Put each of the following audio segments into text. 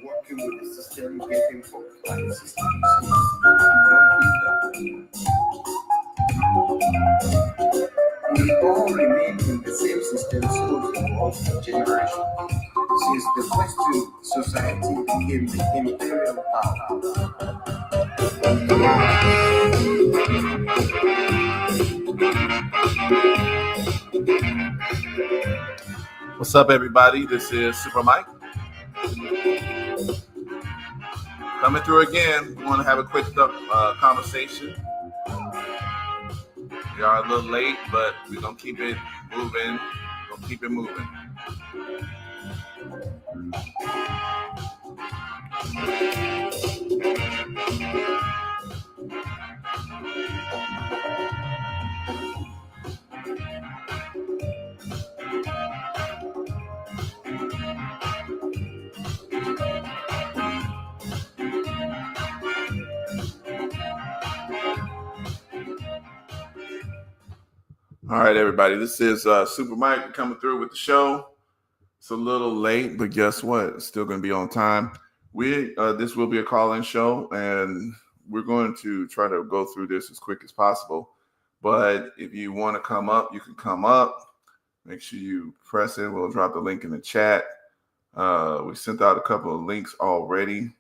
working with the system, getting hooked by the system. So you don't we all remain in the same system so for generations. Since the Western society became the imperial power. What's up, everybody? This is Super Mike. Coming through again. We want to have a quick conversation. We are a little late, but we're going to keep it moving. All right, everybody. This is Super Mike coming through with the show. It's a little late, but guess what? It's still going to be on time. This will be a call-in show, and we're going to try to go through this as quick as possible. But if you want to come up, you can come up. Make sure you press it. We'll drop the link in the chat. We sent out a couple of links already.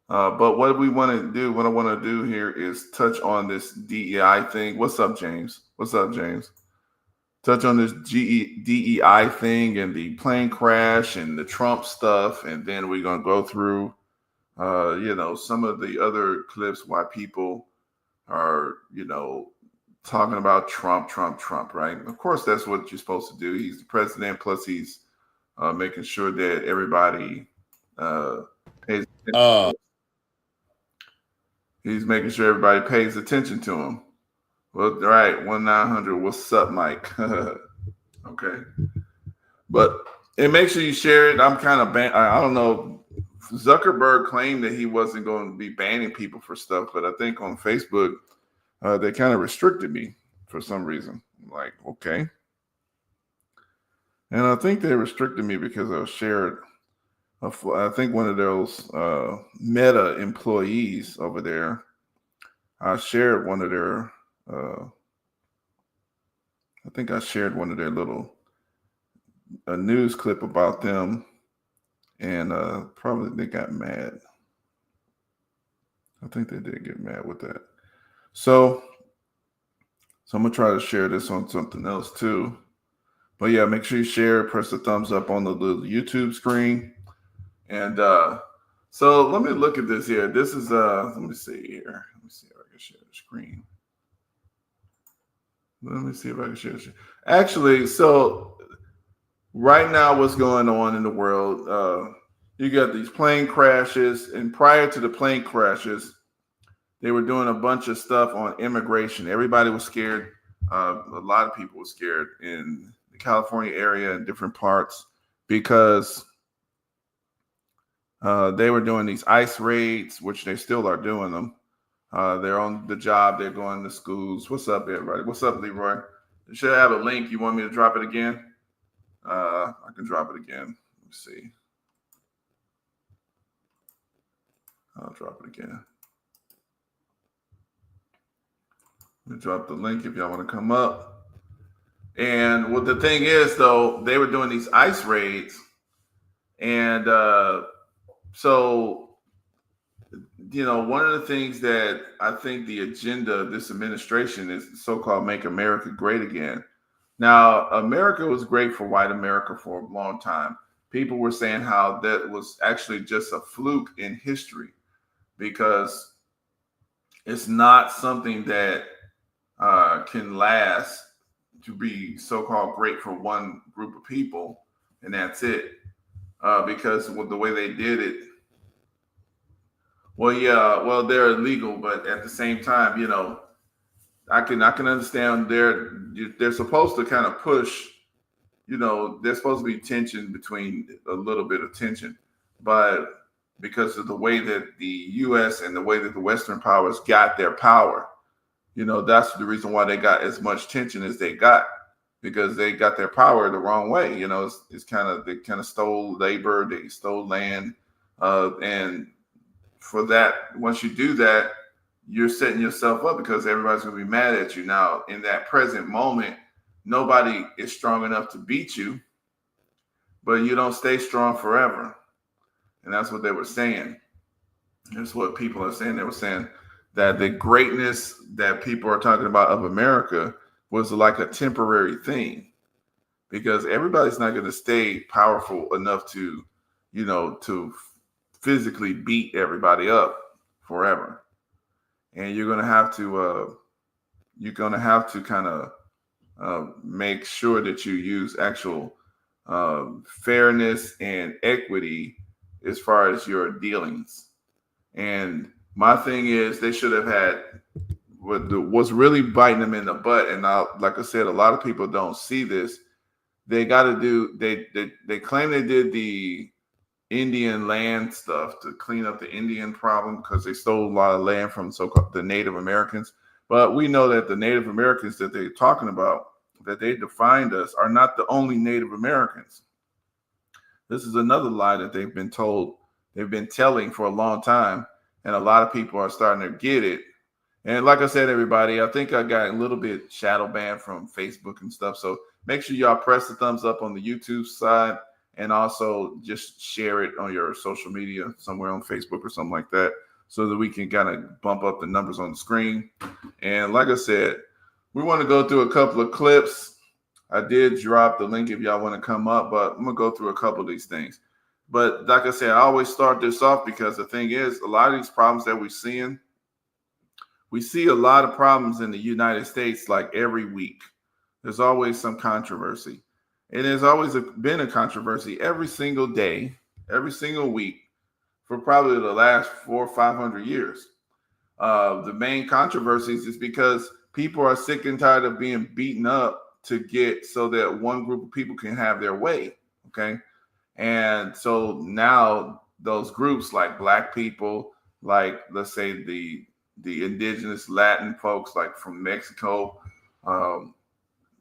But what I want to do here is touch on this DEI thing. What's up, James? Touch on this DEI thing and the plane crash and the Trump stuff. And then we're going to go through, some of the other clips why people are, talking about Trump, right? Of course, that's what you're supposed to do. He's the president. Plus, he's making sure that everybody pays attention. He's making sure everybody pays attention to him. Well, all right, 1-900. What's up, Mike? Okay. And make sure you share it. I'm kind of I don't know. Zuckerberg claimed that he wasn't going to be banning people for stuff, but I think on Facebook, they kind of restricted me for some reason. I'm like, okay. And I think they restricted me because I shared, I think one of those Meta employees over there, I shared one of their, little a news clip about them, and probably they got mad. I think they did get mad with that. So I'm gonna try to share this on something else too. But yeah, make sure you share, press the thumbs up on the little YouTube screen. And so let me look at this here. This is let me see here. Let me see if I can share the screen. Actually, so right now what's going on in the world, you got these plane crashes, and prior to the plane crashes, they were doing a bunch of stuff on immigration. Everybody was scared. A lot of people were scared in the California area and different parts because they were doing these ICE raids, which they still are doing them. They're on the job. They're going to schools. What's up, everybody? What's up, Leroy? You should have a link. You want me to drop it again? I can drop it again. Let me see. I'll drop it again. Let me drop the link if y'all want to come up. And what the thing is, though, they were doing these ICE raids. And so, one of the things that I think the agenda of this administration is so-called Make America Great Again. Now, America was great for white America for a long time. People were saying how that was actually just a fluke in history because it's not something that can last to be so-called great for one group of people, and that's it. Because with the way they did it, they're illegal, but at the same time, I can understand they're supposed to kind of push, there's supposed to be tension between a little bit of tension, but because of the way that the U.S. and the way that the Western powers got their power, that's the reason why they got as much tension as they got, because they got their power the wrong way. You know, it's kind of, they kind of stole labor, they stole land, and for that, once you do that, you're setting yourself up because everybody's going to be mad at you. Now, in that present moment, nobody is strong enough to beat you, but you don't stay strong forever. And that's what they were saying. That's what people are saying. They were saying that the greatness that people are talking about of America was like a temporary thing, because everybody's not going to stay powerful enough to, to physically beat everybody up forever. And you're going to have to kind of make sure that you use actual fairness and equity as far as your dealings. And my thing is, they should have had what's really biting them in the butt. And like I said, a lot of people don't see this. They got to do. They claim they did the Indian land stuff to clean up the Indian problem because they stole a lot of land from so-called the Native Americans. But we know that the Native Americans that they're talking about, that they defined us, are not the only Native Americans. This is another lie that they've been told, they've been telling for a long time, and a lot of people are starting to get it. And like I said, everybody, I think I got a little bit shadow banned from Facebook and stuff. So make sure y'all press the thumbs up on the YouTube side, and also just share it on your social media somewhere on Facebook or something like that, so that we can kind of bump up the numbers on the screen. And like I said, we want to go through a couple of clips. I did drop the link if y'all want to come up, but I'm going to go through a couple of these things. But like I said, I always start this off because the thing is, a lot of these problems that we're seeing, we see a lot of problems in the United States like every week. There's always some controversy. And there's always been a controversy every single day, every single week for probably the last 400 or 500 years. The main controversies is because people are sick and tired of being beaten up to get so that one group of people can have their way. Okay. And so now those groups like Black people, like let's say the indigenous Latin folks, like from Mexico,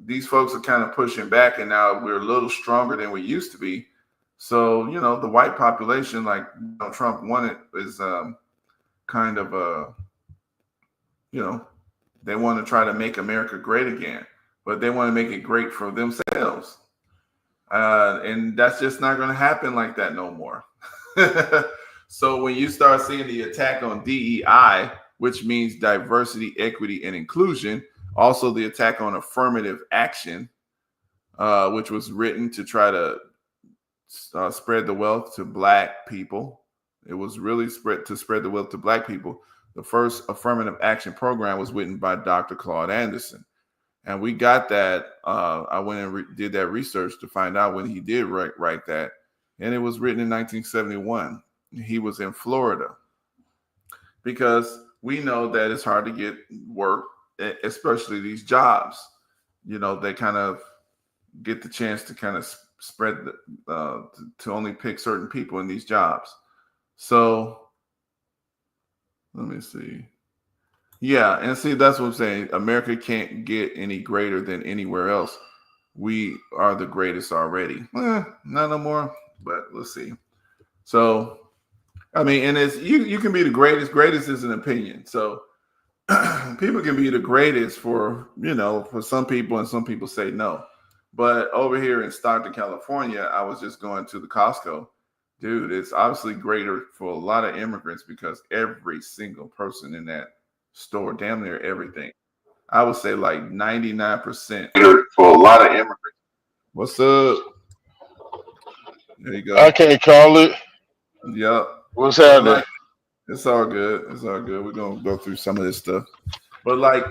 these folks are kind of pushing back, and now we're a little stronger than we used to be. So, the white population, like Trump wanted, is kind of, they want to try to make America great again, but they want to make it great for themselves. And that's just not going to happen like that no more. So when you start seeing the attack on DEI, which means diversity, equity, and inclusion, also the attack on affirmative action, which was written to try to spread the wealth to Black people. It was really spread the wealth to Black people. The first affirmative action program was written by Dr. Claude Anderson. And we got that. I went and did that research to find out when he did write that. And it was written in 1971. He was in Florida, because we know that it's hard to get work, especially these jobs. They kind of get the chance to kind of spread to only pick certain people in these jobs. So let me see. Yeah, and see, that's what I'm saying. America can't get any greater than anywhere else. We are the greatest already. Not no more, but let's see. So, I mean, and it's you can be the greatest. Greatest is an opinion. So people can be the greatest for some people, and some people say no. But over here in Stockton, California, I was just going to the Costco. Dude, it's obviously greater for a lot of immigrants, because every single person in that store, damn near everything, I would say like 99% for a lot of immigrants. What's up? There you go. I can't call it. Yep. What's happening? Like, it's all good. It's all good. We're gonna go through some of this stuff. But like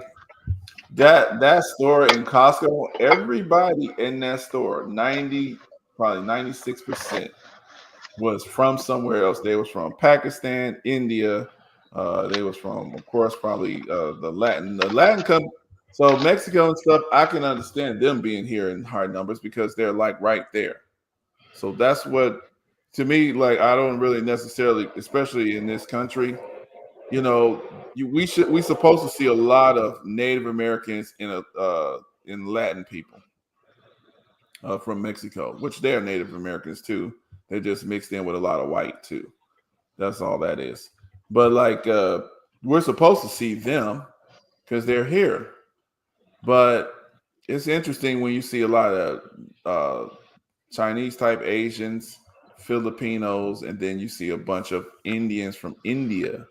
that store in Costco, everybody in that store, probably 96% was from somewhere else. They was from Pakistan, India. They was from, of course, probably the Latin company. So Mexico and stuff, I can understand them being here in high numbers because they're like right there. So that's what, to me, like, I don't really necessarily, especially in this country, we supposed to see a lot of Native Americans in Latin people. from Mexico, which they're Native Americans too. They're just mixed in with a lot of white too. That's all that is. But like we're supposed to see them because they're here. But it's interesting when you see a lot of Chinese type Asians, Filipinos, and then you see a bunch of Indians from India.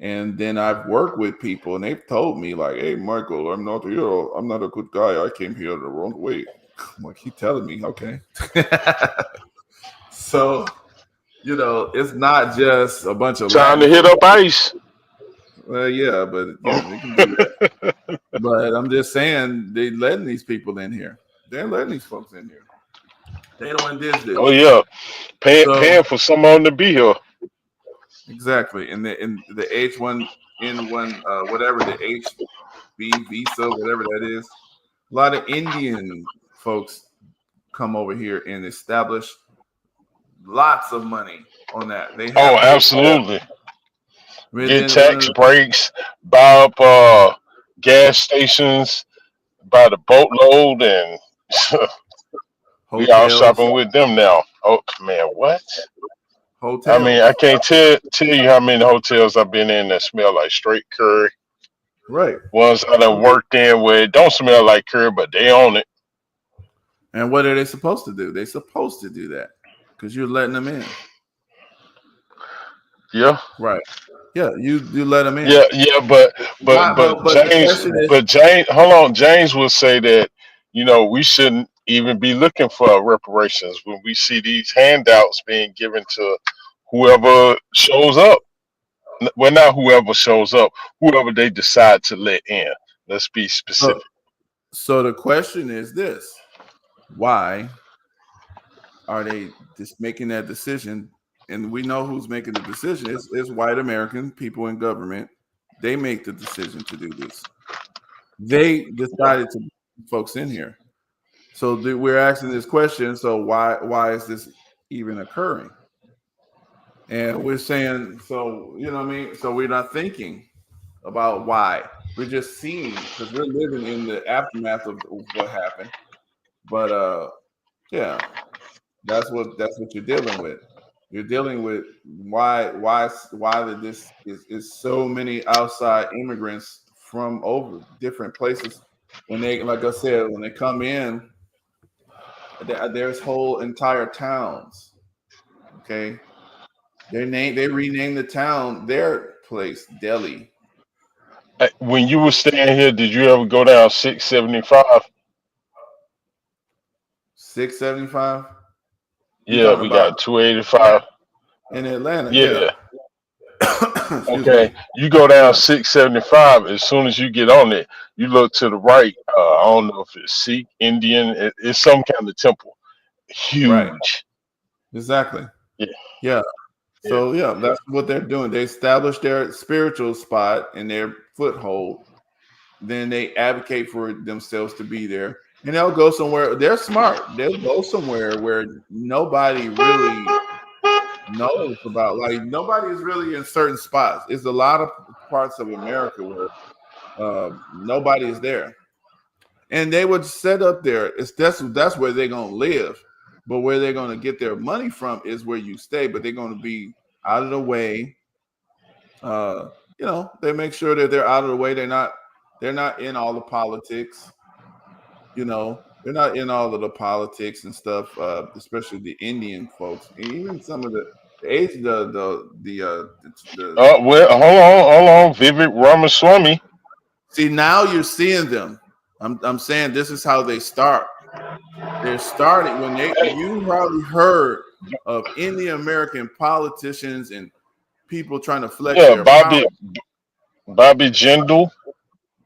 And then I've worked with people, and they've told me like, "Hey, Michael, I'm not a good guy. I came here the wrong way." I'm like, he telling me, okay. So it's not just a bunch of Time Latin to hit folks. up ice. Well, yeah, but yeah, they can do that. But I'm just saying they letting these people in here. They're letting these folks in here. They don't dish Oh this. yeah, So paying for someone to be here. exactly, in the H1N1 whatever the HB visa whatever that is, a lot of Indian folks come over here and establish lots of money on that. They Oh, have hotels. absolutely. And Get then tax breaks, buy up gas stations by the boatload, and we all hotels, shopping with them now. Oh man, what? I mean, I hotels, can't tell you how many hotels I've been in that smell like straight curry. right? Ones I done worked in where it don't smell like curry, but they own it. And what are they supposed to do? They're supposed to do that because you're letting them in, Yeah. right? Yeah, you let them in. Yeah, yeah, but but Not, but but the James, question is, but James, hold on. James will say that we shouldn't even be looking for reparations when we see these handouts being given to whoever shows up. Well, not whoever shows up, whoever they decide to let in. Let's be so, specific. so the question is this: why are they just making that decision? And we know who's making the decision. It's white American people in government. They make the decision to do this. They decided to bring folks in here. So we're asking this question. So why is this even occurring? And we're saying, so you know what I mean. So we're not thinking about why. We're just seeing because we're living in the aftermath of what happened. But yeah, that's what you're dealing with. You're dealing with why that this is so many outside immigrants from over different places. When they, like I said, when they come in, there's whole entire towns. Okay, they renamed the town their place Delhi. When you were staying here, did you ever go down 675? 675. You Yeah, talking we about got 285. Atlanta? In Atlanta, yeah. Yeah. Excuse me. Okay, you go down Yeah, 675. As soon as you get on it, you look to the right. I don't know if it's Sikh, Indian. It's some kind of temple. right. Huge. Exactly. Yeah, Yeah. yeah. So yeah, that's what they're doing. They establish their spiritual spot and their foothold. Then they advocate for themselves to be there, and they'll go somewhere. They're smart. They'll go somewhere where nobody really knows about. Like nobody is really in certain spots. It's a lot of parts of America where nobody is there, and they would set up there. That's where they're gonna live, but where they're gonna get their money from is where you stay. But they're gonna be out of the way. Uh, they make sure that they're out of the way. They're not in all the politics. They're not in all of the politics and stuff. Especially the Indian folks, and even some of the age the Well, hold on. Vivek Ramaswamy. see now you're seeing them. I'm saying this is how they start. They're starting when you probably heard of Indian American politicians and people trying to flex Yeah, their power. Bobby Jindal.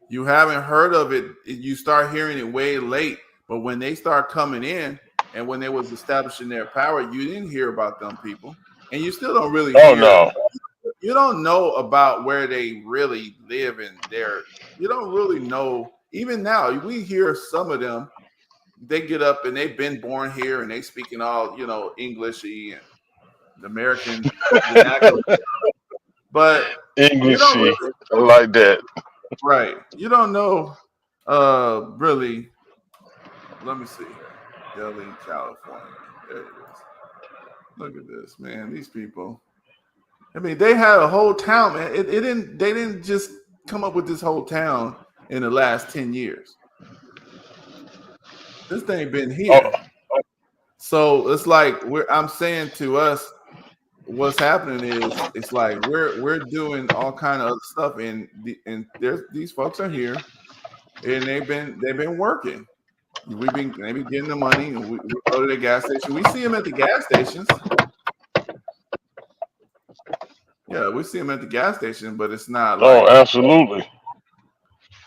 You haven't heard of it. You start hearing it way late. But when they start coming in and when they was establishing their power, you didn't hear about them people. And you still don't really Oh hear, no. you don't know about where they really live and you don't really know. Even now, we hear some of them, they get up and they've been born here and they speaking all, Englishy and the American vernacular. But you don't Englishy. really, I like that. right. You don't know really. Let me see here. Delhi, California. There it is. Look at this, man. These people. I mean, they had a whole town, man. It didn't. They didn't just come up with this whole town in the last 10 years. This thing been Oh, here. So it's like I'm saying to us, what's happening is it's like we're doing all kind of other stuff, and there's these folks are here, and they've been working. They've been getting the money, and we go to the gas station. We see them at the gas stations. Yeah, we see them at the gas station, but it's not oh, like, absolutely.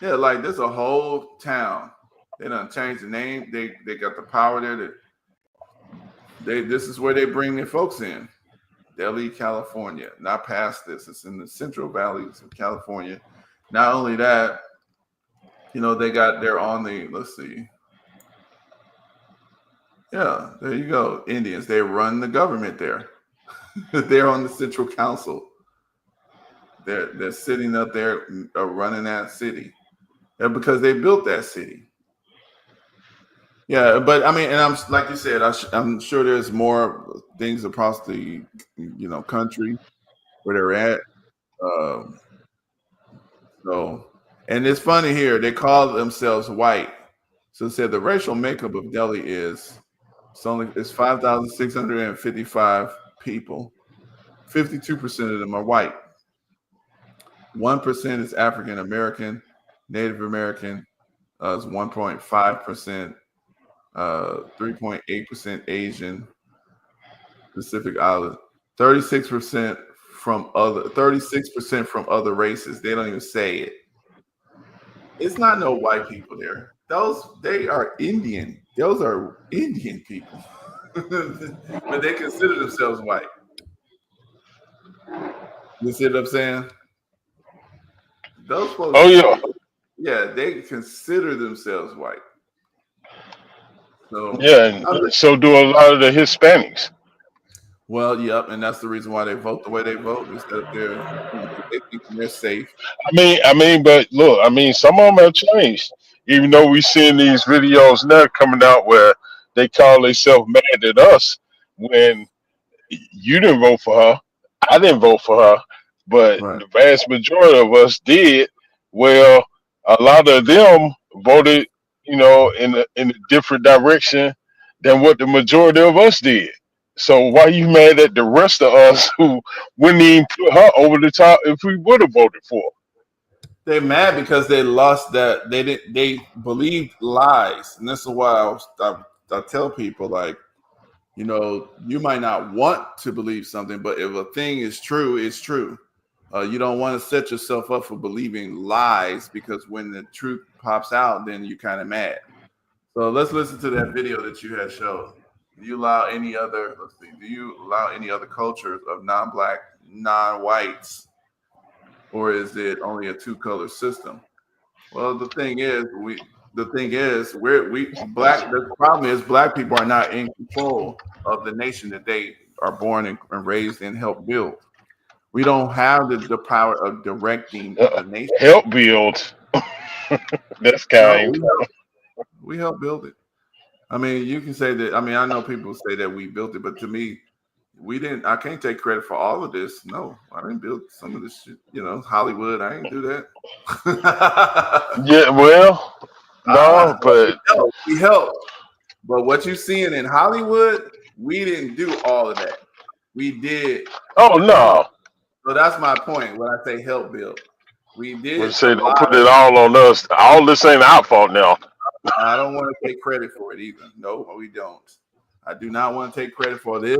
yeah, like there's a whole town. They done changed the name. They got the power there. This is where they bring their folks in. Delhi, California. Not past this. It's in the Central Valleys of California. Not only that, they're on the, let's see. Yeah, there you go. Indians. They run the government there. They're on the Central Council. They're sitting up there running that city. Yeah, because they built that city. Yeah, but I mean, and I'm like you said, I'm sure there's more things across the country where they're at. Um, so, and it's funny here. They call themselves white. So it said the racial makeup of Delhi it's 5,655 people. 52% of them are white. 1% is African American, Native American is 1.5%, 3.8% Asian, Pacific Island, 36% from other races. They don't even say it. It's not no white people there. They are Indian. Those are Indian people, but they consider themselves white. You see what I'm saying? Those folks, Oh yeah, yeah, they consider themselves white. So, yeah, and so do a lot of the Hispanics. well, yep, and that's the reason why they vote the way they vote is that they think they're safe. But look, some of them have changed. Even though we seeing these videos now coming out where they call themselves mad at us when you didn't vote for her, I didn't vote for her, but Right. the vast majority of us did. Well, a lot of them voted, in a different direction than what the majority of us did. So why you mad at the rest of us who wouldn't even put her over the top if we would have voted for her? They're mad because they lost that they believed lies, and this is why I tell people like, you might not want to believe something, but if a thing is true, it's true. You don't want to set yourself up for believing lies because when the truth pops out, then you're kind of mad. So let's listen to that video that you had showed. Do you allow any other? Let's see. Do you allow any other cultures of non-black, non-whites, or is it only a two-color system? Well, the thing is, black. The problem is, black people are not in control of the nation that they are born and raised and help build. We don't have the power of directing the nation. Help build. That's No, kind. we help build it. I mean, you can say that. I mean, I know people say that we built it, but to me, we didn't. I can't take credit for all of this. No, I didn't build some of this shit. Hollywood. I didn't do that. Yeah, well, no, but We helped. But what you seeing in Hollywood, we didn't do all of that. We did oh help. no. So that's my point when I say help build. We We did a say don't lot put of. it all on us. All this ain't our fault now. I don't want to take credit for it either. No, we don't. I do not want to take credit for this.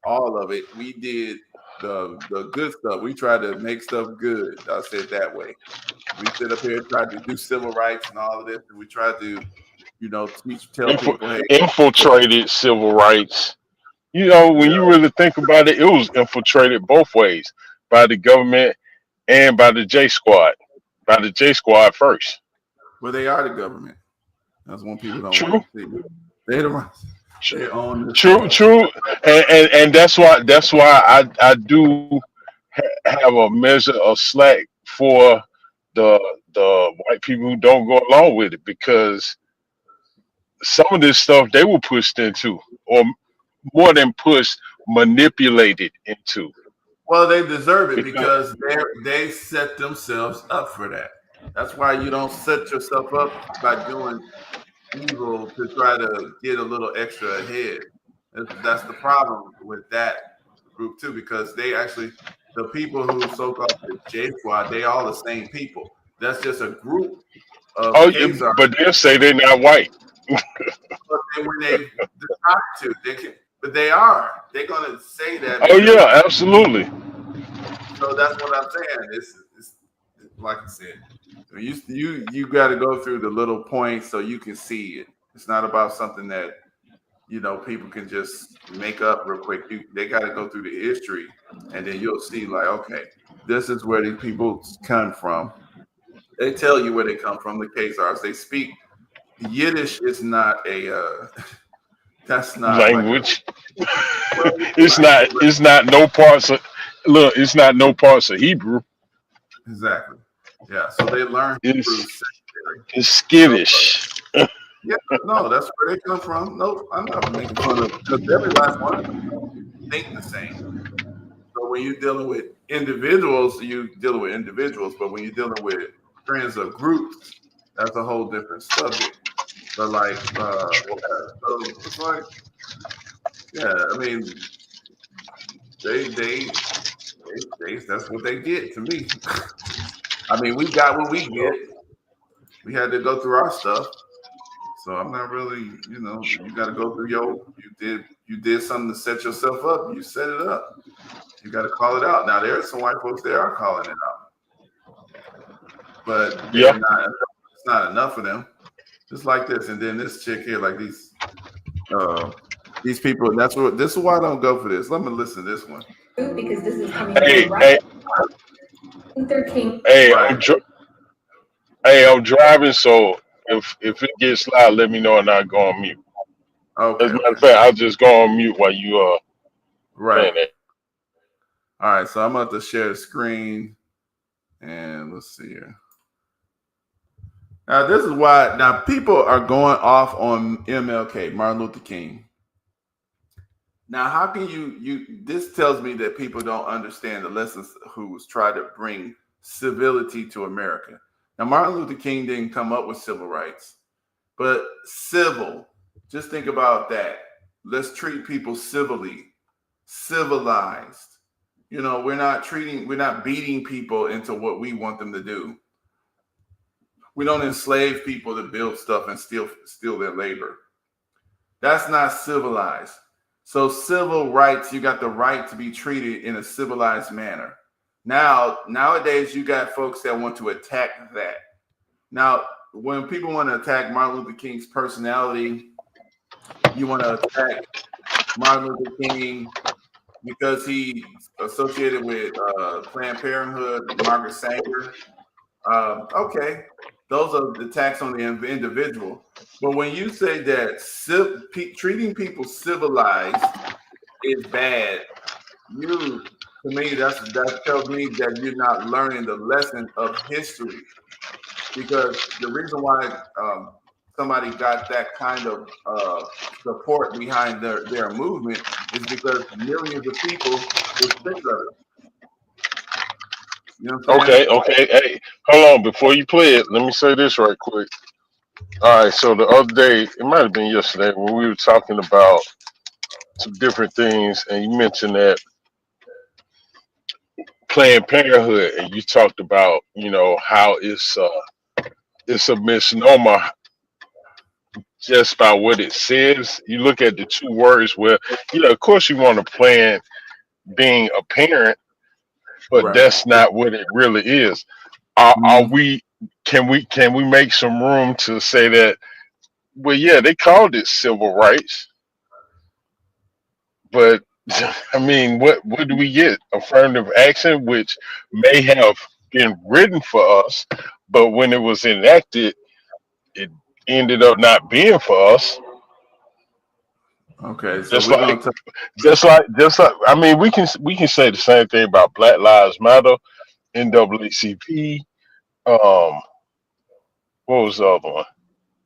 All of it. We did the good stuff. We tried to make stuff good. I'll say it that way. We sit up here and tried to do civil rights and all of this, and we tried to, tell people, hey, Infiltrated civil rights. When yeah, you really think about it, it was infiltrated both ways by the government and by the J Squad. By the J Squad first. well, they are the government. That's one people don't want True. to see. They the they own this True, stuff. true, and that's why I do have a measure of slack for the white people who don't go along with it because some of this stuff they were pushed into, or more than pushed, manipulated into. Well, they deserve it Because because they set themselves up for that. That's why you don't set yourself up by doing evil to try to get a little extra ahead. That's the problem with that group too, because they actually, the people who so-called the J Squad, they all the same people. That's just a group of oh, yeah, Khazar. but they'll say they're not white. But when they decide to, they can, but they are. They're gonna say that Oh because yeah, absolutely. so that's what I'm saying. It's like I said, you got to go through the little points so you can see it. It's not about something that people can just make up real quick. They got to go through the history, and then you'll see like, okay, this is where these people come from. They tell you where they come from. The Khazars. They speak Yiddish. Is not a that's not like a Language. It's not no parts of look. It's not no parts of Hebrew. exactly. Yeah, so they learn Hebrew It's secondary. it's So skittish. yeah, no, that's where they come from. No, I'm not making fun of because every last one of them don't think the same. So when you're dealing with individuals, you dealing with individuals. But when you're dealing with trends of groups, that's a whole different subject. But like, yeah, so it's like, yeah, I mean, they, they, that's what they get to me. I mean, we got what we get. We had to go through our stuff. So I'm not really, you got to go through you did something to set yourself up. You set it up. You got to call it out. Now there are some white folks that are calling it out, but they're Yeah. not. It's not enough for them. Just like this, and then this chick here, like these people. That's what. This is why I don't go for this. Let me listen to this one. Because this is coming Hey, from hey, Luther King. hey, Right. I'm driving, so if it gets loud, let me know and I'll go on mute. Okay. As a matter of Okay. fact, I'll just go on mute while you Right. saying that. All right. So I'm about to share the screen, and let's see here. Now this is why. Now people are going off on MLK, Martin Luther King. Now, how can this tells me that people don't understand the lessons who was trying to bring civility to America. Now, Martin Luther King didn't come up with civil rights, but civil, just think about that. Let's treat people civilly, civilized. We're not beating people into what we want them to do. We don't enslave people to build stuff and steal their labor. That's not civilized. So civil rights, you got the right to be treated in a civilized manner. Nowadays, you got folks that want to attack that. Now, when people want to attack Martin Luther King's personality, you want to attack Martin Luther King because he's associated with Planned Parenthood, Margaret Sanger. Okay, those are the attacks on the individual. But when you say that treating people civilized is bad, to me, that tells me that you're not learning the lesson of history. Because the reason why somebody got that kind of support behind their movement is because millions of people were sick of it. You know what I'm saying? Okay. Hey, hold on. Before you play it, let me say this right quick. All right. So the other day, it might have been yesterday, when we were talking about some different things, and you mentioned that Planned Parenthood, and you talked about, how it's a misnomer just by what it says. You look at the two words where, of course you want to plan being a parent, but Right. that's not what it really is. Are Mhm. we? Can we make some room to say that? Well, yeah, they called it civil rights, but I mean, what do we get? Affirmative action, which may have been written for us, but when it was enacted, it ended up not being for us. Okay, so Just we're like, gonna talk. I mean, we can say the same thing about Black Lives Matter, NAACP. What was the other one?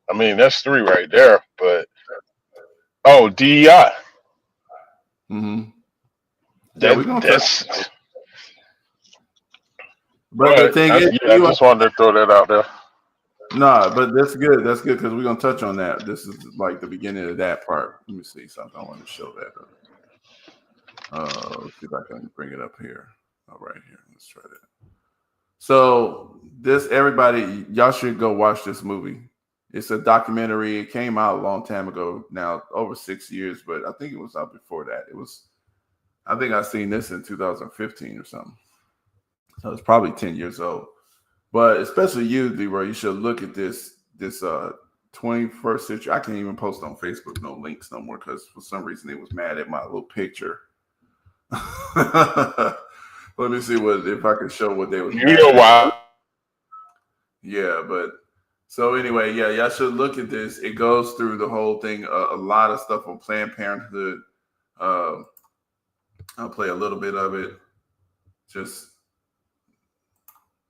I mean, that's three right there. But DEI. Mm-hmm. Yeah, we're That gonna touch. that's. But the thing is, I just wanted to throw that out there. no, but that's good. That's good because we're gonna touch on that. This is like the beginning of that part. Let me see something. I want to show that. Let's see if I can bring it up here. Oh, right here. Let's try that. So this, everybody, y'all should go watch this movie. It's a documentary. It came out a long time ago. Now over 6 years, but I think it was out before that. I think I seen this in 2015 or something. So it's probably 10 years old. But especially you, Leroy, you should look at this 21st century. I can't even post on Facebook no links no more because for some reason it was mad at my little picture. Let me see if I can show what they was. You know why? Yeah, but so anyway, yeah, y'all should look at this. It goes through the whole thing. A lot of stuff on Planned Parenthood. I'll play a little bit of it. Just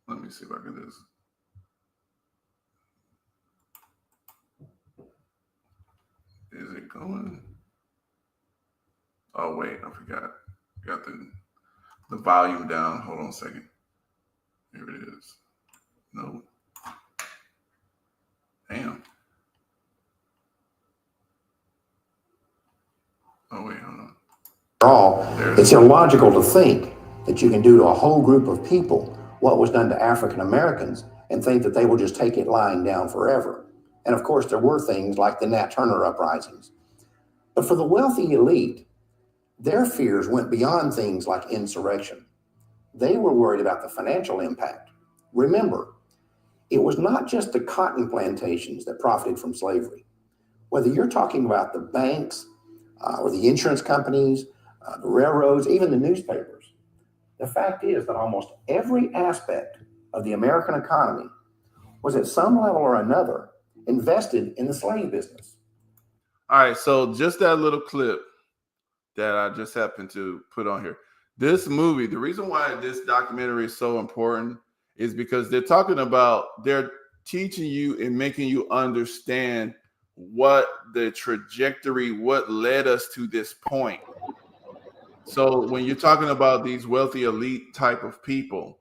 let me see if I can do this. Is it going? Oh wait, I forgot. Got the volume down. Hold on a second. Here it is. No. Damn. Oh wait, hold on. It's illogical to think that you can do to a whole group of people what was done to African Americans and think that they will just take it lying down forever. And of course, there were things like the Nat Turner uprisings. But for the wealthy elite, their fears went beyond things like insurrection. They were worried about the financial impact. Remember, it was not just the cotton plantations that profited from slavery. Whether you're talking about the banks or the insurance companies, the railroads, even the newspapers, the fact is that almost every aspect of the American economy was at some level or another invested in the slave business. All right, so just that little clip that I just happened to put on here. This movie, the reason why this documentary is so important is because they're teaching you and making you understand what the trajectory, what led us to this point. So when you're talking about these wealthy elite type of people,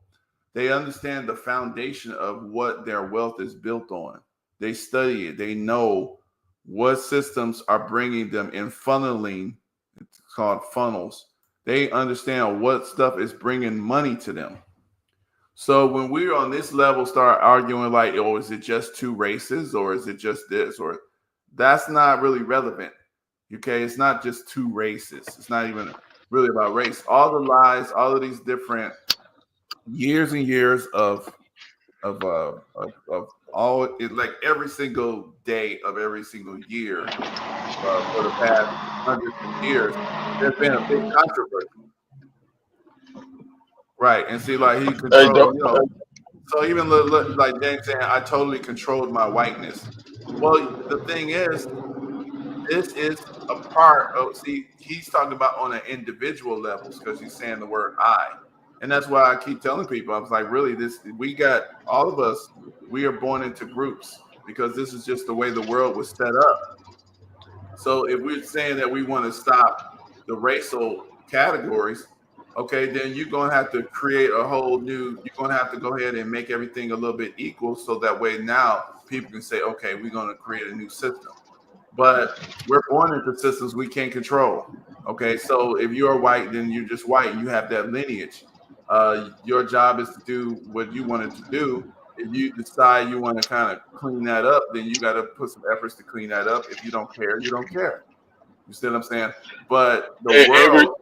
they understand the foundation of what their wealth is built on. They study it. They know what systems are bringing them in funneling. It's called funnels. They understand what stuff is bringing money to them. So when we're on this level, start arguing like, oh, is it just two races or is it just this? Or that's not really relevant. Okay, it's not just two races. It's not even really about race. All the lies, all of these different years and years of all it, like every single day of every single year for the past hundreds of years, there's been a big controversy. Right. And see, like he controlled, so even like James saying, I totally controlled my whiteness. Well, the thing is, this is a part of, see, he's talking about on an individual levels because he's saying the word I. And that's why I keep telling people, I was like, really, we got all of us, we are born into groups because this is just the way the world was set up. So if we're saying that we want to stop the racial categories, okay, then you're going to have to create a whole new, you're going to have to go ahead and make everything a little bit equal. So that way now people can say, okay, we're going to create a new system. But we're born into systems we can't control. Okay, so if you're white, then you're just white. You have that lineage. Your job is to do what you wanted to do. If you decide you want to kind of clean that up, then you got to put some efforts to clean that up. If you don't care, you don't care. You see what I'm saying? But the world,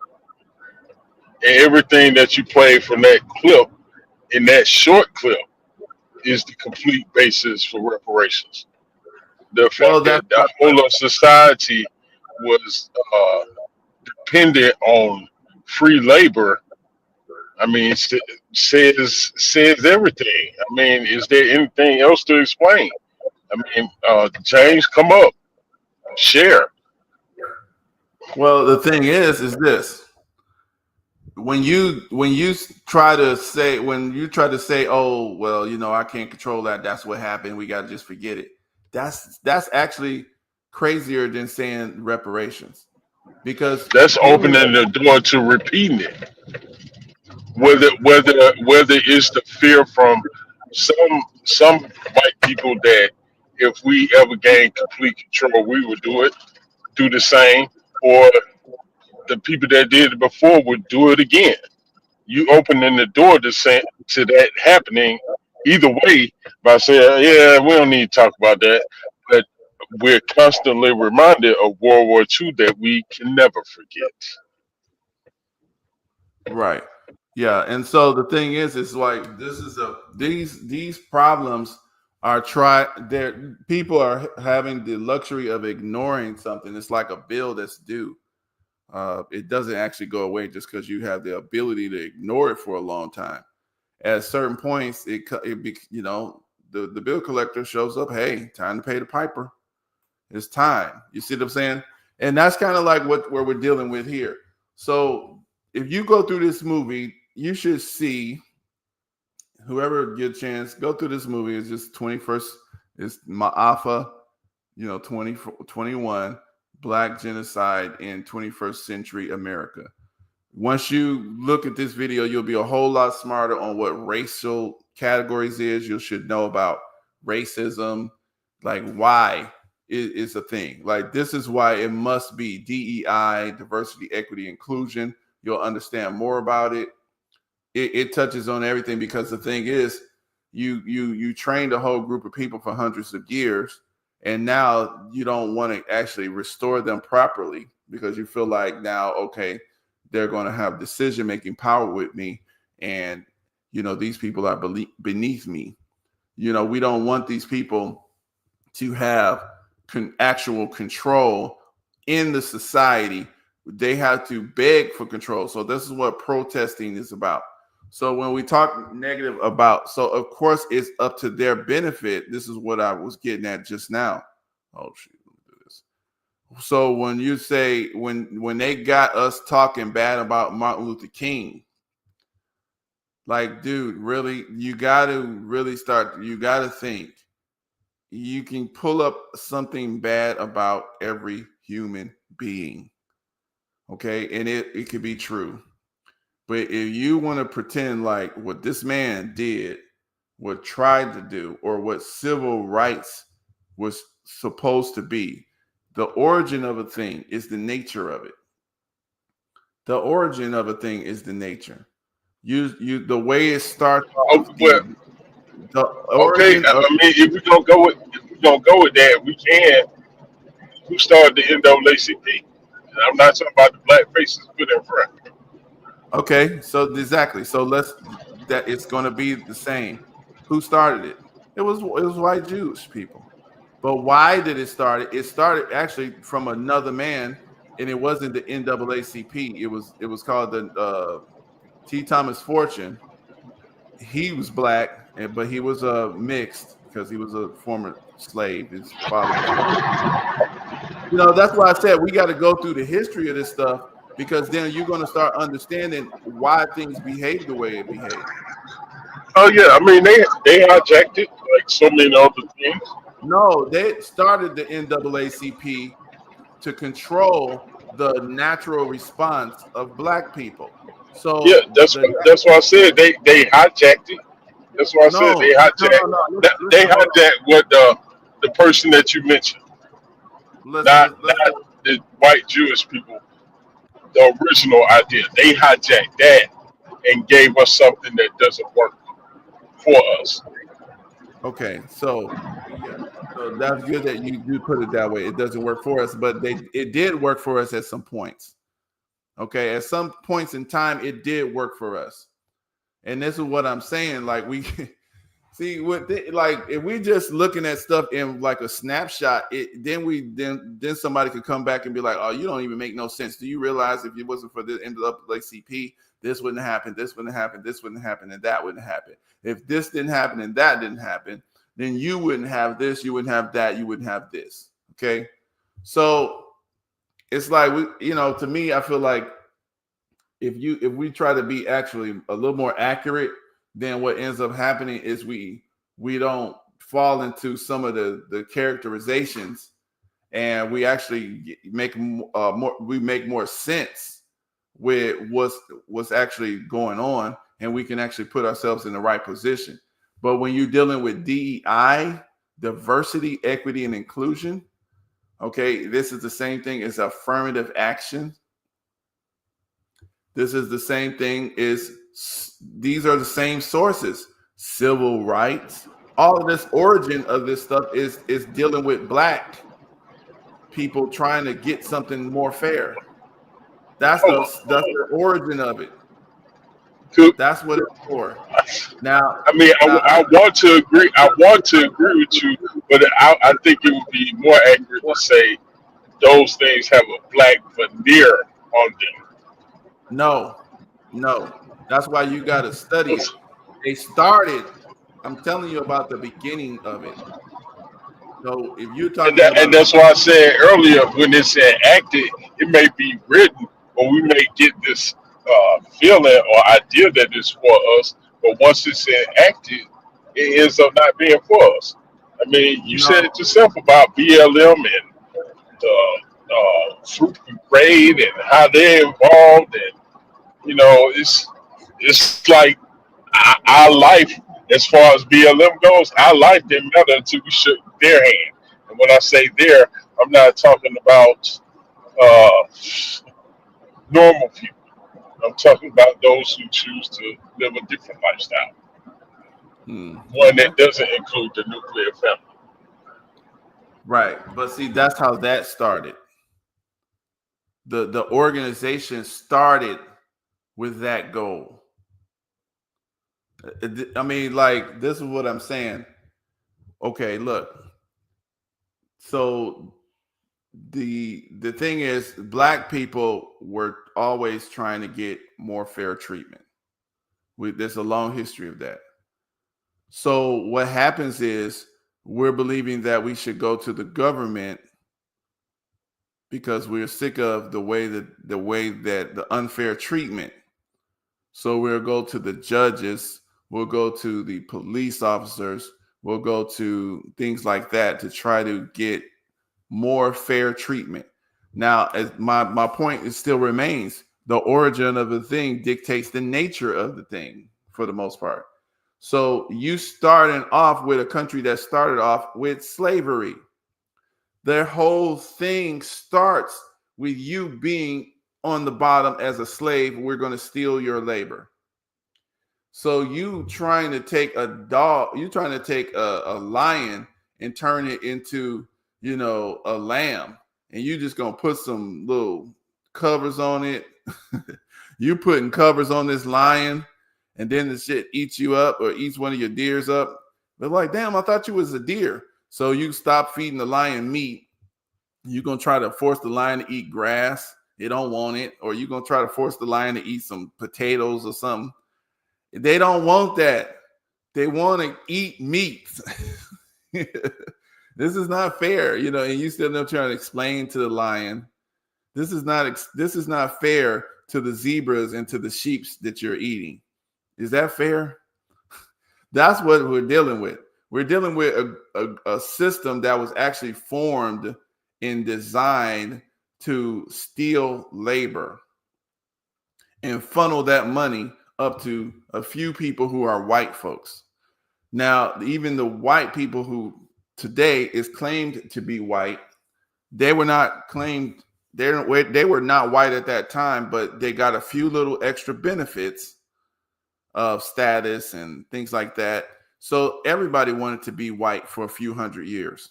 everything that you played from that clip in that short clip is the complete basis for reparations. The fact that the whole of society was dependent on free labor, I mean, says everything. I mean, is there anything else to explain? I mean, James, come up, share. Well, the thing is this. When you try to say, oh, well, I can't control that. That's what happened. We got to just forget it. That's actually crazier than saying reparations, because That's opening the door to repeating it. Whether it's the fear from some white people that if we ever gain complete control, we would do the same, or the people that did it before would do it again. You opening the door to that happening either way by saying, "Yeah, we don't need to talk about that," but we're constantly reminded of World War II that we can never forget. right. Yeah, and so the thing is, it's like this is these problems are there. People are having the luxury of ignoring something. It's like a bill that's due. It doesn't actually go away just because you have the ability to ignore it for a long time. At certain points, the bill collector shows up. Hey, time to pay the piper. It's time. You see what I'm saying? And that's kind of like where we're dealing with here. So if you go through this movie, you should see, whoever get a chance, go through this movie. It's just 21st, it's Ma'afa, 2021, Black genocide in 21st century America. Once you look at this video, you'll be a whole lot smarter on what racial categories is. You should know about racism, like why it's a thing. Like this is why it must be DEI, diversity, equity, inclusion. You'll understand more about it. It touches on everything, because the thing is, you trained a whole group of people for hundreds of years, and now you don't want to actually restore them properly because you feel like now, okay, they're going to have decision-making power with me, and these people are beneath me. We don't want these people to have actual control in the society. They have to beg for control. So this is what protesting is about. So when we talk negative about, so of course it's up to their benefit. This is what I was getting at just now. Oh shoot, let me do this. So when you say when they got us talking bad about Martin Luther King, like, dude, really, you got to think. You can pull up something bad about every human being, okay? And it could be true. But if you want to pretend like what this man did, what tried to do, or what civil rights was supposed to be, the origin of a thing is the nature of it. The origin of a thing is the nature. The way it starts Oh, off, well, the okay. origin I of mean, if we gonna go with that, we can. Who started the NAACP? And I'm not talking about the black faces put in front. Okay, so exactly. So that it's going to be the same. Who started it? It was white Jewish people. But why did it start? It started actually from another man, and it wasn't the NAACP. It was called the T. Thomas Fortune. He was black, but he was mixed because he was a former slave. His father was a slave. That's why I said we got to go through the history of this stuff, because then you're going to start understanding why things behave the way it behaves. Oh yeah, I mean they hijacked it like so many other things. No, they started the NAACP to control the natural response of black people. Yeah, So that's why I said they hijacked it. That's why I said no, they no, hijacked no, no. they Listen, hold on. hijacked what the person that you mentioned, Let's not go. the white Jewish people, the original idea. They hijacked that and gave us something that doesn't work for us. Okay, so yeah, so that's good that you do put it that way. It doesn't work for us, but it did work for us at some points. Okay, at some points in time, it did work for us, and this is what I'm saying. Like we see like if we just looking at stuff in like a snapshot, then somebody could come back and be like, "Oh, you don't even make no sense. Do you realize if it wasn't for the NAACP, this wouldn't happen, this wouldn't happen, this wouldn't happen, and that wouldn't happen. If this didn't happen and that didn't happen, then you wouldn't have this, you wouldn't have that, you wouldn't have this." Okay, so it's like to me, I feel like if we try to be actually a little more accurate, then what ends up happening is we don't fall into some of the characterizations, and we actually make more sense with what's actually going on, and we can actually put ourselves in the right position. But when you're dealing with DEI, diversity, equity, and inclusion, okay, this is the same thing as affirmative action. This is the same thing as, these are the same sources. Civil rights, all of this origin of this stuff is dealing with Black people trying to get something more fair. That's the origin of it. That's what it's for. Now, I mean, I want to agree. I want to agree with you, but I think it would be more accurate to say those things have a Black veneer on them. no. That's why you got to study it. They started. I'm telling you about the beginning of it. So if you're talking And that's why I said earlier, when it's enacted, it may be written, or we may get this feeling or idea that it's for us, but once it's enacted, it ends up not being for us. I mean, you said it yourself about BLM and the fruit and grade and how they're involved, and it's like our life, as far as BLM goes, our life didn't matter until we shook their hand. And when I say there, I'm not talking about uh, normal people. I'm talking about those who choose to live a different lifestyle, one that doesn't include the nuclear family. right. But see, that's how that started. The organization started with that goal. I mean, like, this is what I'm saying. Okay, look. So the thing is, Black people were always trying to get more fair treatment. There's a long history of that. So what happens is, we're believing that we should go to the government because we're sick of the way that the unfair treatment. So we'll go to the judges, we'll go to the police officers, we'll go to things like that to try to get more fair treatment. Now, as my point is still remains, the origin of the thing dictates the nature of the thing for the most part. So you starting off with a country that started off with slavery. Their whole thing starts with you being on the bottom as a slave. We're going to steal your labor. So you trying to take a dog, you trying to take a lion and turn it into, a lamb, and you just going to put some little covers on it. You putting covers on this lion, and then the shit eats you up or eats one of your deers up. They're like, damn, I thought you was a deer. So you stop feeding the lion meat. You're going to try to force the lion to eat grass. It don't want it. Or you're going to try to force the lion to eat some potatoes or something. They don't want that. They want to eat meat. This is not fair, and you still trying to explain to the lion, this is not fair to the zebras and to the sheep that you're eating. Is that fair? That's what we're dealing with. We're dealing with a system that was actually formed and designed to steal labor and funnel that money up to a few people who are white folks. Now, even the white people who today is claimed to be white, they were not claimed, they were not white at that time, but they got a few little extra benefits of status and things like that. So everybody wanted to be white for a few hundred years.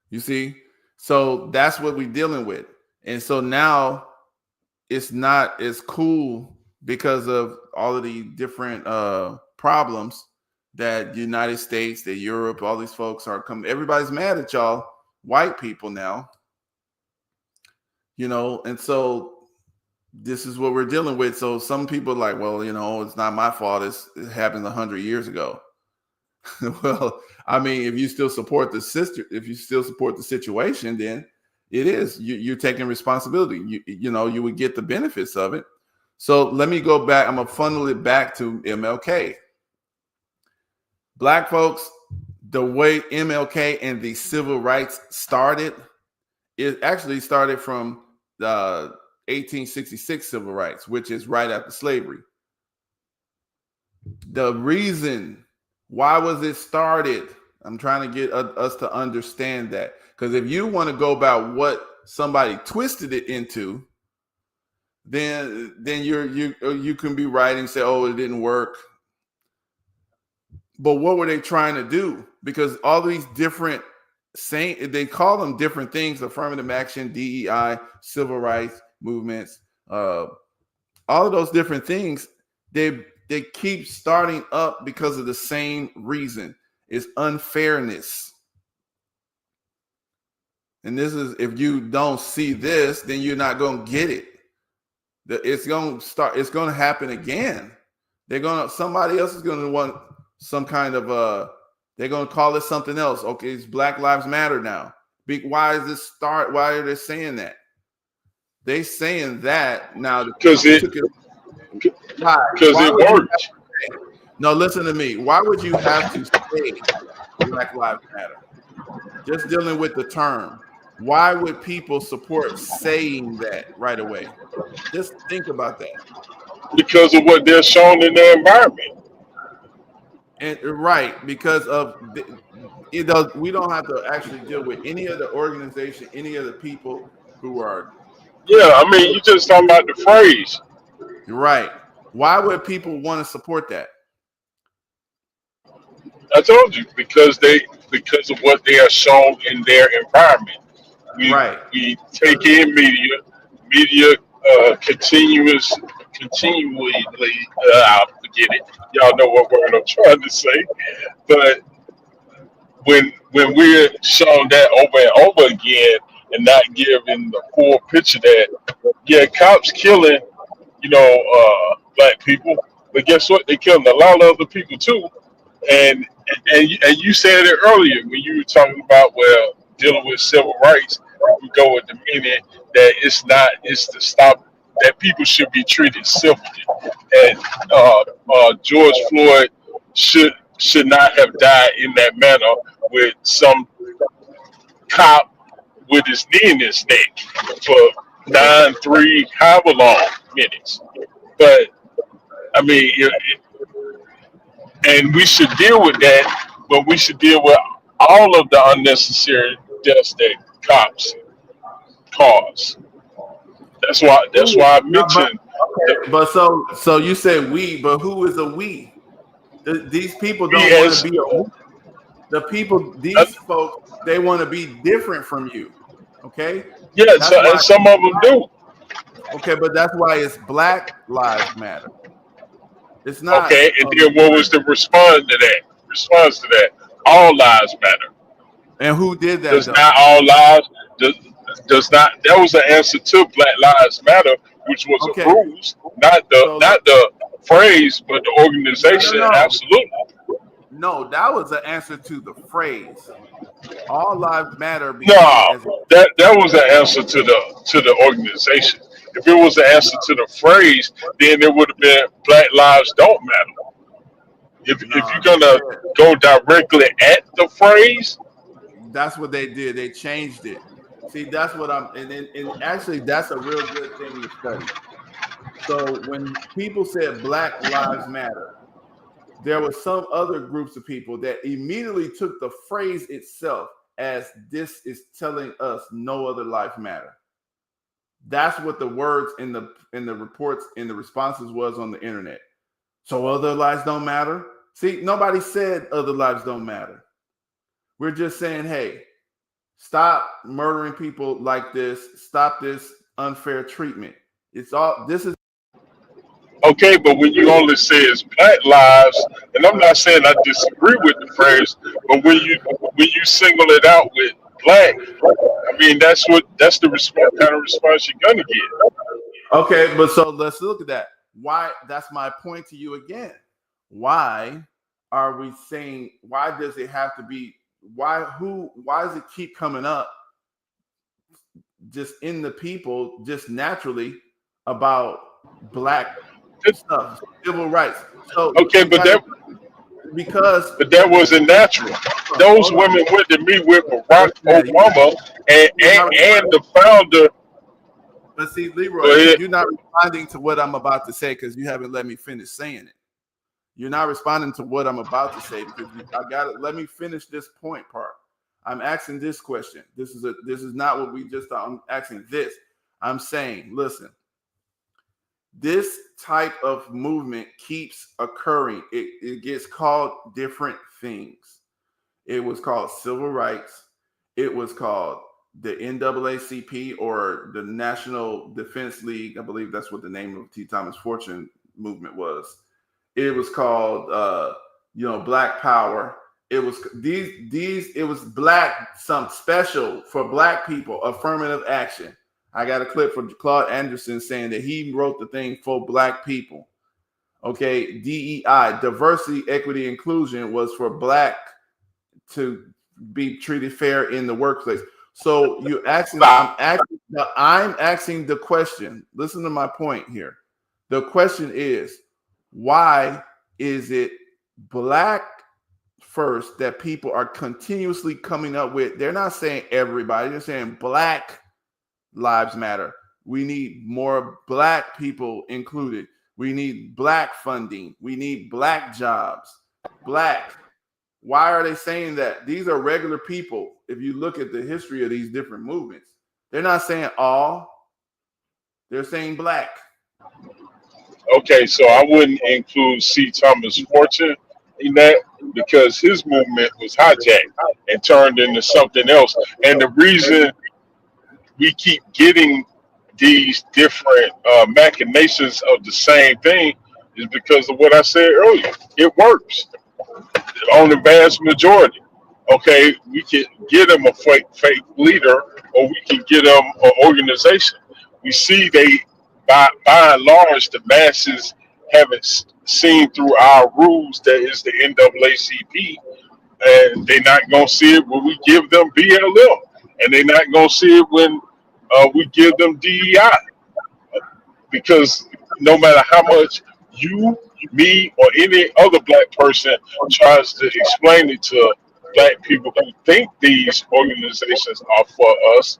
You see? So that's what we're dealing with. And so now it's not as cool because of all of the different problems that the United States, that Europe, all these folks are coming. Everybody's mad at y'all, white people now. And so this is what we're dealing with. So some people are like, well, it's not my fault. It happened 100 years ago. Well, I mean, if you still support the situation, then it is. You're taking responsibility. You would get the benefits of it. So let me go back. I'm going to funnel it back to MLK. Black folks, the way MLK and the civil rights started, it actually started from the 1866 civil rights, which is right after slavery. The reason why was it started? I'm trying to get us to understand that, because if you want to go about what somebody twisted it into, then you can be right and say, oh, it didn't work. But what were they trying to do? Because all these different they call them different things: affirmative action, DEI, civil rights movements, all of those different things. They keep starting up because of the same reason: is unfairness. And this is, if you don't see this, then you're not going to get it. It's going to happen again. Somebody else is going to want some kind of they're going to call it something else. Okay, it's Black Lives Matter now. Why is this start? Why are they saying that? They saying that now because it worked. No, listen to me. Why would you have to say Black Lives Matter? Just dealing with the term. Why would people support saying that right away? Just think about that. Because of what they're shown in their environment. And right, because of we don't have to actually deal with any of the organization, any of the people who are. Yeah, I mean, you just talking about the phrase. Right. Why would people want to support that? I told you, because of what they are shown in their environment. We take in media continually. I'll forget it. Y'all know what word I'm trying to say. But when we're shown that over and over again, and not giving the full picture that, yeah, cops killing, black people, but guess what? They killing a lot of other people too. And you said it earlier when you were talking about, well, dealing with civil rights. We go with the meaning that it's to stop that people should be treated civilly, and George Floyd should not have died in that manner with some cop with his knee in his neck for 9-3 however long minutes. But I mean, and we should deal with that, but we should deal with all of the unnecessary deaths that cops cause. That's why I mentioned. But so you said we, but who is a we? These people don't want to be a we. The people, these folks, they want to be different from you. Okay? Yeah, and some of them do. Okay, but that's why it's Black Lives Matter. It's not. Okay, and then what was the response to that? All lives matter. And who did that? Does not all lives does not. That was the answer to Black Lives Matter, which was a rules, not the phrase, but the organization. No. Absolutely. No, that was the answer to the phrase. All lives matter. No, that was the answer to the organization. If it was the answer to the phrase, then it would have been Black Lives Don't Matter. If you're gonna go directly at the phrase, that's what they did. They changed it. See, that's what and actually that's a real good thing to study. So when people said Black Lives Matter, there were some other groups of people that immediately took the phrase itself as this is telling us no other life matter. That's what the words in the reports, in the responses was on the internet. So other lives don't matter. See, nobody said other lives don't matter. We're just saying, hey, stop murdering people like this. Stop this unfair treatment. This is okay, but when you only say it's Black lives, and I'm not saying I disagree with the phrase, but when you single it out with Black, I mean that's the kind of response you're gonna get. Okay, but so let's look at that. Why? That's my point to you again. Why are we saying? Why does it have to be? Why does it keep coming up? Just in the people, just naturally about Black stuff, civil rights. So okay, but because But that wasn't natural. Those hold on. women went to meet with Barack Yeah, Obama you're not and responding. the founder. But see, Go Leroy, ahead. you're not responding to what I'm about to say because you haven't let me finish saying it. You're not responding to what I'm about to say because I got to let me finish this point part. I'm asking this question. This is not what we just thought. I'm asking this. I'm saying, listen, this type of movement keeps occurring. It gets called different things. It was called civil rights. It was called the NAACP or the National Defense League. I believe that's what the name of T. Thomas Fortune movement was. It was called Black Power. It was it was black, some special for black people, affirmative action. I got a clip from Claude Anderson saying that he wrote the thing for black people. Okay, DEI, diversity, equity, inclusion, was for black to be treated fair in the workplace. So you asking, I'm asking the question. Listen to my point here. The question is, why is it black first that people are continuously coming up with? They're not saying everybody, they're saying Black Lives Matter. We need more black people included. We need black funding. We need black jobs. Black. Why are they saying that? These are regular people. If you look at the history of these different movements, they're not saying all, they're saying black. Okay, so I wouldn't include C. Thomas Fortune in that because his movement was hijacked and turned into something else. And the reason we keep getting these different machinations of the same thing is because of what I said earlier. It works on the vast majority. Okay, we can get them a fake leader, or we can get them an organization. We see by and large, the masses haven't seen through our rules that is the NAACP, and they're not gonna see it when we give them BLM, and they're not gonna see it when we give them DEI, because no matter how much you, me, or any other black person tries to explain it to black people who think these organizations are for us,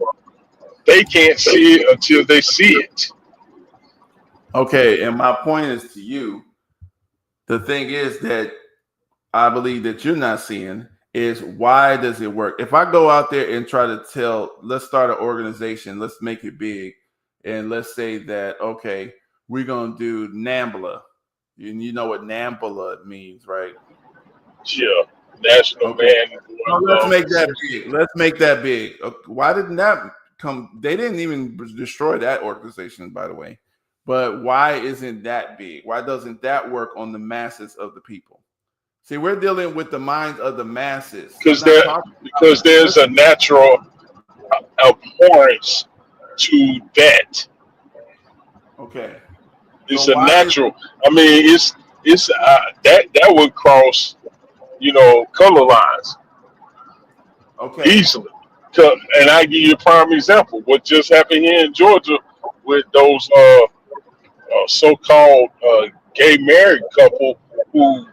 they can't see it until they see it. Okay, and my point is to you, the thing is that I believe that you're not seeing is why does it work? If I go out there and try to let's start an organization, let's make it big, and let's say that, okay, we're going to do NAMBLA. And you know what NAMBLA means, right? Yeah, National Okay. Man. So let's make that big. Let's make that big. Why didn't that come? They didn't even destroy that organization, by the way. But why isn't that big? Why doesn't that work on the masses of the people? See, we're dealing with the minds of the masses. I'm not talking Because there's a natural abhorrence to that. okay. It's So a why is natural. I mean, it's that would cross, color lines okay? easily. And I give you a prime example. What just happened here in Georgia with those so-called gay married couple who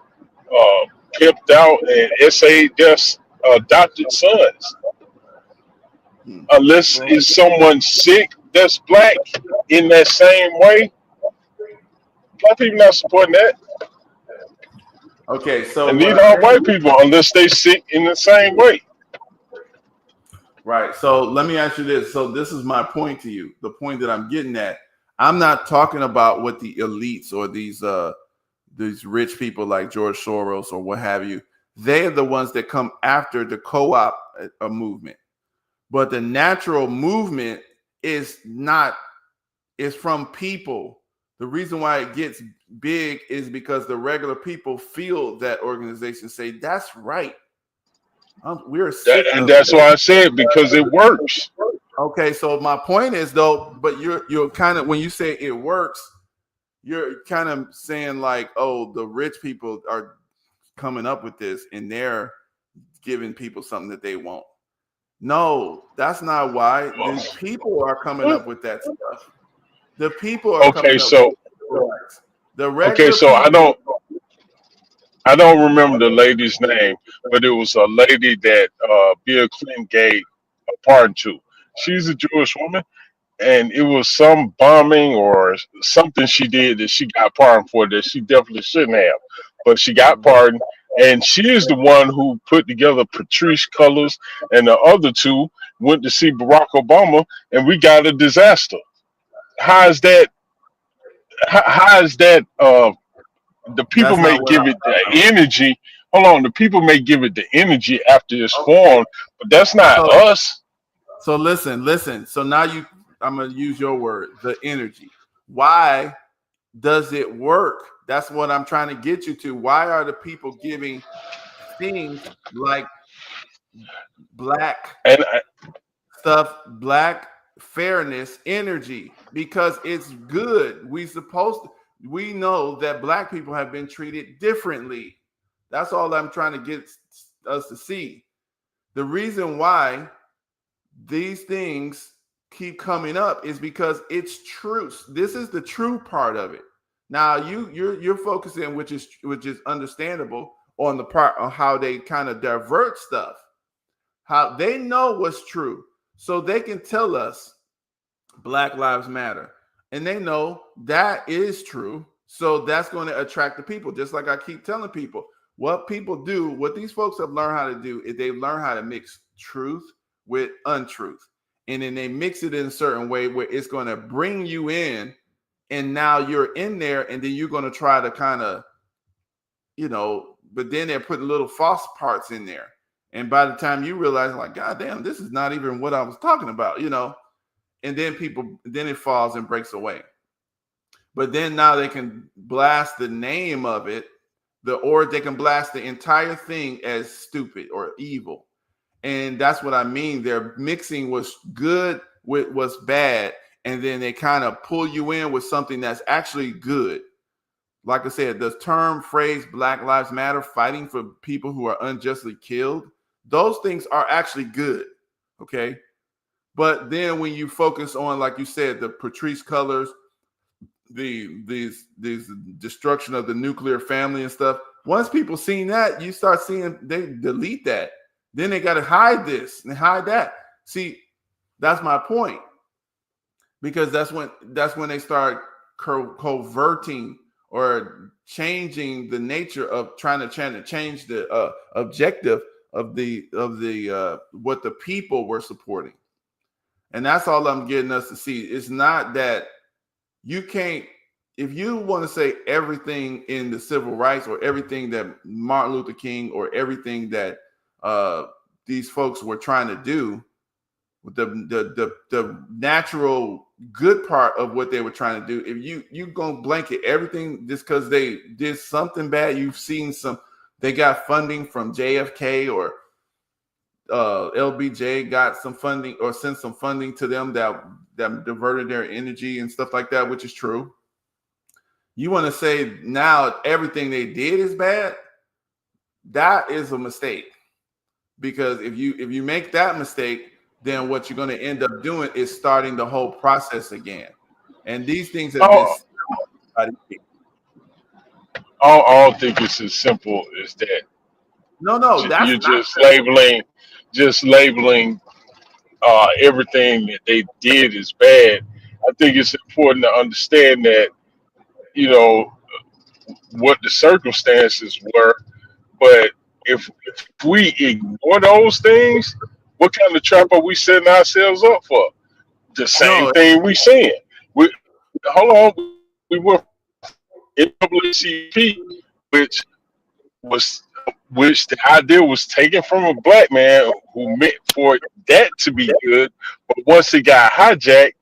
pimped out and essayed their adopted sons. Unless Well, it's someone sick that's black in that same way, black people not supporting that. okay. So And what neither I'm are saying, white people unless they sick in the same way. right? So let me ask you this. So this is my point to you. The point that I'm getting at. I'm not talking about what the elites or these rich people like George Soros or what have you. They're the ones that come after the co-op movement. But the natural movement is not, is from people. The reason why it gets big is because the regular people feel that organization say, that's right. We're sick And of that's this. why I said because it works. Okay, so my point is though, but you're kind of, when you say it works, you're kind of saying like, oh, the rich people are coming up with this and they're giving people something that they want. No, that's not why. The people are coming up with that stuff. The people are Okay, coming up with so it. The okay, regular so people. I don't remember the lady's name, but it was a lady that Bill Clinton gave a pardon to. She's a Jewish woman, and it was some bombing or something she did that she got pardoned for that she definitely shouldn't have, but she got Mhm. pardoned. And she is the one who put together Patrice Cullors, and the other two went to see Barack Obama, and we got a disaster. How is that? How is that? The people That's may not what give it I'm the talking energy. Hold on, the people may give it the energy after it's about. Okay. formed, but that's not So us. so listen. So now I'm gonna use your word, the energy. Why does it work? That's what I'm trying to get you to. Why are the people giving things like black And stuff, black fairness, energy? Because it's good. We know that black people have been treated differently. That's all I'm trying to get us to see. The reason why these things keep coming up is because it's truth. This is the true part of it. Now you're focusing, which is understandable, on the part of how they kind of divert stuff, how they know what's true, so they can tell us Black Lives Matter, and they know that is true. So that's going to attract the people. Just like I keep telling people, what people do, what these folks have learned how to do, is they learn how to mix truth with untruth, and then they mix it in a certain way where it's going to bring you in, and now you're in there, and then you're going to try to kind of, but then they're putting little false parts in there, and by the time you realize, like, God damn, this is not even what I was talking about. And then it falls and breaks away. But then now they can blast the name of it, or they can blast the entire thing as stupid or evil. And that's what I mean. They're mixing what's good with what's bad, and then they kind of pull you in with something that's actually good. Like I said, the term phrase Black Lives Matter, fighting for people who are unjustly killed, those things are actually good. Okay. But then when you focus on, like you said, the Patrice Cullors, these destruction of the nuclear family and stuff, once people seen that, you start seeing they delete that. Then they got to hide this and hide that. See, that's my point, because that's when they start coverting or changing the nature of trying to change the objective of the what the people were supporting. And that's all I'm getting us to see. It's not that you can't, if you want to say everything in the civil rights or everything that Martin Luther King or everything that these folks were trying to do, with the natural good part of what they were trying to do, if you gonna blanket everything just because they did something bad, you've seen they got funding from JFK, or LBJ got some funding or sent some funding to them that diverted their energy and stuff like that, which is true. You want to say now everything they did is bad? That is a mistake, because if you make that mistake, then what you're going to end up doing is starting the whole process again. And these things have been. I I don't think it's as simple as that. No, that's You're not just simple. labeling everything that they did is bad. I think it's important to understand that you know what the circumstances were, but if we ignore those things, what kind of trap are we setting ourselves up for? The same No, thing we seeing. We hold on. We went NAACP, which was the idea was taken from a black man who meant for that to be good, but once it got hijacked,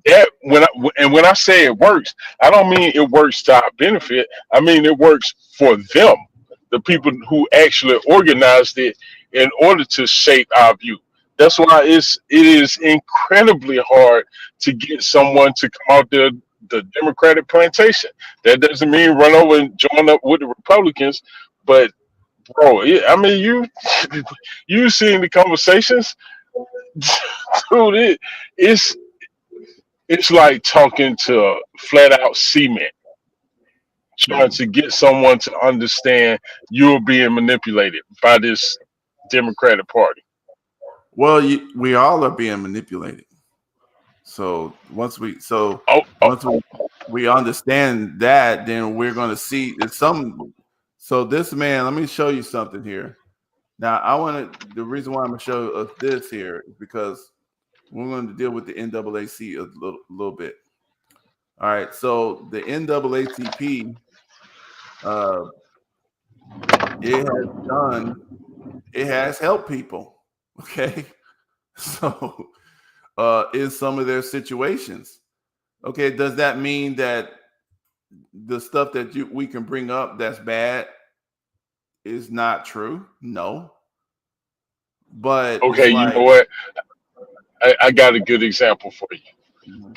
that when I say it works, I don't mean it works to our benefit. I mean it works for them, the people who actually organized it in order to shape our view. That's why it is incredibly hard to get someone to come out the Democratic plantation. That doesn't mean run over and join up with the Republicans, but bro, I mean you seen the conversations, dude. It's like talking to flat out cement. trying to get someone to understand you're being manipulated by this Democratic Party. Well, we all are being manipulated. So once we Oh, once we understand that, then we're going to see that some. So this man, let me show you something here. Now, the reason why I'm going to show us this here is because we're going to deal with the NAACP a little bit. All right. So the NAACP, it has helped people. Okay. So in some of their situations. Okay. Does that mean that the stuff that we can bring up that's bad is not true? No. But it's okay. You know like, what? I got a good example for you.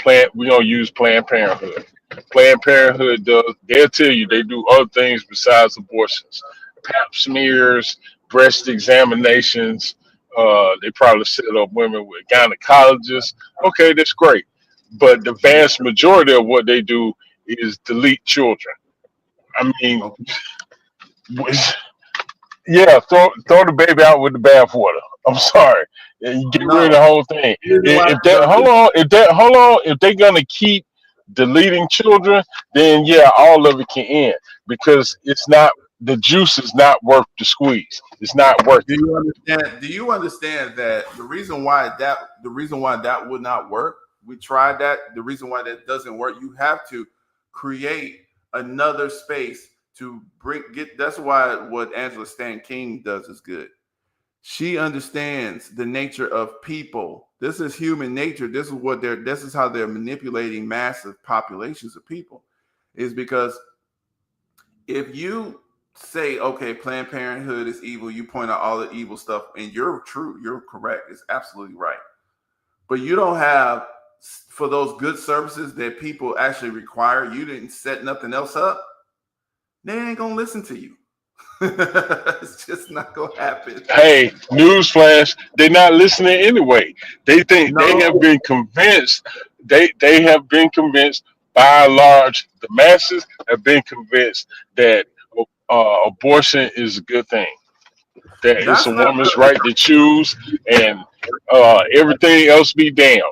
We're gonna use Planned Parenthood. Planned Parenthood does. They'll tell you they do other things besides abortions, pap smears, breast examinations. They probably set up women with gynecologists. Okay, that's great. But the vast majority of what they do is delete children. I mean, okay, yeah, throw the baby out with the bathwater. I'm sorry. Yeah, you get rid of no. the whole thing. The reason why If they that don't hold do on, if they're gonna keep deleting children, then yeah, all of it can end because it's not the juice is not worth the squeeze. It's not worth Do it. you understand? Do you understand that the reason why that would not work? We tried that. The reason why that doesn't work, you have to create another space to get. That's why what Angela Stan King does is good. She understands the nature of people. This is human nature. This is how they're manipulating massive populations of people. Is because if you say, okay, Planned Parenthood is evil, you point out all the evil stuff, and you're true, you're correct, it's absolutely right. But you don't have, for those good services that people actually require, you didn't set nothing else up, they ain't gonna listen to you. It's just not gonna happen. Hey, newsflash, they're not listening anyway. They think they have No, been convinced. They have been convinced by and large. The masses have been convinced that abortion is a good thing. That it's that's a not woman's the, right to choose, and everything else be damned.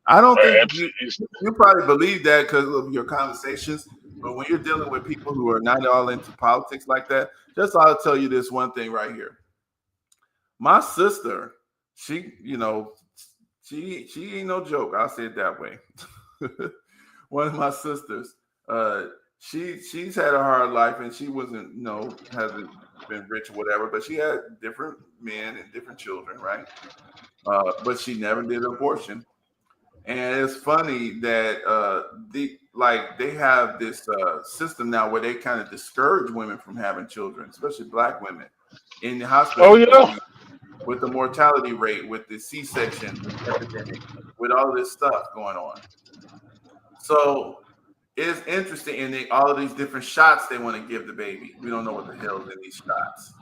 I don't think It's, you probably believe that because of your conversations. But when you're dealing with people who are not all into politics like that, just I'll tell you this one thing right here. My sister, she, she ain't no joke. I'll say it that way. One of my sisters, she's had a hard life and she wasn't, hasn't been rich or whatever, but she had different men and different children, right? But she never did an abortion. And it's funny that they have this system now where they kind of discourage women from having children, especially black women, in the oh hospitals yeah, with the mortality rate, with the C-section epidemic, with all this stuff going on. So it's interesting, and all of these different shots they want to give the baby. We don't know what the hell's in these shots.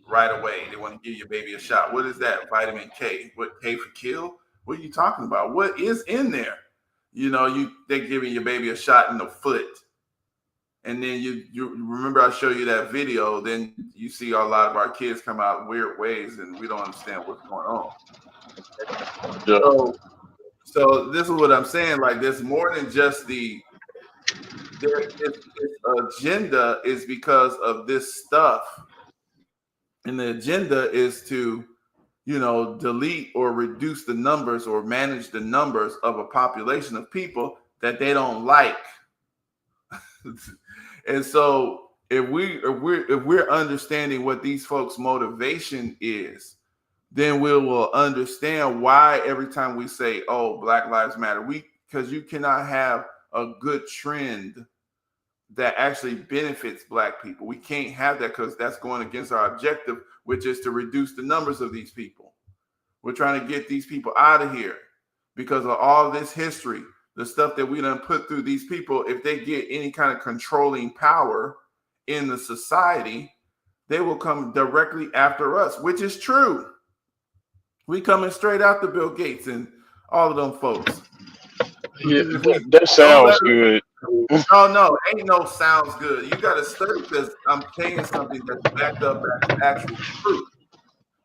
Right away, they want to give your baby a shot. What is that? Vitamin K. What, K for kill? What are you talking about? What is in there? They're giving your baby a shot in the foot, and then you remember I showed you that video. Then you see a lot of our kids come out weird ways, and we don't understand what's going on. yeah. So this is what I'm saying. Like, there's more than just this agenda is because of this stuff, and the agenda is to, delete or reduce the numbers or manage the numbers of a population of people that they don't like. And so if we're understanding what these folks' motivation is, then we will understand why every time we say, "Oh, Black Lives Matter," because you cannot have a good trend that actually benefits Black people. We can't have that because that's going against our objective, which is to reduce the numbers of these people. We're trying to get these people out of here because of all this history, the stuff that we done put through these people. If they get any kind of controlling power in the society, they will come directly after us, which is true. We coming straight after Bill Gates and all of them folks. Yeah, If we that don't let sounds good. No, ain't no sounds good. You got to study because I'm saying something that's backed up as actual truth.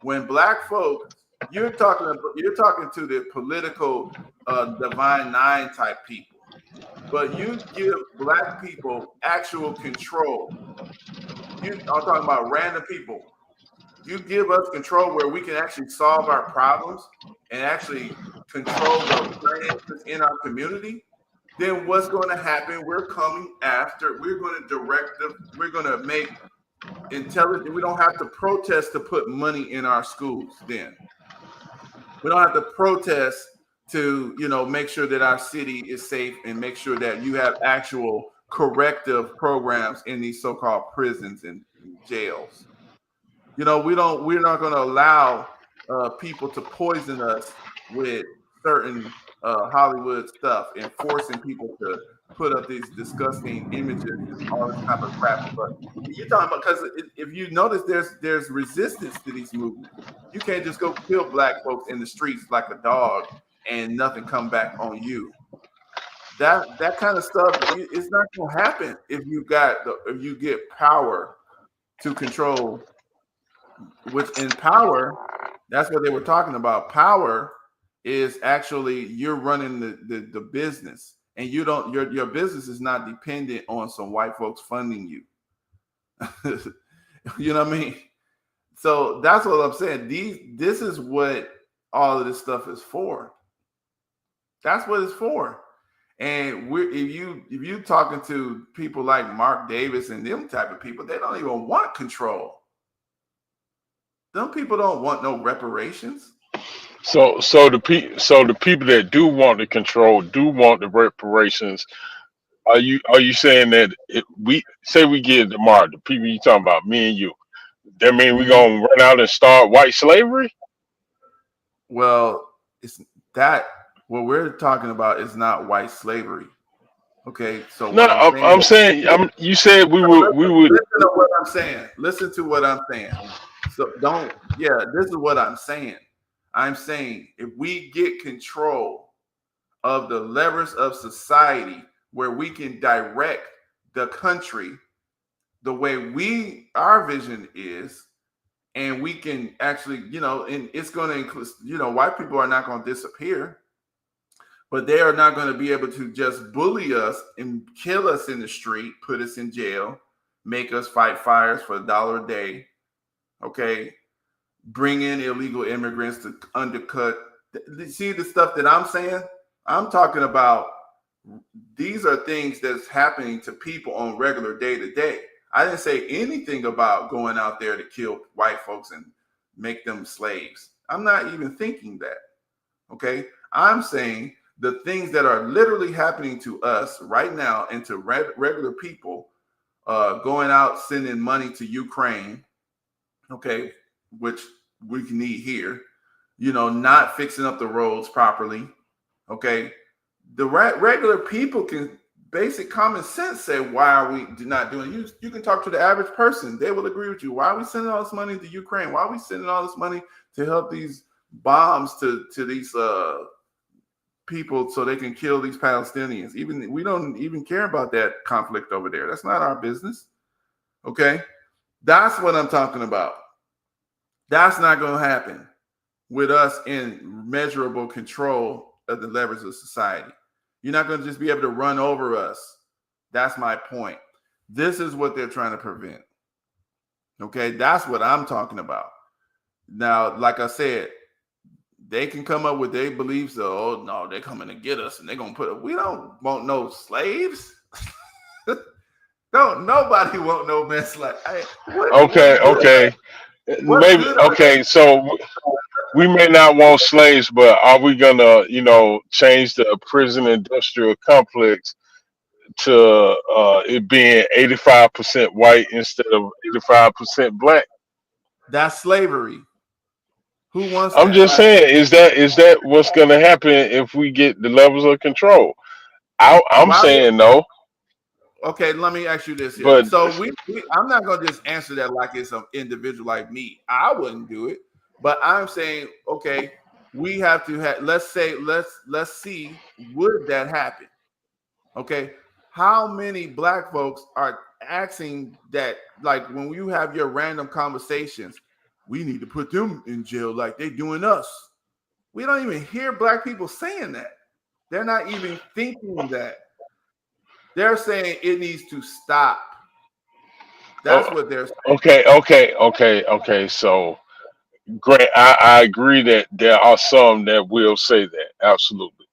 When black folks, you're talking to the political divine nine type people, but you give black people actual control. I'm talking about random people. You give us control where we can actually solve our problems and actually control the finances in our community. Then what's going to happen? We're coming after. We're going to direct them. We're going to make intelligent. We don't have to protest to put money in our schools. Then we don't have to protest to make sure that our city is safe and make sure that you have actual corrective programs in these so-called prisons and jails. We're not going to allow people to poison us with certain Hollywood stuff and forcing people to put up these disgusting images and all this type of crap. But you're talking about, because if you notice, there's resistance to these movements. You can't just go kill black folks in the streets like a dog and nothing come back on you. That kind of stuff is not going to happen if you get power to control. Which in power, that's what they were talking about. Power is actually you're running the business, and you don't your business is not dependent on some white folks funding you. You know what I mean? So that's what I'm saying. This is what all of this stuff is for. That's what it's for. And if you talking to people like Mark Davis and them type of people, they don't even want control. Them people don't want no reparations. So the people that do want the control, do want the reparations. Are you saying that we get it tomorrow? The people you talking about, me and you, that mean we gonna run out and start white slavery? Well, it's that what we're talking about is not white slavery. Okay, so No, I'm saying you said we would. Listen to what I'm saying. Listen to what I'm saying. So this is what I'm saying. I'm saying if we get control of the levers of society where we can direct the country the way our vision is, and we can actually, and it's going to include, white people are not going to disappear, but they are not going to be able to just bully us and kill us in the street, put us in jail, make us fight fires for $1 a day. Okay. Bring in illegal immigrants to undercut. See the stuff that I'm saying? I'm talking about these are things that's happening to people on regular day to day. I didn't say anything about going out there to kill white folks and make them slaves. I'm not even thinking that. Okay. I'm saying the things that are literally happening to us right now and to regular people, going out, sending money to Ukraine. Okay. Which we can need here, not fixing up the roads properly. Okay. The regular people can, basic common sense say, why are we not doing it? You can talk to the average person. They will agree with you. Why are we sending all this money to Ukraine? Why are we sending all this money to help these bombs to these people so they can kill these Palestinians? We don't even care about that conflict over there. That's not our business. Okay. That's what I'm talking about. That's not going to happen with us in measurable control of the levers of society. You're not going to just be able to run over us. That's my point. This is what they're trying to prevent. Okay, that's what I'm talking about. Now, like I said, they can come up with their beliefs. Oh, no, they're coming to get us and they're going to we don't want no slaves. Nobody want no mess like. Okay. Maybe okay. So we may not want slaves, but are we gonna, change the prison industrial complex to it being 85% white instead of 85% black? That's slavery. Who wants I'm that? just saying, is that what's gonna happen if we get the levels of control? I'm saying no. Okay, let me ask you this here. But So I'm not gonna just answer that like it's an individual like me. I wouldn't do it, but I'm saying, okay, we have to let's see, would that happen? Okay, how many black folks are asking that, like when you have your random conversations, we need to put them in jail like they doing us. We don't even hear black people saying that. They're not even thinking that. They're saying it needs to stop. That's Oh, what they're saying. okay. So, Grant, I agree that there are some that will say that, absolutely.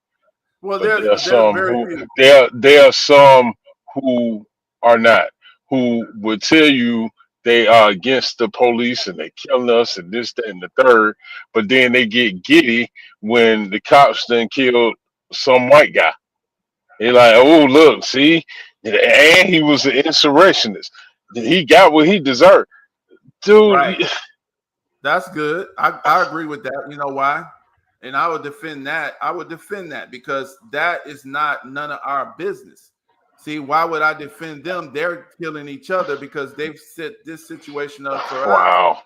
Well, But there are there's some very who few. there are some who are not, who would tell you they are against the police and they killing us and this, that, and the third, but then they get giddy when the cops then killed some white guy. They're like, oh look, see, and he was an insurrectionist. He got what he deserved, Right. dude. That's good. I agree with that. You know why? And I would defend that. I would defend that because that is not none of our business. See, why would I defend them? They're killing each other because they've set this situation up for us. Wow.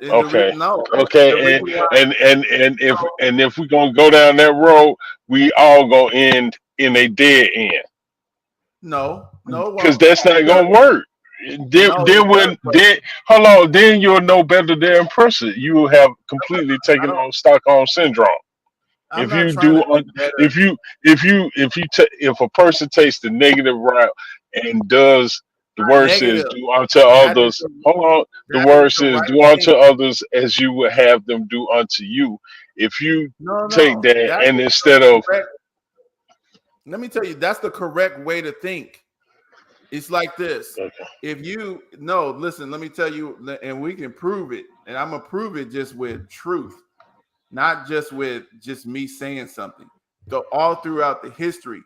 And Okay. no, the Okay. reason why. And if we're gonna go down that road, we all gonna end in a dead end No, it because won't. that's not Because gonna work. Then, no, it then does when work. then hold on, then you'll know better than person. You will have completely I taken don't. on Stockholm syndrome. I'm If not you trying do, to be better. if a person takes the negative route and does the Not word says negative. do unto That is others. the Hold on, the that is word the says right do unto thing. others as you would have them do unto you. If you take No. that That and is instead the of correct. Let me tell you, that's the correct way to think. It's like this. okay, If you no, listen, let me tell you, and we can prove it, and I'm gonna prove it just with truth, not just with just me saying something. So all throughout the history,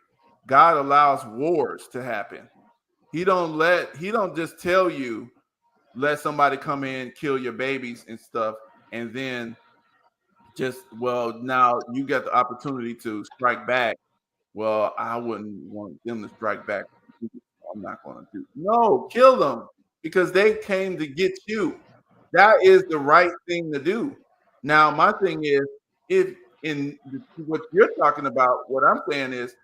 God allows wars to happen. He don't just tell you let somebody come in, kill your babies and stuff, and then just well, now you get the opportunity to strike back. Well, I wouldn't want them to strike back. I'm not going to do. No, kill them because they came to get you. That is the right thing to do. Now, my thing is, if what you're talking about, what I'm saying is,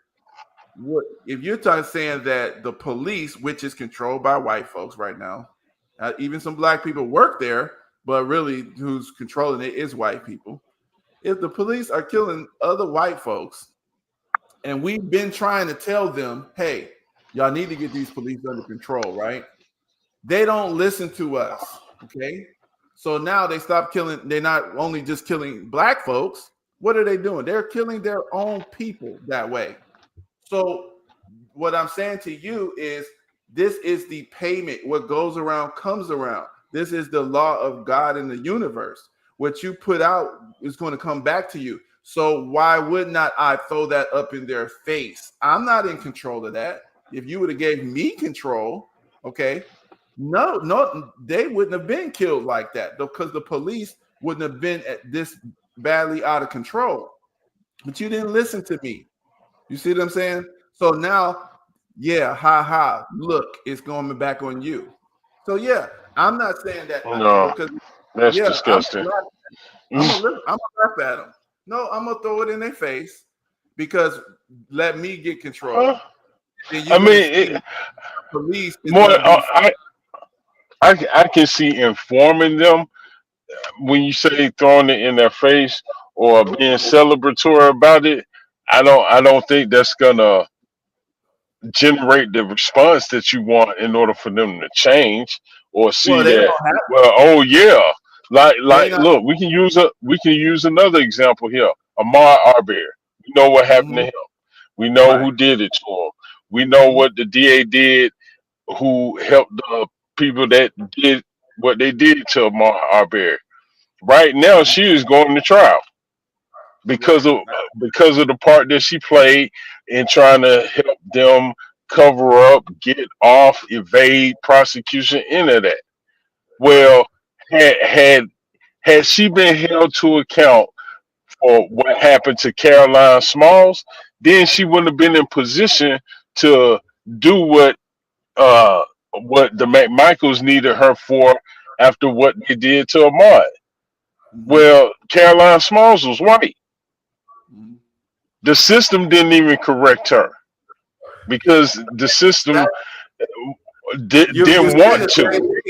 what if you're saying that the police, which is controlled by white folks right now, even some black people work there, but really who's controlling it is white people. If the police are killing other white folks, and we've been trying to tell them, hey, y'all need to get these police under control, right? They don't listen to us. Okay. So now they stop killing, they're not only just killing black folks. What are they doing? They're killing their own people that way. So what I'm saying to you is this is the payment. What goes around comes around. This is the law of God in the universe. What you put out is going to come back to you. So why would not I throw that up in their face? I'm not in control of that. If you would have gave me control, okay, no, they wouldn't have been killed like that because the police wouldn't have been at this badly out of control. But you didn't listen to me. You see what I'm saying? So now, yeah, ha ha. Look, it's going back on you. So yeah, I'm not saying that no, because that's yeah, disgusting. I'm gonna laugh at them. No, I'm gonna throw it in their face because let me get control. Huh? Then I you're mean, gonna see police is more. gonna be I can see informing them when you say throwing it in their face or being celebratory about it. I don't think that's gonna generate the response that you want in order for them to change or well. see They that. don't have. Well, oh yeah, They like not. look, we can use another example here. Amar Arbery. We know what happened to Mm-hmm, him. We know right. who did it to him. We know Mm-hmm, what the DA did, who helped the people that did what they did to Amar Arbery. Right now, mm-hmm, she is going to trial because right. of because of the part that she played in trying to help them cover up, get off, evade prosecution, into that. Right. Well, had had had she been held to account for what happened to Caroline Smalls, then she wouldn't have been in position to do uh what the McMichaels needed her for after what they did to Ahmad. Mm-hmm, Well, Caroline Smalls was white. mm-hmm. The system didn't even correct her. because the system You're didn't saying want the same to. thing.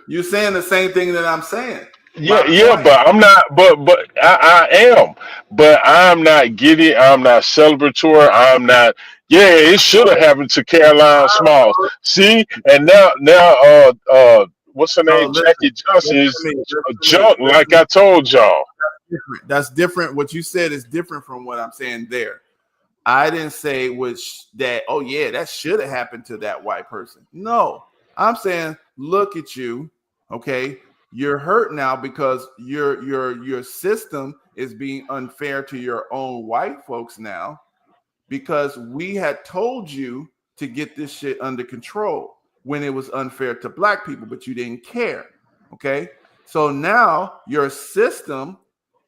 You're saying the same thing that I'm saying. Yeah, My yeah, point. but I'm not. But I am. But I'm not giddy. I'm not celebratory. I'm not. Yeah, it should have happened to Caroline Smalls. See, and what's her No, name? Jackie Johnson listen is to me. Listen a to me. junk, Listen like to me. I told y'all. Different. That's different. What you said is different from what I'm saying there. I didn't say that, oh yeah, that should have happened to that white person. No, I'm saying, look at you, okay? You're hurt now because your system is being unfair to your own white folks now because we had told you to get this shit under control when it was unfair to black people, but you didn't care. Okay. So now your system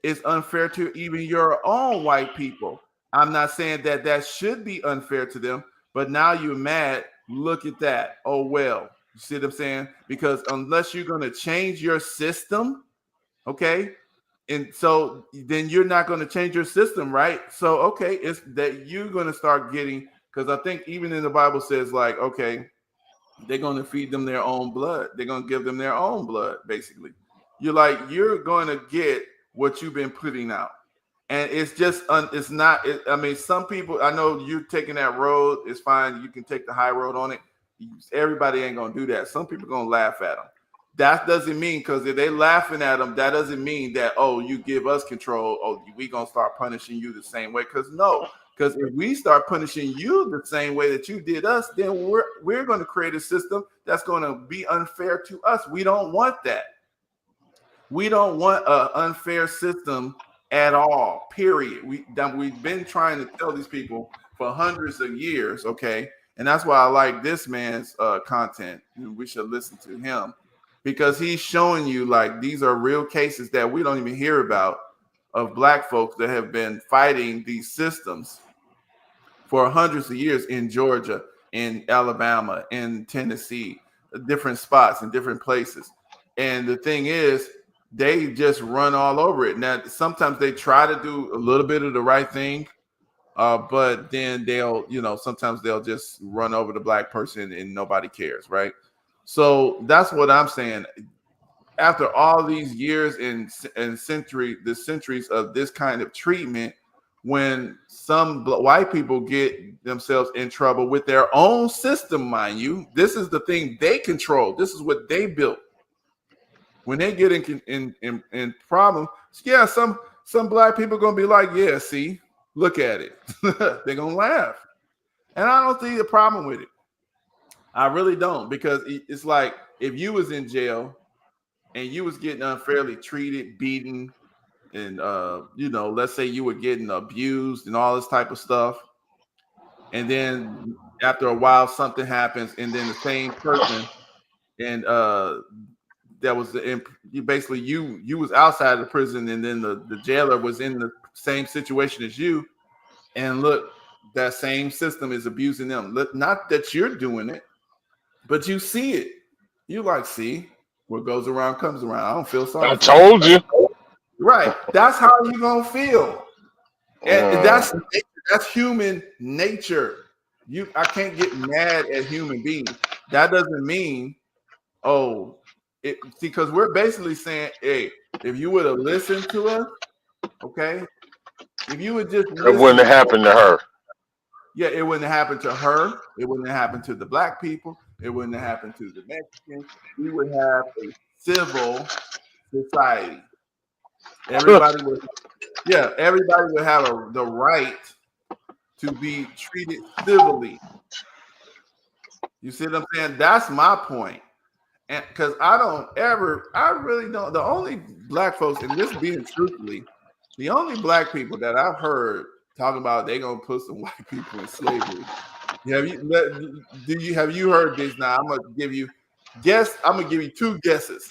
is unfair to even your own white people. I'm not saying that that should be unfair to them, but now you're mad. Look at that. Oh, well, you see what I'm saying? Because unless you're going to change your system, okay, and so then you're not going to change your system, right? So okay, it's that you're going to start getting, because I think even in the Bible says like, okay, they're going to feed them their own blood, they're going to give them their own blood, basically. You're going to get what you've been putting out, and it's just it's not I mean, some people, I know you're taking that road, it's fine, you can take the high road on it. Everybody ain't going to do that. Some people are going to laugh at them. That doesn't mean, because if they laughing at them, that doesn't mean that, oh, you give us control, oh, we gonna start punishing you the same way. Because no, because if we start punishing you the same way that you did us, then we're going to create a system that's going to be unfair to us. We don't want that. We don't want an unfair system at all, period. We've been trying to tell these people for hundreds of years, okay? And that's why I like this man's content. We should listen to him, because he's showing you like these are real cases that we don't even hear about of black folks that have been fighting these systems for hundreds of years in Georgia, in Alabama, in Tennessee, different spots in different places. And the thing is, they just run all over it. Now, sometimes they try to do a little bit of the right thing, but then sometimes they'll just run over the black person and nobody cares, right? So that's what I'm saying. After all these years and centuries of this kind of treatment, when some white people get themselves in trouble with their own system, mind you, this is the thing they control. This is what they built. When they get in problems, yeah, some black people are gonna be like, yeah, see, look at it. They're gonna laugh, and I don't see a problem with it. I really don't, because it's like if you was in jail and you was getting unfairly treated, beaten, and let's say you were getting abused and all this type of stuff, and then after a while something happens, and then the same person and that was you was outside of the prison, and then the jailer was in the same situation as you, and look, that same system is abusing them. Not that you're doing it, but you see it. You like, see, what goes around comes around. I don't feel sorry I for you. told you. Right. That's how you're gonna feel. And Uh, that's human nature. I can't get mad at human beings. That doesn't mean, oh, because we're basically saying, hey, if you would have listened to us, okay, if you would just it wouldn't listen have to us, happened to her. yeah, it wouldn't have happened to her. It wouldn't have happened to the black people. It wouldn't have happened to the Mexicans. We would have a civil society. Everybody would have the right to be treated civilly. You see what I'm saying? That's my point. And because I really don't. The only black folks, and this being truthfully, the only black people that I've heard talking about they gonna put some white people in slavery. Have you heard this? Now I'm gonna give you two guesses.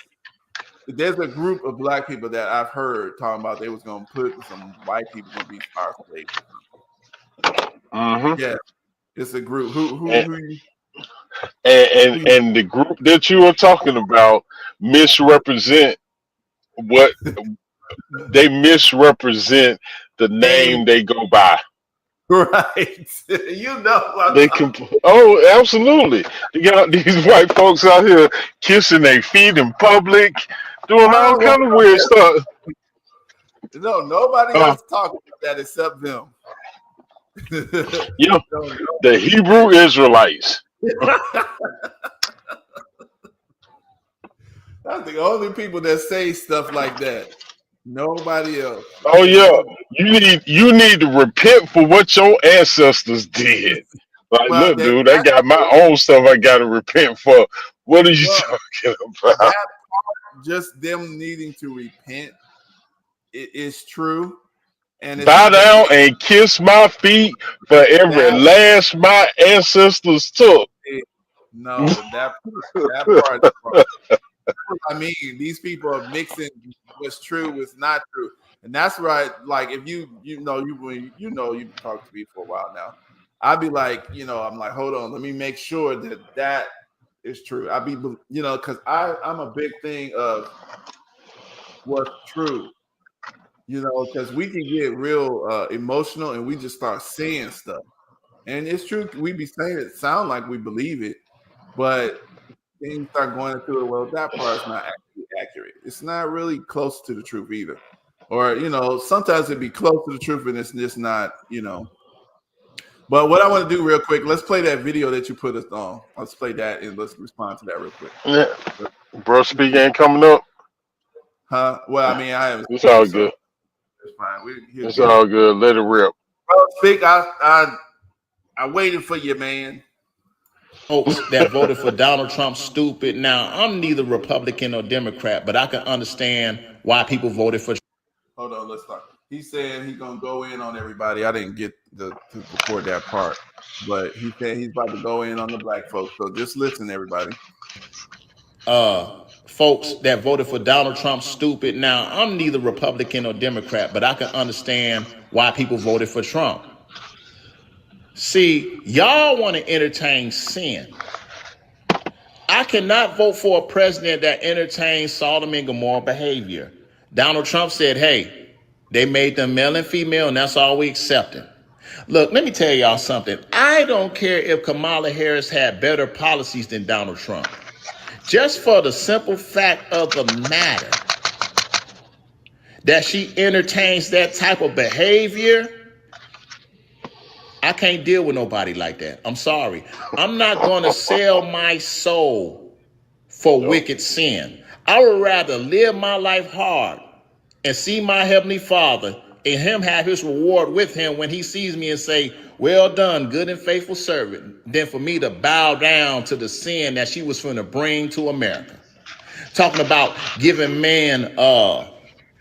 There's a group of black people that I've heard talking about they was gonna put some white people gonna be our slaves. Mm-hmm. Yeah, it's a group. And the group that you are talking about misrepresent what they misrepresent the Name name they go by. Right. You know what They I'm can. Oh, absolutely. They got these white folks out here kissing their feet in public, doing I all don't want kind of weird stuff. no nobody Uh, else talking about that except them. yeah, Don't the Hebrew Israelites. know. That's the only people that say stuff like that. Nobody else. Oh Ain't yeah, no. you need to repent for what your ancestors did. Like, Well, look, that dude, I got my own stuff I got to repent for. What are you well, talking about? that just them needing to repent is true, and it's Bow not going to down get and kiss my feet for every that. last my ancestors took. No, that part. I mean, these people are mixing what's true with not true, and that's right. Like if you've talked to me for a while now, I'd be like, I'm like, hold on, let me make sure that is true. I'd be, because I'm a big thing of what's true, because we can get real emotional and we just start saying stuff, and it's true. We be saying it sound like we believe it, but then you start going into it. Well, that part's not actually accurate. It's not really close to the truth either. Or, sometimes it'd be close to the truth and it's just not. But what I want to do real quick, let's play that video that you put us on. Let's play that and let's respond to that real quick. Yeah, bro, speak ain't coming up. Huh? Well, I mean, I haven't It's seen all it, so good. it's fine. He'll It's get it. all good. Let it rip. Well, Speak, I waited for you, man. Folks that voted for Donald Trump stupid. Now, I'm neither Republican or Democrat, but I can understand why people voted for. Hold on, let's start. He said he's gonna go in on everybody. I didn't get to record that part, but he said he's about to go in on the black folks. So just listen, everybody. Folks that voted for Donald Trump stupid. Now, I'm neither Republican or Democrat, but I can understand why people voted for Trump. See, y'all want to entertain sin. I cannot vote for a president that entertains Sodom and Gomorrah behavior. Donald Trump said, hey, they made them male and female, and that's all we accepted. Look, let me tell y'all something. I don't care if Kamala Harris had better policies than Donald Trump. Just for the simple fact of the matter that she entertains that type of behavior, I can't deal with nobody like that. I'm sorry. I'm not going to sell my soul for wicked sin. I would rather live my life hard and see my Heavenly Father and him have his reward with him when he sees me and say, well done, good and faithful servant, than for me to bow down to the sin that she was going to bring to America. Talking about giving man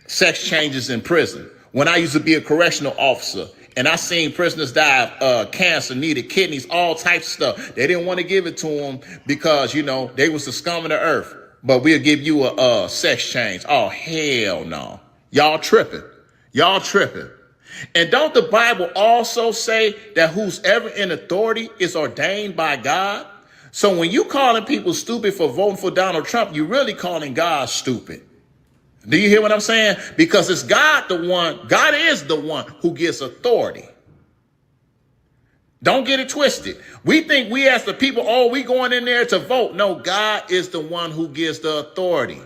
sex changes in prison. When I used to be a correctional officer and I seen prisoners die of cancer, needed kidneys, all types of stuff. They didn't want to give it to them because, they was the scum of the earth. But we'll give you a sex change. Oh, hell no. Y'all tripping. Y'all tripping. And don't the Bible also say that whosoever in authority is ordained by God? So when you calling people stupid for voting for Donald Trump, you're really calling God stupid. Do you hear what I'm saying? Because it's God is the one who gives authority. Don't get it twisted. We think we as the people, we going in there to vote. No, God is the one who gives the authority.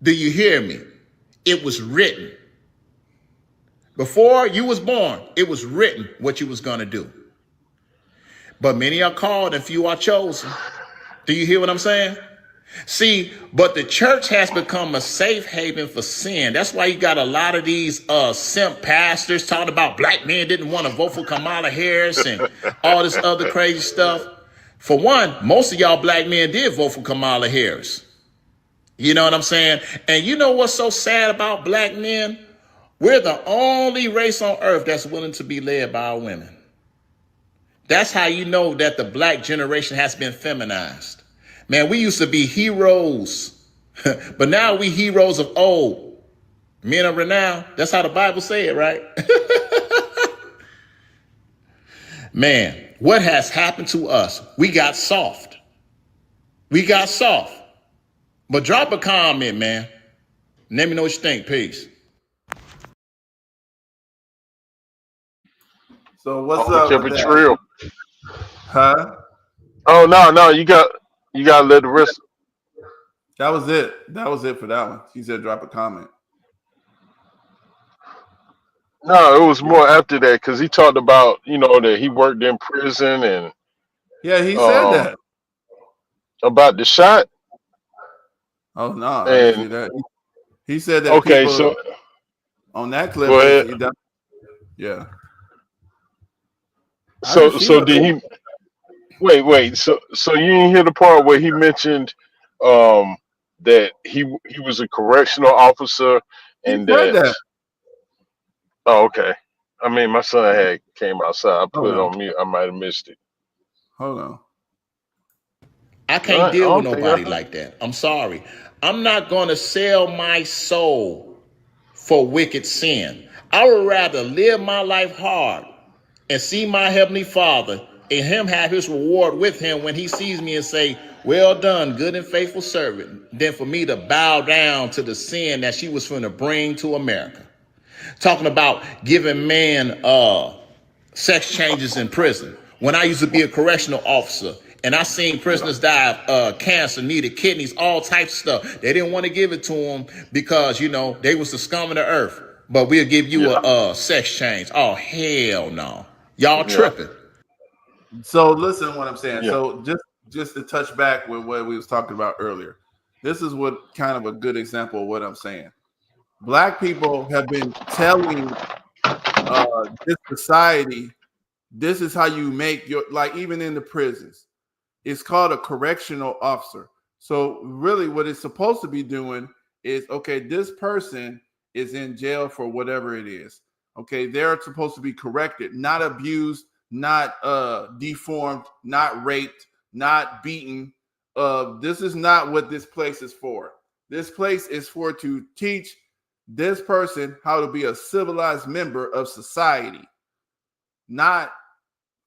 Do you hear me? It was written. Before you was born, it was written what you was going to do. But many are called and few are chosen. Do you hear what I'm saying? See, but the church has become a safe haven for sin. That's why you got a lot of these simp pastors talking about black men didn't want to vote for Kamala Harris and all this other crazy stuff. For one, most of y'all black men did vote for Kamala Harris. You know what I'm saying? And you know what's so sad about black men? We're the only race on earth that's willing to be led by our women. That's how you know that the black generation has been feminized. Man, we used to be heroes, but now we heroes of old. Men of renown. That's how the Bible say it, right? Man, what has happened to us? We got soft. We got soft. But drop a comment, man. Let me know what you think. Peace. So what's Oh, up kept with it that? real. Huh? Oh no, you gotta let the rest. That was it. That was it for that one. He said drop a comment. No, it was more after that because he talked about that he worked in prison and Yeah, he said um that. about the shot Oh no, I didn't see and that. He said that okay, people so on that go clip ahead. yeah. I didn't see So no did he wait, so you didn't hear the part where he mentioned um that he was a correctional officer he and said that that. oh okay. I mean my son had came outside, I put Hold it on. on mute, I might have missed it. Hold on. I All can't right, I deal with don't think I nobody heard. like that. I'm sorry. I'm not going to sell my soul for wicked sin. I would rather live my life hard and see my heavenly Father and him have his reward with him when he sees me and say, well done, good and faithful servant, than for me to bow down to the sin that she was going to bring to America. Talking about giving man sex changes in prison. When I used to be a correctional officer and I seen prisoners die of cancer, needed kidneys, all types of stuff. They didn't want to give it to them because, they was the scum of the earth. But we'll give you Yeah, a sex change. Oh, hell no. Y'all yeah, tripping. So listen to what I'm saying. yeah. So just to touch back with what we was talking about earlier. This is what kind of a good example of what I'm saying. Black people have been telling this society, this is how you make your, like, even in the prisons, it's called a correctional officer. So really what it's supposed to be doing is, okay, this person is in jail for whatever it is. Okay, they're supposed to be corrected, not abused, not deformed, not raped, not beaten. This is not what this place is for. This place is for to teach this person how to be a civilized member of society, not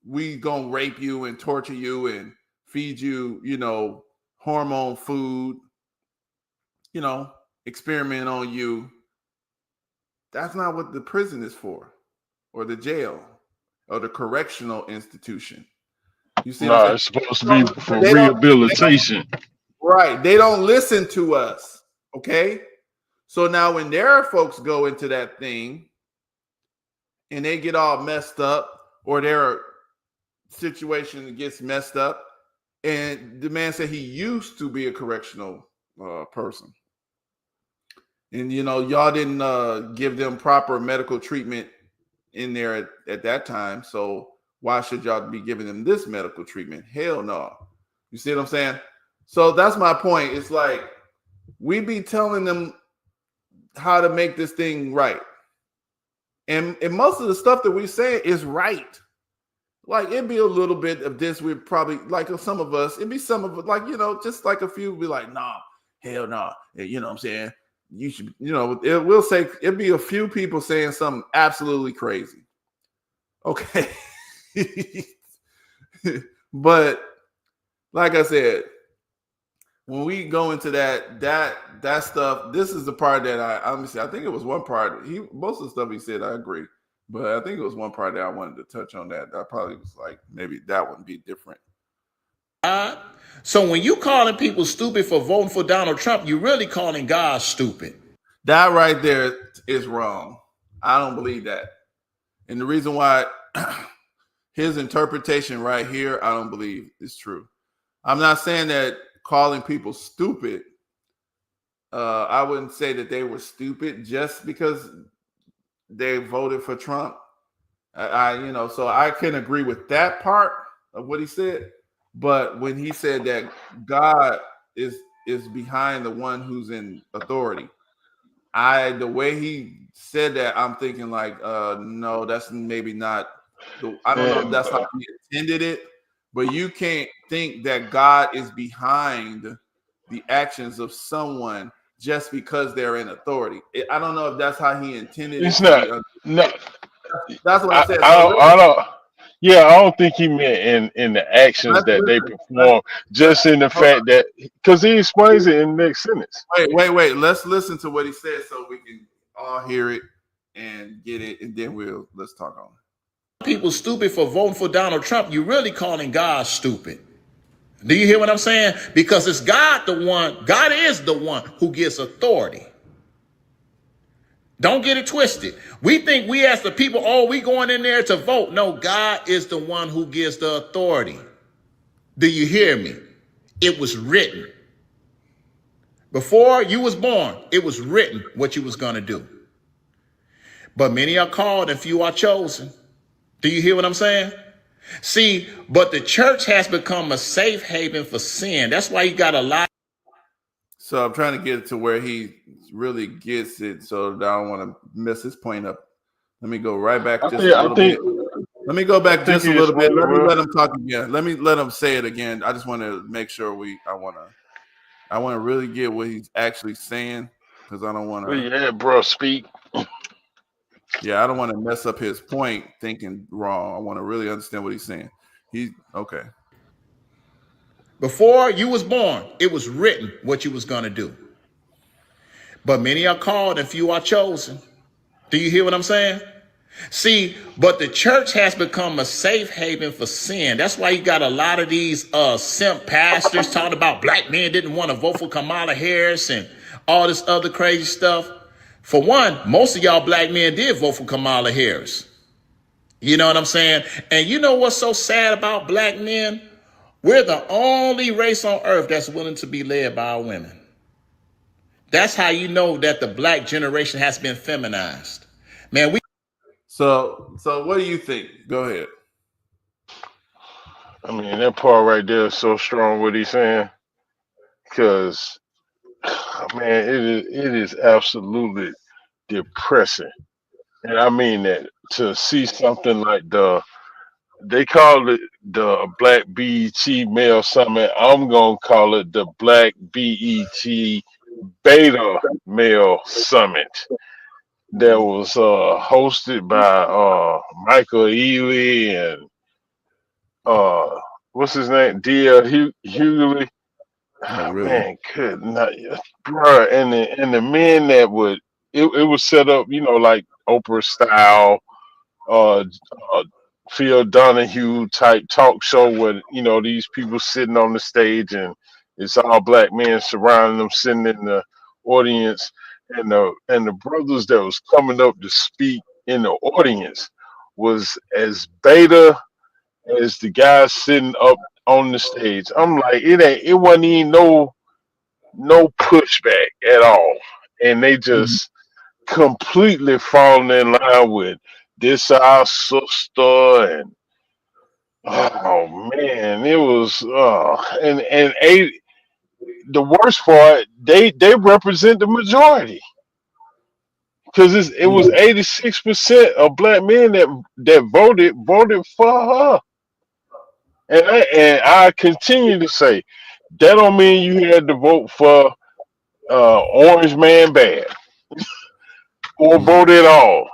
we gonna rape you and torture you and feed you, hormone food, experiment on you. That's not what the prison is for, or the jail, or the correctional institution. You see what I'm No, saying? it's supposed to be So for they don't rehabilitation. right. They don't listen to us. Okay. So now when their folks go into that thing and they get all messed up, or their situation gets messed up, and the man said he used to be a correctional person, and y'all didn't give them proper medical treatment in there at that time, so why should y'all be giving them this medical treatment? Hell no. You see what I'm saying? So that's my point. It's like we be telling them how to make this thing right, and most of the stuff that we say is right. Like it'd be a little bit of this. We'd probably like some of us. It'd be some of it, like just like a few. Be like, nah, hell no. Nah. You know what I'm saying? You should. It will say it'd be a few people saying something absolutely crazy. Okay, but like I said, when we go into that stuff, this is the part that I think it was one part. Most of the stuff he said, I agree. But I think it was one part that I wanted to touch on that. I probably was like, maybe that would be different. So when you calling people stupid for voting for Donald Trump, you really calling God stupid. That right there is wrong. I don't believe that. And the reason why his interpretation right here, I don't believe is true. I'm not saying that calling people stupid, I wouldn't say that they were stupid just because they voted for Trump. So I can agree with that part of what he said. But when he said that God is behind the one who's in authority, the way he said that, I'm thinking like, no, that's maybe not I don't know if And that's how he intended it, but you can't think that God is behind the actions of someone just because they're in authority. I don't know if that's how he intended it it's to be. not. No, That's what I'm saying. I So don't. I don't. Yeah, I don't think he meant in the actions let's that they listen. Let's perform, let's just in the hold fact that because he explains it in the next sentence. on. Wait. Let's listen to what he said so we can all hear it and get it, and then let's talk on it. people stupid for voting for Donald Trump, you're really calling God stupid. Do you hear what I'm saying? Because it's God is the one who gives authority. Don't get it twisted. We think we as the people, we going in there to vote. No, God is the one who gives the authority. Do you hear me? It was written. Before you was born, it was written what you was going to do. But many are called and few are chosen. Do you hear what I'm saying? See, but the church has become a safe haven for sin. That's why you got a lot. So I'm trying to get it to where he really gets it, so that I don't want to mess his point up. Let me go right back just a little bit. Let me go back just a little bit. Let me let him talk again. Let me let him say it again. I just want to make sure I want to really get what he's actually saying, because I don't want to. Yeah, bro, speak. Yeah, I don't want to mess up his point thinking wrong. I want to really understand what he's saying. Okay. Before you was born, it was written what you was going to do. But many are called and few are chosen. Do you hear what I'm saying? See, but the church has become a safe haven for sin. That's why you got a lot of these simp pastors talking about black men didn't want to vote for Kamala Harris and all this other crazy stuff. For one, most of y'all black men did vote for Kamala Harris. You know what I'm saying? And you know what's so sad about black men? We're the only race on earth that's willing to be led by our women. That's how you know that the black generation has been feminized. Man, So what do you think? Go ahead. I mean, that part right there is so strong what he's saying. Because, man, it is absolutely depressing. And I mean that, to see something like they call it the Black BET Male Summit. I'm going to call it the Black BET Beta Male Summit, that was hosted by Michael Ealy and what's his name? Hughley. Oh, really? Man, could not, bruh. And the men that would, it was set up, like Oprah style, uh, uh Phil Donahue type talk show where these people sitting on the stage and it's all black men surrounding them, sitting in the audience, and the brothers that was coming up to speak in the audience was as beta as the guys sitting up on the stage. I'm like, it wasn't even no pushback at all, and they just completely falling in line with this our sister. And oh man, it was the worst part, they represent the majority, because it was 86% of black men that voted for her. And I continue to say that don't mean you had to vote for Orange Man Bad or vote at all.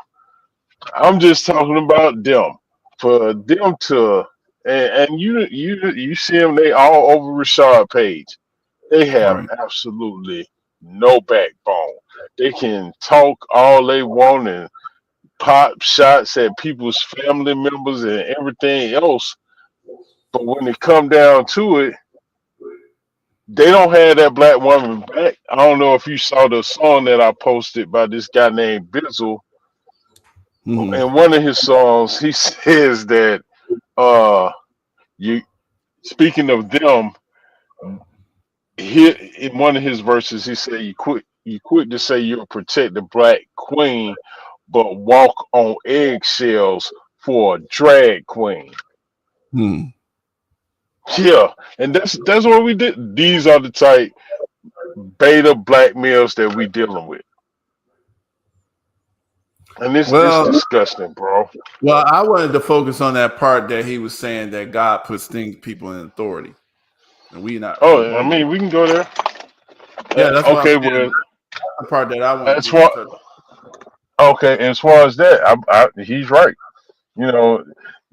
I'm just talking about them. For them to, and you see them, they all over Rashard Page. They have Right. absolutely no backbone. They can talk all they want and pop shots at people's family members and everything else, but when it come down to it, they don't have that black woman back. I don't know if you saw the song that I posted by this guy named Bizzle. In one of his songs, he says that you speaking of them, in one of his verses, he said you quit to say you'll protect the black queen, but walk on eggshells for a drag queen. Yeah, and that's what we did. These are the type beta black males that we dealing with. And it's disgusting, bro. Well, I wanted to focus on that part that he was saying that God puts people in authority, and we not. Oh, I mean, we can go there. Yeah, that's okay. what I'm saying. Well, that's the part that I want as to get far okay, as far as that, he's right.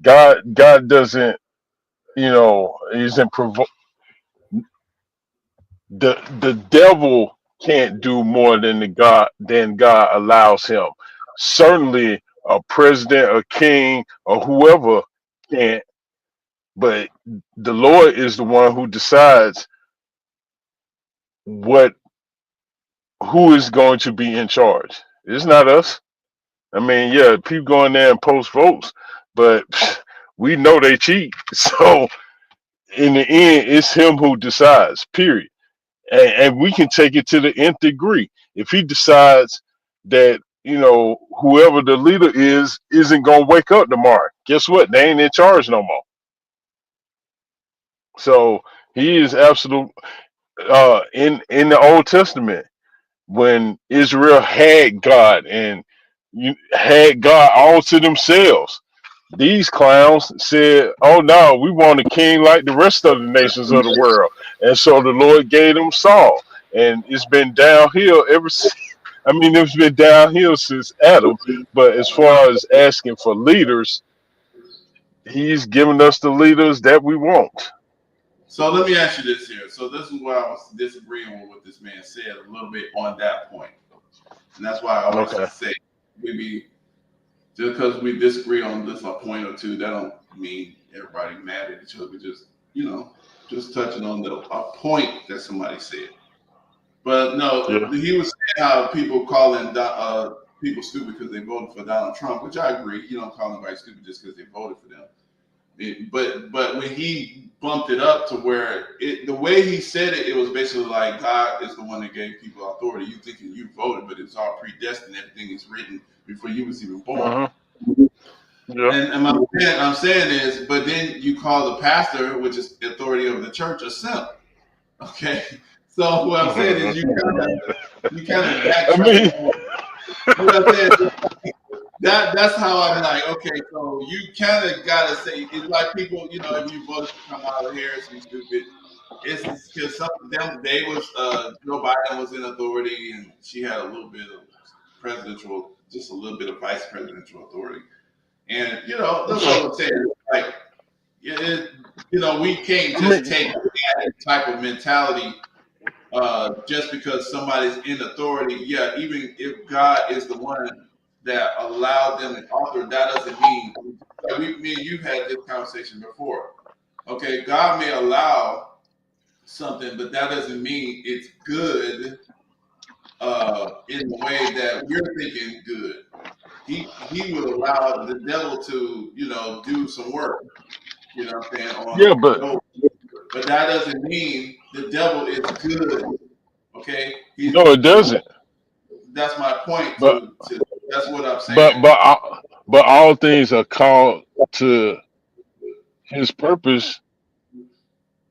God doesn't, isn't the devil can't do more than God allows him. Certainly, a president, a king, or whoever can't. But the Lord is the one who decides what who is going to be in charge. It's not us. I mean, yeah, people go in there and post votes, but we know they cheat. So in the end, it's him who decides. Period. And we can take it to the nth degree. If he decides that whoever the leader isn't gonna wake up tomorrow, guess what? They ain't in charge no more. So he is absolute. In the Old Testament, when Israel had God and you had God all to themselves, these clowns said, "Oh no, we want a king like the rest of the nations of the world," and so the Lord gave them Saul, and it's been downhill ever since. I mean, it's been downhill since Adam. But as far as asking for leaders, He's given us the leaders that we want. So let me ask you this here. So this is where I was disagreeing with what this man said a little bit on that point. And that's why I always Okay. say just because we disagree on this a point or two, that don't mean everybody mad at each other. We just touching on a point that somebody said. But no, Yeah. he was saying how people calling people stupid because they voted for Donald Trump, which I agree. You don't call anybody stupid just because they voted for them. But when he bumped it up to where the way he said it, it was basically like God is the one that gave people authority. You thinking you voted, but it's all predestined. Everything is written before you was even born. Uh-huh. Yeah. And I'm saying is, but then you call the pastor, which is the authority of the church, a simp. Okay, so what I'm saying is you kind of I mean, backtrack. You know what I'm saying? That's how I'm like, okay, so you kind of gotta say it's like people, if you voted for Kamala Harris, you stupid. It's because some of them they was Joe Biden was in authority and she had a little bit of presidential, just a little bit of vice presidential authority, and that's okay. what I'm saying. Like, we can't I just mean, take that type of mentality just because somebody's in authority. Yeah, even if God is the one that allowed them and authored, that doesn't mean like me and you've had this conversation before. Okay, God may allow something, but that doesn't mean it's good in the way that we're thinking good. He will allow the devil to, do some work, what I'm saying, yeah, on but Job. But that doesn't mean the devil is good. Okay, no, it doesn't. that's my point. But That's what I'm but saying. but but all things are called to His purpose.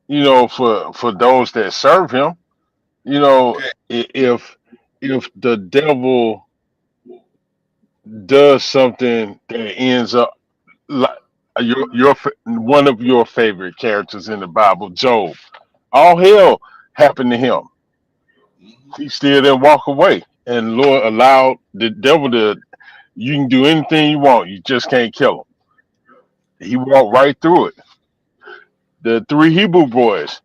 For those that serve Him. Okay, If the devil does something that ends up like one of your favorite characters in the Bible, Job, all hell happened to him. hmm He still didn't walk away, and Lord allowed the devil to. You can do anything you want, you just can't kill him. He walked right through it. The three Hebrew boys,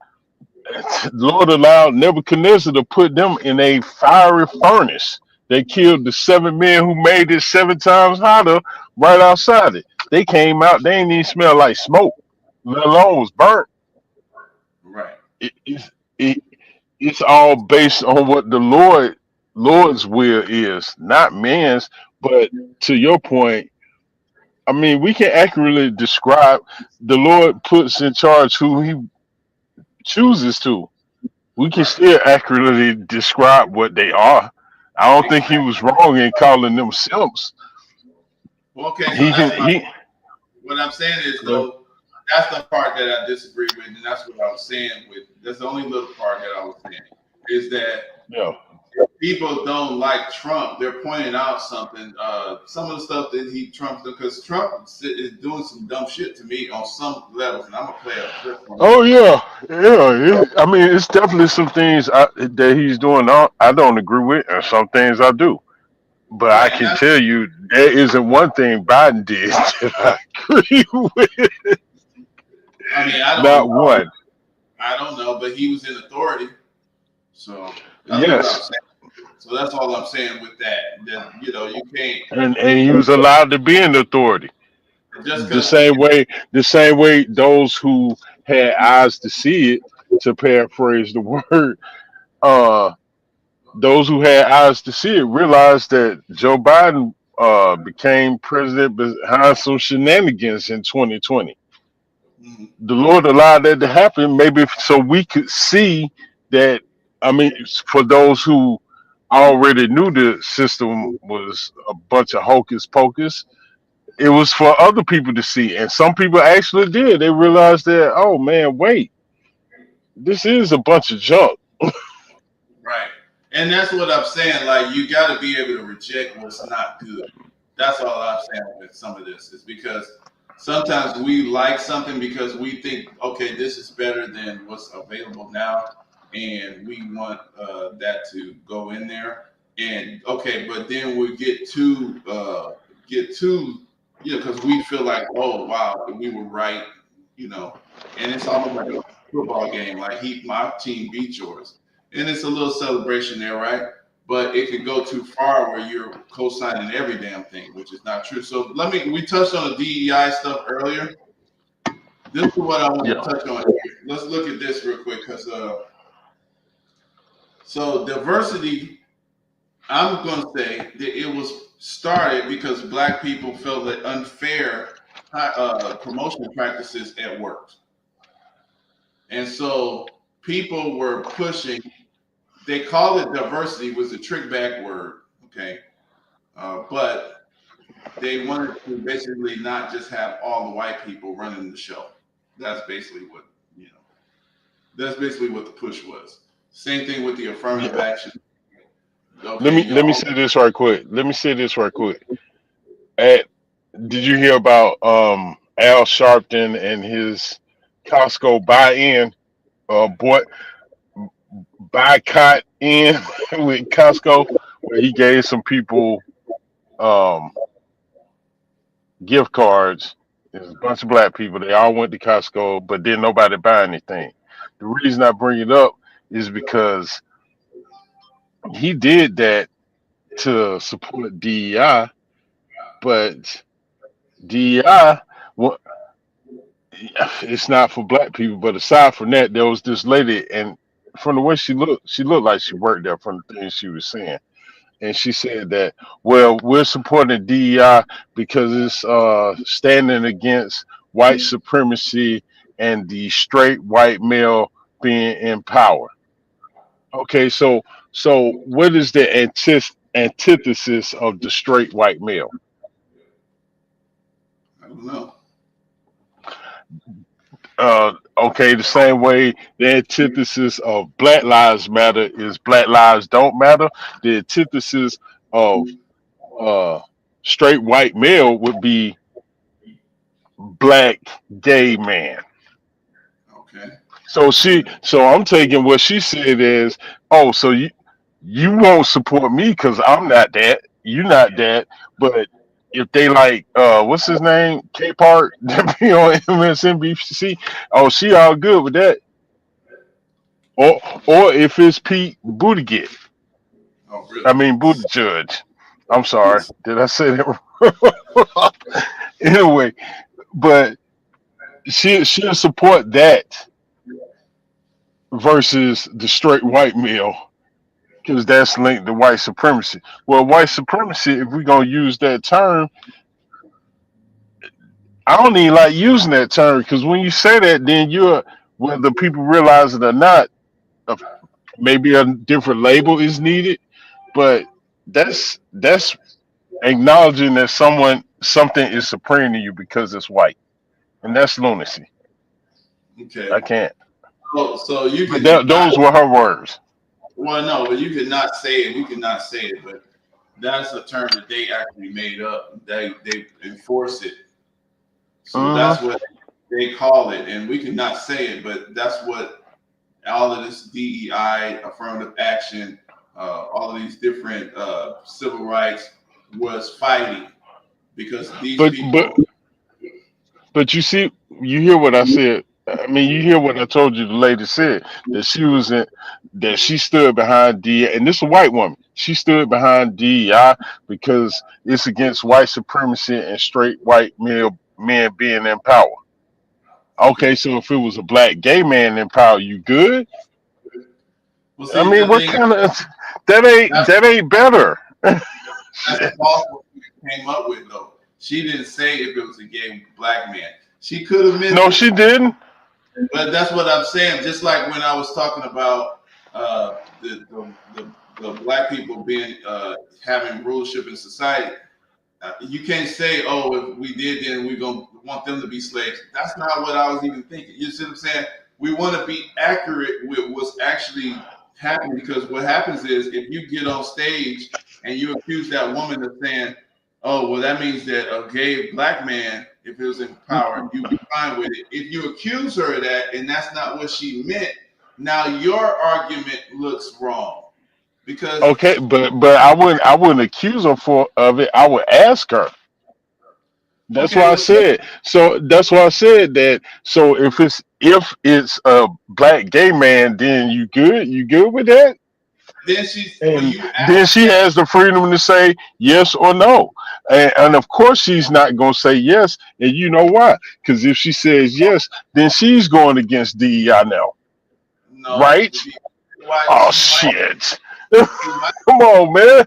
Lord allowed Nebuchadnezzar to put them in a fiery furnace. They killed the 7 men who made it 7 times hotter right outside it. They came out, they ain't even smell like smoke, let alone was burnt. right. It's it, it's all based on what the Lord's will is, not man's. But to your point, I mean, we can accurately describe the Lord puts in charge who He chooses to. We can Right. still accurately describe what they are. I don't think He Exactly. was wrong in calling them simps. Well, okay, so He that's can my he. what I'm saying is Well, though that's the part that I disagree with, and that's what I was saying with. That's the only little part that I was saying is that yeah. people don't like Trump. They're pointing out something. Some of the stuff that Trump because Trump is doing some dumb shit to me on some levels, and I'm gonna play a clip from it. Oh yeah, yeah. I mean, it's definitely some things that he's doing. I don't agree with, and some things I do. But I Yeah, and can that's. tell you, there isn't one thing Biden did that I agree with. I mean, I don't Not know. one. I don't know, but he was in authority, so that's what I'm Yes, saying. So that's all I'm saying with that. That you can't And he was allowed to be in authority. just The because same way those who had eyes to see it, to paraphrase the word, uh, those who had eyes to see it realized that Joe Biden became president behind some shenanigans in 2020. The Lord allowed that to happen, maybe so we could see that. I mean, for those who already knew the system was a bunch of hocus pocus, it was for other people to see. And some people actually did. They realized that, oh man, wait, this is a bunch of junk. right. And that's what I'm saying. Like you got to be able to reject what's not good. That's all I'm saying with some of this is because sometimes we like something because we think, okay, this is better than what's available now, and we want that to go in there. And okay, but then we get too, because we feel like, oh wow, we were right, you know, and it's almost like a football game. Like my team beat yours, and it's a little celebration there, right? But it could go too far where you're co-signing every damn thing, which is not true. So we touched on the DEI stuff earlier. This is what I want Yeah. to touch on here. Let's look at this real quick because so diversity, I'm going to say that it was started because black people felt that unfair promotion practices at work. And so people were pushing, they call it diversity, was a trick back word, okay? But they wanted to basically not just have all the white people running the show. That's basically what, that's basically what the push was. Same thing with the affirmative Yeah. action. Let Okay, me let me say this right quick. At, did you hear about Al Sharpton and his Costco buy-in boy boycott in with Costco, where he gave some people um gift cards. There's a bunch of black people. They all went to Costco, but didn't nobody buy anything. The reason I bring it up is because he did that to support DEI, but DEI, well, it's not for black people. But aside from that, there was this lady, and from the way she looked like she worked there. From the things she was saying, and she said that, well, we're supporting DEI because it's standing against white supremacy and the straight white male being in power. Okay, so what is the antithesis of the straight white male? I don't know. Okay, the same way the antithesis of Black Lives Matter is Black Lives Don't Matter. The antithesis of uh, straight white male would be black gay man. Okay. So I'm taking what she said as, oh, so you won't support me because I'm not that, you're not that, but if they like what's his name, K Park, that be on MSNBC, oh, she all good with that. Or if it's Pete Buttigieg, Oh, I really? mean Buttigieg. I'm sorry, did I say that wrong? Anyway, but she'll support that versus the straight white male because that's linked to white supremacy. Well, white supremacy, if we're gonna use that term, I don't even like using that term because when you say that, then you're, whether people realize it or not, uh, maybe a different label is needed, but that's acknowledging that something is supreme to you because it's white, and that's lunacy. Okay. I can't. So you But can not. those were her words. Well, no, but you could not say it. We could not say it, but that's a term that they actually made up. They enforce it. So Uh, that's what they call it, and we could not say it, but that's what all of this DEI, affirmative action, all of these different civil rights was fighting because these but but people. but you see, you hear what I said. I mean, you hear what I told you. The lady said that she was in, that she stood behind DEI, and this is a white woman. She stood behind DEI because it's against white supremacy and straight white male men being in power. Okay, so if it was a black gay man in power, you good? Well, I see, mean, the what thing kind of that's that ain't better? that's Shit. false what she came up with though. She didn't say if it was a gay black man. She could have meant No, it. she didn't. But that's what I'm saying. Just like when I was talking about the black people being having rulership in society, you can't say, "Oh, if we did, then we're gonna want them to be slaves." That's not what I was even thinking. You see what I'm saying? We want to be accurate with what's actually happening because what happens is if you get on stage and you accuse that woman of saying, "Oh, well, that means that a gay black man, if it was in power, you'd be fine with it." If you accuse her of that and that's not what she meant, now your argument looks wrong because Okay, but I wouldn't accuse her for of it. I would ask her. That's okay, why I well, said. So that's why I said that. So if it's a black gay man, then you good? You good with that? then she's when And you then ask she that. has the freedom to say yes or no. And of course she's not going to say yes. And you know why? Because if she says yes, then she's going against DEI now, No, right? why Oh she might shit! she might Come on, man.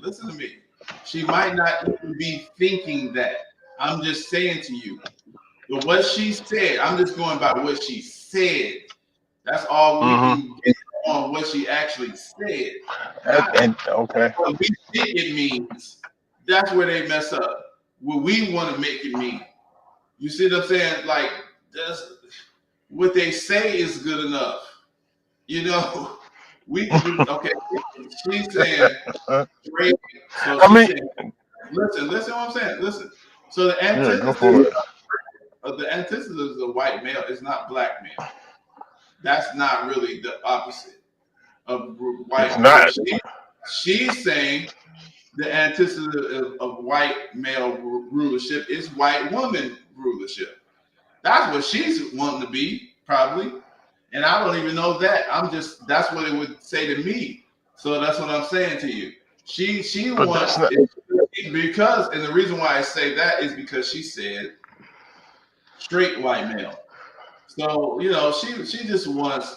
listen to me. She might not even be thinking that. I'm just saying to you. But what she said, I'm just going by what she said. That's all we Hmm. can get on what she actually said. Not And okay, what we think it means. That's where they mess up. What we want to make it mean. You see what I'm saying? Like that's what they say is good enough. You know, we can do okay. She's saying uh, straight. So I she's mean, saying, listen what I'm saying. Listen. So yeah, go for it. the antithesis of the white male is not black male. That's not really the opposite of It's white not. rulership. She's saying the antithesis of white male rulership is white woman rulership. That's what she's wanting to be, probably. And I don't even know that. I'm just that's what it would say to me. So that's what I'm saying to you. She But that's wants not. because and the reason why I say that is because she said straight white male. So you know she just wants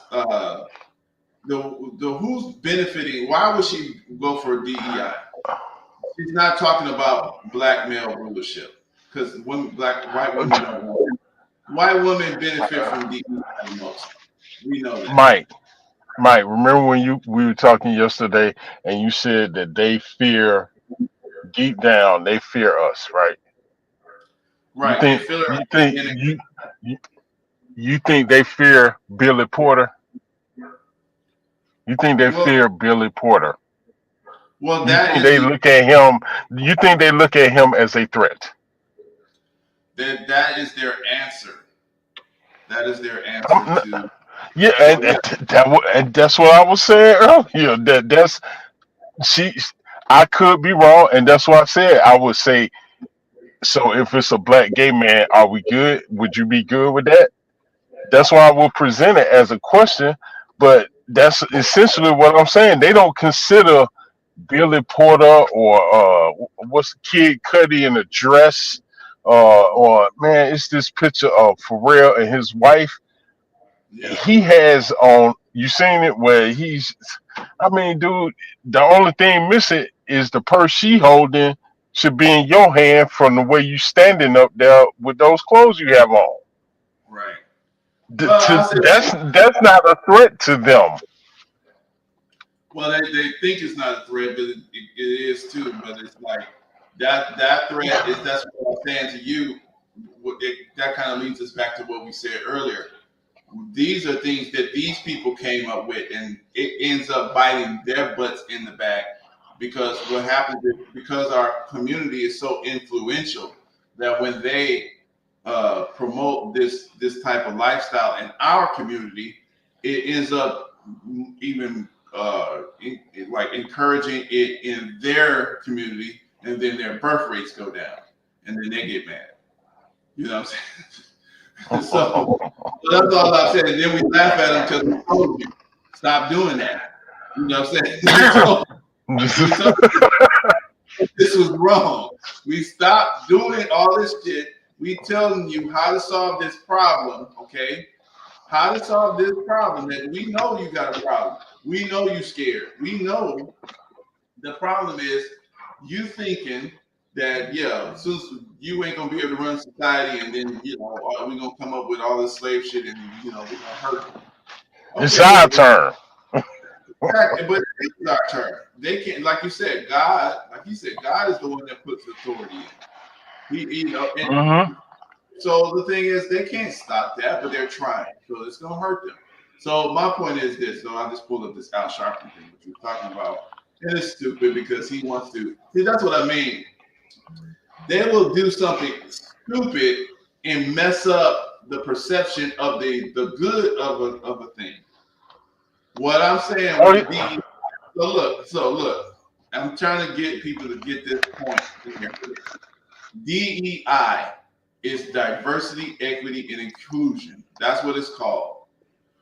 the who's benefiting. Why would she go for DEI? She's not talking about black male rulership because women, black white women don't want it. White women benefit from DEI the most. We know that. Mike, Mike, remember when we were talking yesterday and you said that they fear deep down they fear us, right? You Right. They think feel it you think in it. you you think they fear Billy Porter? You think they Well, fear Billy Porter? well, You that think is they the look at him? You think they look at him as a threat? that is their answer. That is their answer I'm, to. yeah, So yeah, and that's what I was saying earlier. That's she. I could be wrong, and that's what I said. I would say so. If it's a black gay man, are we good? Would you be good with that? That's why I would present it as a question. But that's essentially what I'm saying. They don't consider Billy Porter or what's the Kid Cudi in a dress, or man, it's this picture of Pharrell and his wife. yeah. He has on. You seen it where he's. I mean, dude, the only thing missing is the purse she holding should be in your hand from the way you standing up there with those clothes you have on. Right. Well, I say That's not a threat to them. well they think it's not a threat, but it is too. But it's like that threat is that's what I'm saying to you. That kind of leads us back to what we said earlier. These are things that these people came up with, and it ends up biting their butts in the back because what happens is because our community is so influential that when they promote this type of lifestyle in our community, it ends up even like encouraging it in their community, and then their birth rates go down, and then they get mad. You know what I'm saying? So that's all I said. And then we laugh at him because we told you, stop doing that. You know what I'm saying? we told you this was wrong. We stopped doing all this shit. We telling you how to solve this problem, okay? How to solve this problem that we know you got a problem. We know you scared. We know the problem is you thinking that, yeah, since you ain't gonna be able to run society, and then we're gonna come up with all this slave shit, and we're gonna hurt them. It's Okay, our turn. exactly, but it's our turn. They can't, like you said, God is the one that puts authority in. And so the thing is, they can't stop that, but they're trying. So it's gonna hurt them. So my point is this. So I just pulled up this Al Sharpton thing, which we're talking about. And it's stupid because he wants to. See, that's what I mean. They will do something stupid and mess up the perception of the good of a thing. What I'm saying with DEI. So look. I'm trying to get people to get this point here. DEI is diversity, equity, and inclusion. That's what it's called.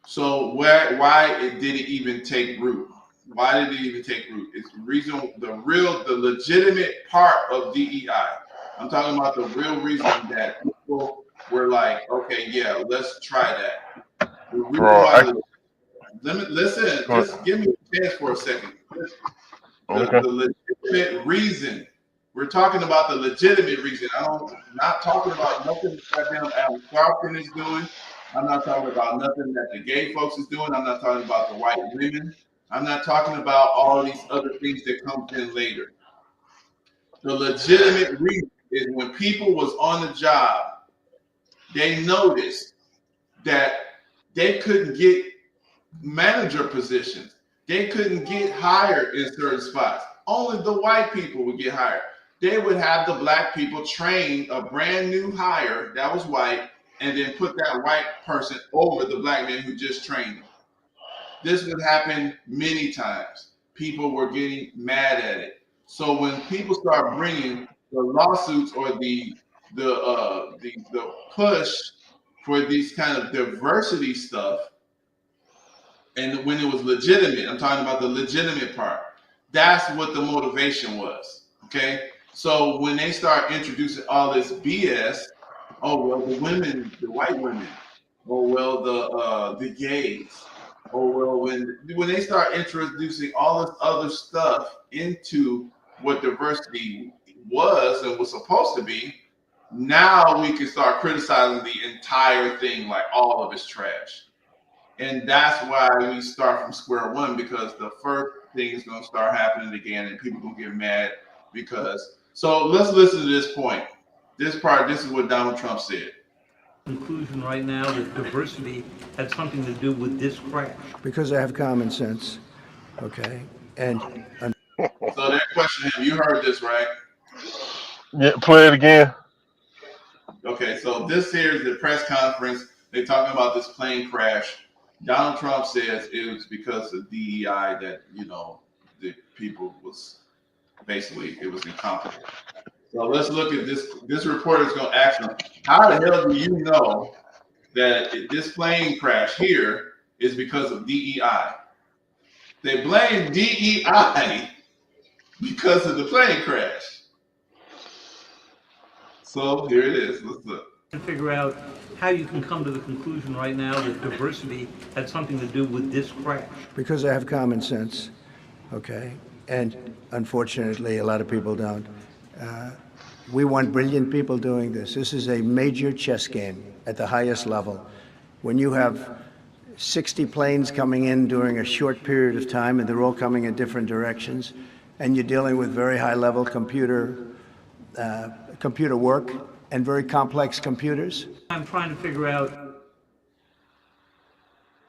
So why did it even take root? Why did it even take root? It's the reason, the legitimate part of DEI. I'm talking about the real reason that people were like, okay, yeah, let's try that. The reason why listen, just give me a chance for a second. The legitimate reason. We're talking about the legitimate reason. Not talking about nothing that goddamn Al Sharpton is doing. I'm not talking about nothing that the gay folks is doing. I'm not talking about the white women. I'm not talking about all these other things that come in later. The legitimate reason is when people was on the job, they noticed that they couldn't get manager positions. They couldn't get hired in certain spots. Only the white people would get hired. They would have the black people train a brand new hire that was white and then put that white person over the black man who just trained them. This would happen many times. People were getting mad at it. So when people start bringing the lawsuits or the push for these kind of diversity stuff, and when it was legitimate, I'm talking about the legitimate part. That's what the motivation was. Okay. So when they start introducing all this BS, oh well, the women, the white women, oh well, the gays, oh well, when they start introducing all this other stuff into what diversity was and was supposed to be, now we can start criticizing the entire thing like all of it's trash. And that's why we start from square one, because the first thing is going to start happening again and people going to get mad because. So let's listen to this point. This is what Donald Trump said. Conclusion right now that diversity had something to do with this crash. Because I have common sense, okay? And so that question, have you heard this, right? Yeah, play it again. Okay, so this here is the press conference. They're talking about this plane crash. Donald Trump says it was because of DEI that, the people was basically, it was incompetent. So let's look at this. This reporter is going to ask them, how the hell do you know that this plane crash here is because of DEI? They blame DEI because of the plane crash. So here it is. Let's look. To figure out how you can come to the conclusion right now that diversity had something to do with this crash. because I have common sense, okay? And unfortunately, a lot of people don't. We want brilliant people doing this. This is a major chess game at the highest level. When you have 60 planes coming in during a short period of time, and they're all coming in different directions, and you're dealing with very high-level computer work and very complex computers. I'm trying to figure out.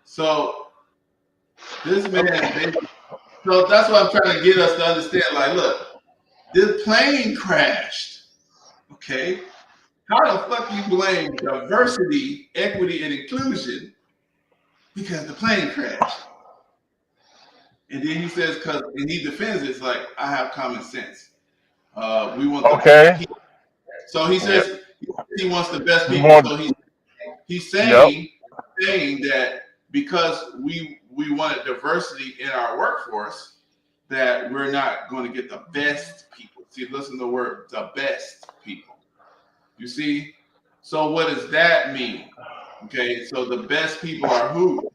So this man, so that's what I'm trying to get us to understand. Like, look, this plane crashed. Okay, how the fuck you blame diversity, equity, and inclusion because the plane crashed? And then he says, and he defends it, it's like, I have common sense. We want the best people. So he says he wants the best people. So He's Yep. saying that because we wanted diversity in our workforce, that we're not going to get the best people. See, listen to the word, the best people. You see? So what does that mean? Okay, so the best people are who?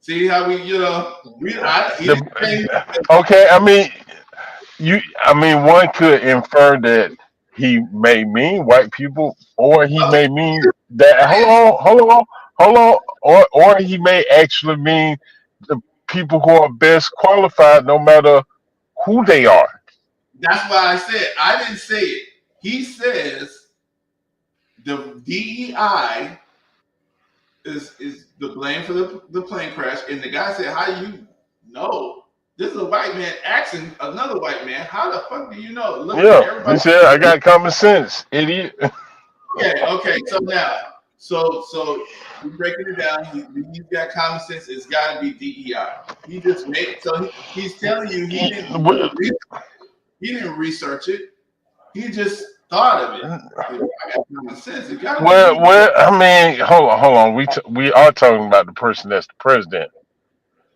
See how we, he didn't say, Okay, one could infer that he may mean white people, or he oh, may mean that. Hold on, or he may actually mean the people who are best qualified, no matter who they are. that's why I said, I didn't say it. He says the DEI is the blame for the plane crash. And the guy said, how do you know? This is a white man asking another white man, how the fuck do you know? Look at Yeah, he everybody. said, "I got common sense, idiot." Okay. So now, so we're breaking it down. He's got common sense. It's got to be DEI. He just made so he's telling you he didn't research it. He just thought of it. I got common sense. It got to be DEI. Hold on. We are talking about the person that's the president.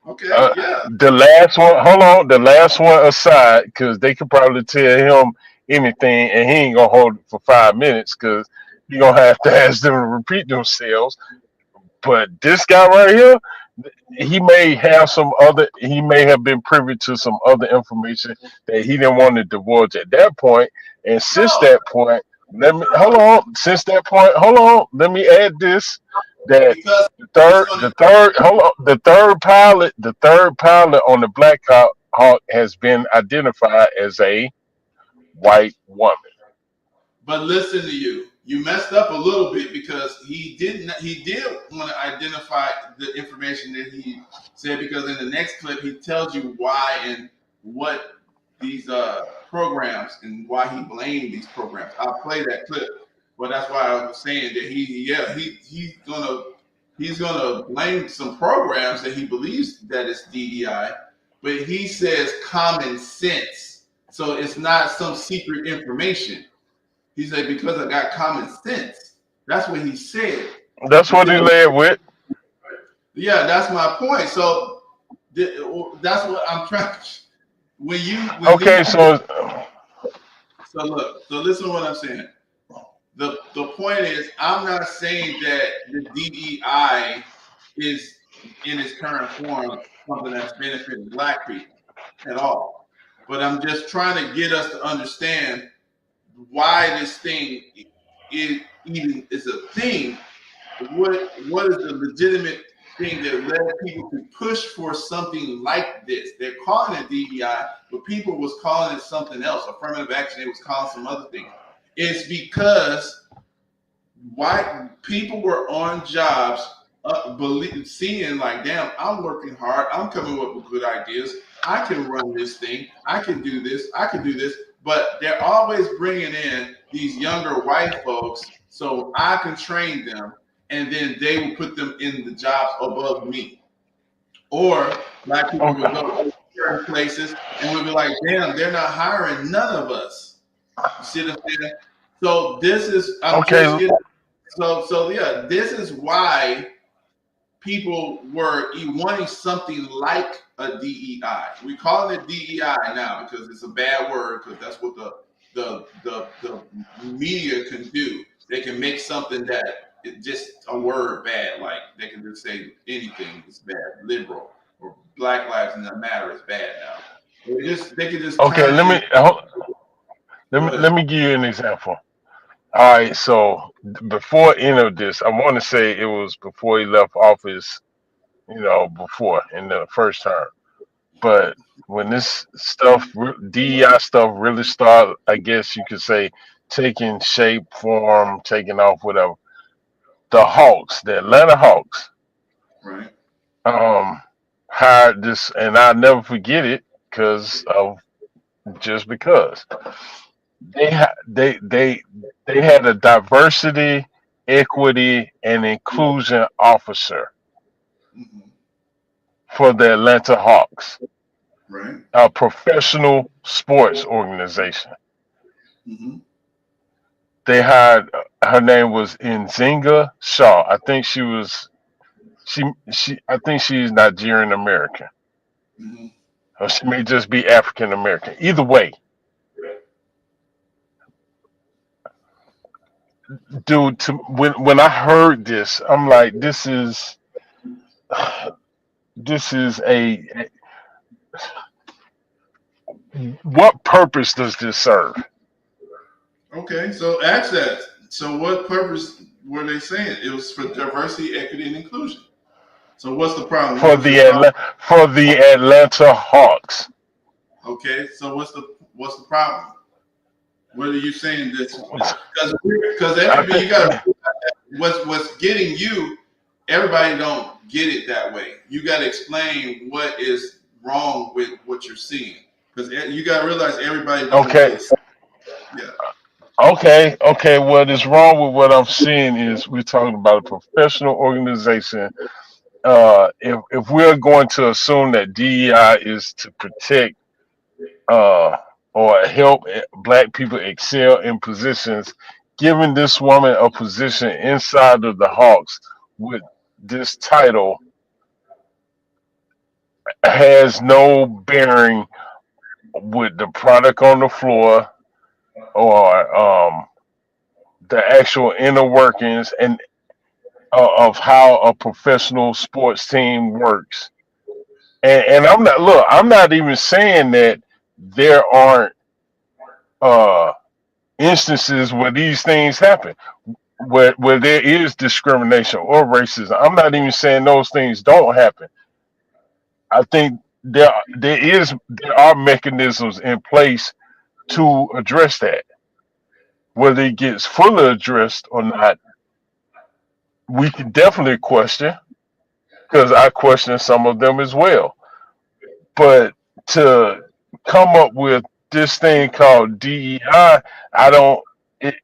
Okay, yeah. The last one, hold on. The last one aside, because they could probably tell him anything, and he ain't gonna hold it for 5 minutes, because he gonna have to ask them to repeat themselves. But this guy right here, he may have been privy to some other information that he didn't want to divulge at that point. And since No, that point, no, hold on, let me add this, that because it's going to. the third pilot on the Black Hawk has been identified as a white woman. But listen to you. You messed up a little bit because he didn't. He did want to identify the information that he said because in the next clip he tells you why and what these programs and why he blamed these programs. I'll play that clip. But that's why I was saying that he's gonna blame some programs that he believes that it's DEI, but he says common sense. So it's not some secret information. He said, because I got common sense. That's what he said. That's But what he then, led with. yeah, that's my point. So that's what I'm trying. When Okay, these so so look, so listen to what I'm saying. The point is, I'm not saying that the DEI is in its current form something that's benefiting black people at all. But I'm just trying to get us to understand why this thing even is a thing. What is the legitimate thing that led people to push for something like this? They're calling it DEI, but people was calling it something else. Affirmative action, they was calling some other thing. It's because white people were on jobs, seeing like, damn, I'm working hard. I'm coming up with good ideas. I can run this thing. I can do this. I can do this. But they're always bringing in these younger white folks so I can train them, and then they will put them in the jobs above me. Or black people would go to certain places and we'd be like, damn, they're not hiring none of us. You see what I'm saying? So this is I'm just okay, getting so yeah, this is why people were wanting something like a DEI. We call it DEI now because it's a bad word because that's what the media can do. They can make something that is just a word bad. Like they can just say anything is bad, liberal or Black Lives Matter is bad now. They can just okay. turn Let me any. Go let ahead. me give you an example. All right, so before any of this, I want to say it was before he left office, before in the first term. But when this DEI stuff really started, I guess you could say, taking shape, form, taking off, whatever, the Hawks, the Atlanta Hawks, Right. um, hired this, and I'll never forget it because they had a diversity, equity, and inclusion officer Hmm. for the Atlanta Hawks, Right. a professional sports organization. Hmm. they hired. Her name was Nzinga Shaw. I think she was. She. I think she's Nigerian American, Hmm. or she may just be African American. Either way, dude. When I heard this, I'm like, this is a. What purpose does this serve? Okay, so ask that. So what purpose were they saying? It was for diversity, equity, and inclusion. So what's the problem? What For was your problem? For the Atlanta Hawks. Okay, so what's the problem? What are you saying this? Because I everybody think you got what's getting you. Everybody don't get it that way. You got to explain what is wrong with what you're seeing because you got to realize everybody doesn't okay, see it. Yeah. okay. What is wrong with what I'm seeing is we're talking about a professional organization. If we're going to assume that DEI is to protect uh, or help black people excel in positions, giving this woman a position inside of the Hawks with this title has no bearing with the product on the floor or the actual inner workings and of how a professional sports team works. And I'm not even saying that there aren't uh, instances where these things happen, where there is discrimination or racism. I'm not even saying those things don't happen. I think there are mechanisms in place to address that. Whether it gets fully addressed or not, we can definitely question because I question some of them as well. But to come up with this thing called DEI, I don't. It,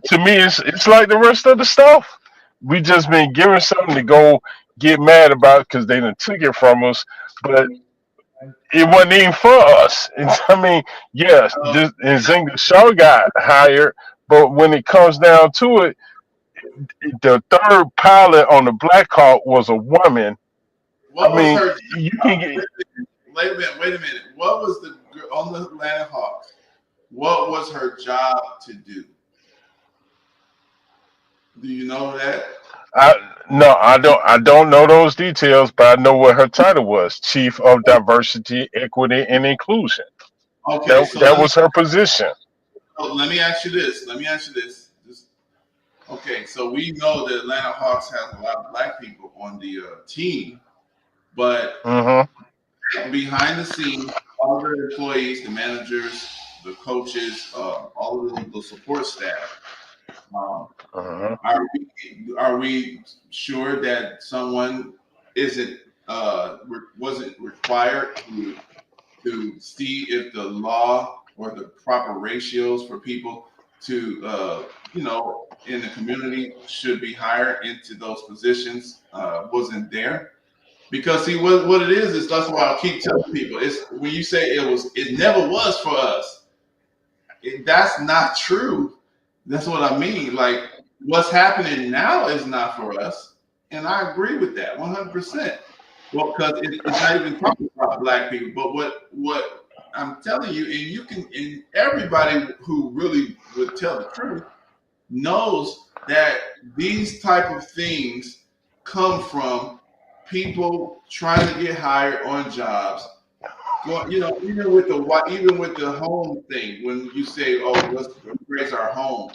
to me, it's like the rest of the stuff. We just been given something to go get mad about because they done took it from us, but it wasn't even for us. I mean, yes, Uh, this Nzinga Shaw got hired, but when it comes down to it, the third pilot on the Black Hawk was a woman. I what was mean, her? you can get. Wait a minute. Wait a minute. What was the on the Atlanta Hawks? What was her job to do? Do you know that? I no, I don't. I don't know those details, but I know what her title was: Chief of Diversity, Equity, and Inclusion. Okay, so That was her position. let me ask you this. Let me ask you this. Okay, so we know that Atlanta Hawks has a lot of black people on the team, but Hmm. behind the scenes, all of the employees, the managers, the coaches, all of the support staff. Um, Hmm. are we sure that someone isn't wasn't required to see if the law or the proper ratios for people to in the community should be hired into those positions wasn't there? Because see what it is that's why I keep telling people it's when you say it never was for us. That's not true. That's what I mean. Like what's happening now is not for us, and I agree with that 100%. Well, because it's not even talking about black people, but what I'm telling you, and you can, and everybody who really would tell the truth knows that these type of things come from people trying to get hired on jobs. Even with the home thing, when you say, "Oh, let's raise our home,"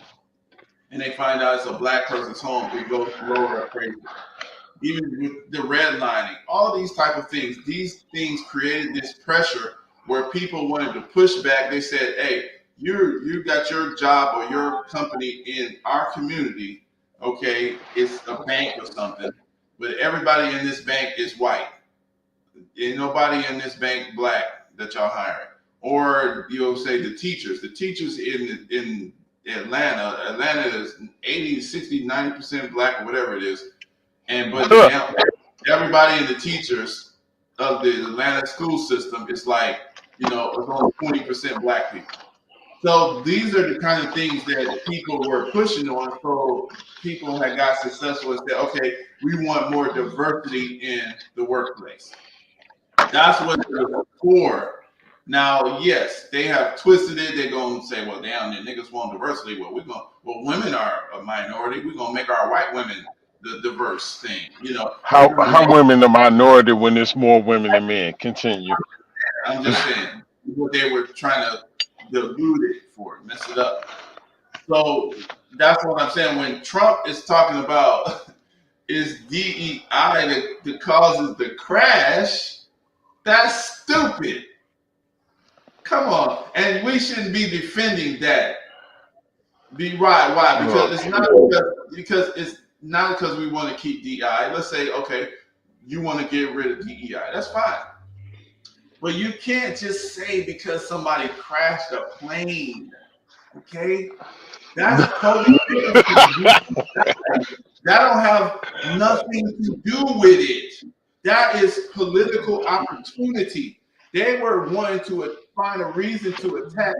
and they find out it's a black person's home, it goes lower appraisal. Even with the redlining, all these type of things, these things created this pressure where people wanted to push back. They said, "Hey, you got your job or your company in our community, okay? It's a bank or something, but everybody in this bank is white. Ain't nobody in this bank black that y'all hiring." Or you'll say the teachers. The teachers in Atlanta is 80, 60, 90% black or whatever it is. And but now everybody in the teachers of the Atlanta school system is like, it's only 20% black people. So these are the kind of things that people were pushing on. So people had got successful and said, okay, we want more diversity in the workplace. That's what they're for. Now, yes, they have twisted it. They're going to say, well, damn, the niggas want diversity. Well, women are a minority. We're going to make our white women the diverse thing. You know, we're going to How make, women the minority when there's more women than men? Continue. I'm just saying what they were trying to dilute it for, mess it up. So that's what I'm saying. When Trump is talking about is DEI that causes the crash, that's stupid. Come on. And we shouldn't be defending that. Be right. Why? Look, Because it's not because we want to keep DEI. Let's say, okay, you want to get rid of DEI. That's fine. But you can't just say because somebody crashed a plane. Okay? That's totally different. That don't have nothing to do with it. That is political opportunity. They were wanting to find a reason to attack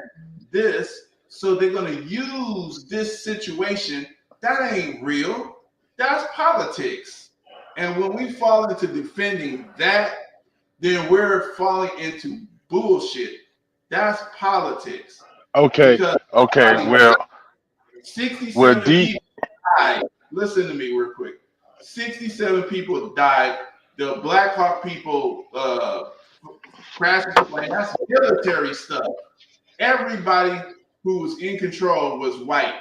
this, so they're going to use this situation. That ain't real. That's politics. And when we fall into defending that, then we're falling into bullshit. That's politics. okay, Because okay. Well, 67 D. people died. Listen to me real quick. 67 people died. The Black Hawk people crashed the plane. That's military stuff. Everybody who was in control was white.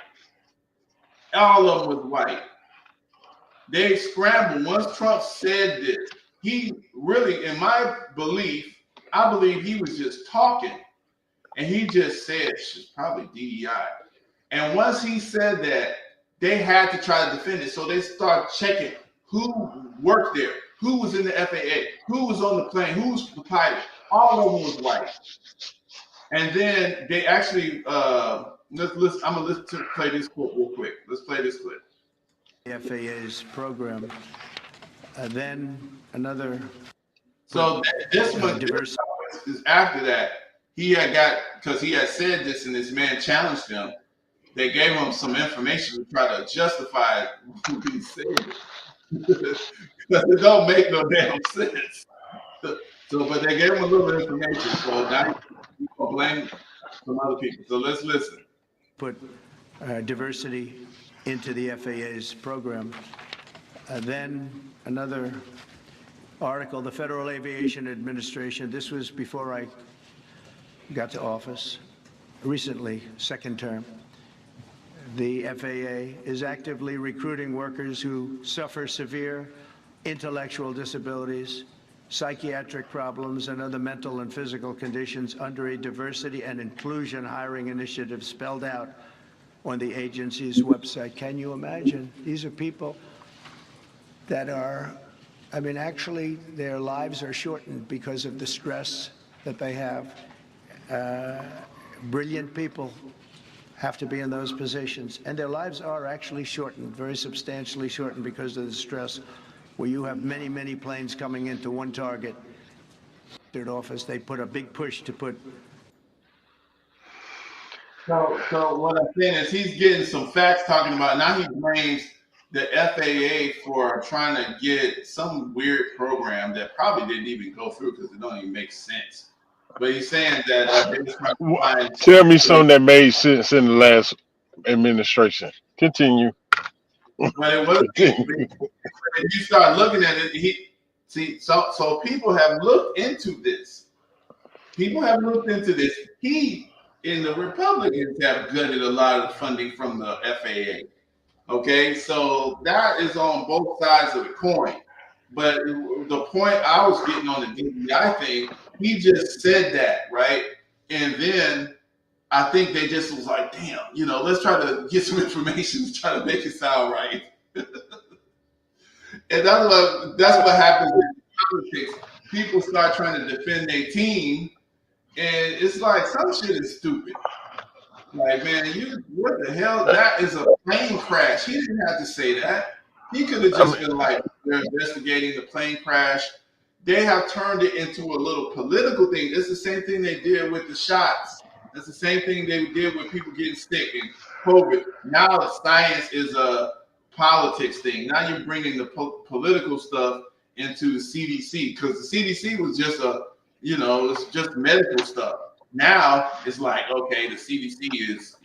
All of them was white. They scrambled. Once Trump said this, he really, in my belief, I believe he was just talking. And he just said, it's probably DEI. And once he said that, they had to try to defend it. So they start checking who worked there, who was in the FAA, who was on the plane, who was the pilot. All of them was white. And then they actually, I'm gonna play this clip real quick. Let's play this clip. The FAA's program. Then another. So this one is after that. He had got, because he had said this and this man challenged him. They gave him some information to try to justify what he said. Because it don't make no damn sense. So, but they gave him a little information. So now you can blame some other people. So let's listen. Put diversity into the FAA's program. Then another article, the Federal Aviation Administration. This was before I got to office, recently, second term. The FAA is actively recruiting workers who suffer severe intellectual disabilities, psychiatric problems, and other mental and physical conditions under a diversity and inclusion hiring initiative spelled out on the agency's website. Can you imagine? These are people that are, I mean, actually, their lives are shortened because of the stress that they have. Brilliant people have to be in those positions, and their lives are actually shortened, very substantially shortened, because of the stress, where you have many, many planes coming into one target. Third office, they put a big push to put. So what I'm saying is he's getting some facts talking about, now he blames the FAA for trying to get some weird program that probably didn't even go through because it don't even make sense. But he's saying that they just trying to find. Tell me something that made sense in the last administration. Continue. But it wasn't. If you start looking at it, so people have looked into this. People have looked into this. He and the Republicans have gutted a lot of funding from the FAA. Okay, so that is on both sides of the coin. But the point I was getting on the DEI thing, he just said that, right? And then I think they just was like, damn, let's try to get some information to try to make it sound right. And that's what happens in politics. People start trying to defend their team, and it's like some shit is stupid. Like, man, what the hell? That is a plane crash. He didn't have to say that. He could have just been like, they're investigating the plane crash. They have turned it into a little political thing. It's the same thing they did with the shots That's the same thing they did with people getting sick and COVID. Now science is a politics thing. Now you're bringing the political stuff into the CDC because the CDC was just it's just medical stuff. Now it's like, okay, the CDC is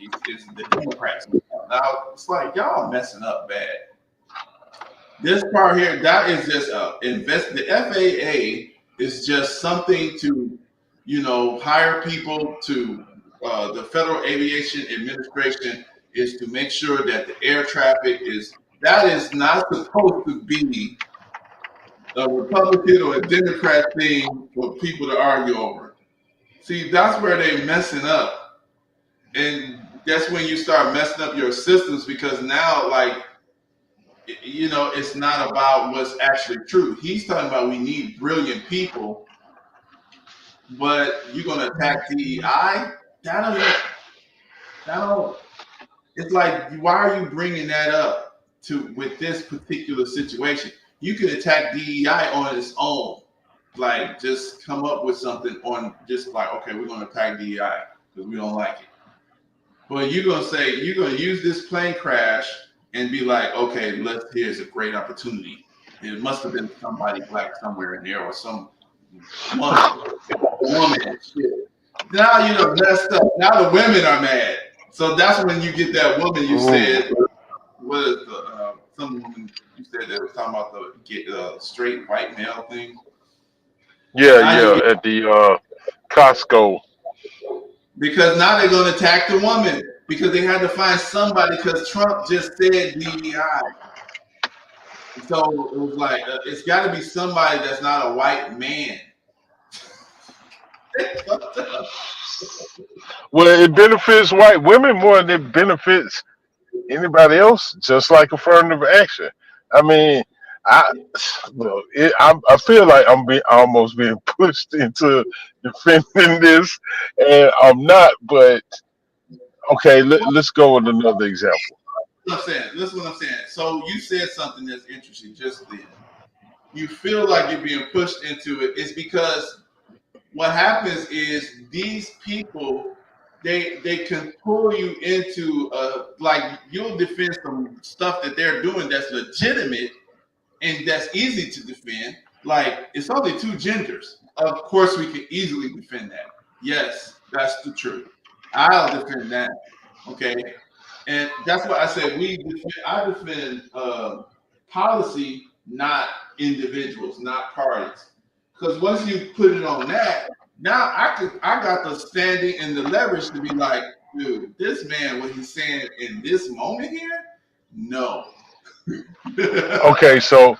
the Democrats. Now it's like y'all messing up bad. This part here, that is just the FAA is just something to, hire people to the Federal Aviation Administration is to make sure that the air traffic that is not supposed to be a Republican or a Democrat thing for people to argue over. See, that's where they're messing up. And that's when you start messing up your systems because now, it's not about what's actually true. He's talking about we need brilliant people, but you're going to attack DEI? It's like, why are you bringing that up with this particular situation? You can attack DEI on its own. Like, just come up with something on just like, okay, we're going to attack DEI because we don't like it. But you're going to use this plane crash and be like, okay, here's a great opportunity. It must have been somebody black somewhere in there or some woman and shit. Now you know messed up. Now the women are mad. So that's when you get that woman you said, what is some woman you said that was talking about the straight white male thing? Yeah, at the Costco. Because now they're going to attack the woman because they had to find somebody because Trump just said DEI. So it was like, it's got to be somebody that's not a white man. Well, it benefits white women more than it benefits anybody else, just like affirmative action. I mean, I feel like I'm almost being pushed into defending this, and I'm not. But okay, let's go with another example. Listen what I'm saying. So you said something that's interesting just then. You feel like you're being pushed into it. It's because what happens is these people they can pull you into like you'll defend some stuff that they're doing that's legitimate and that's easy to defend. Like it's only two genders. Of course, we can easily defend that. Yes, that's the truth. I'll defend that. Okay, and that's why I said I defend policy, not individuals, not parties. Because once you put it on that, now I got the standing and the leverage to be like, dude, this man, what he's saying in this moment here, no. Okay, so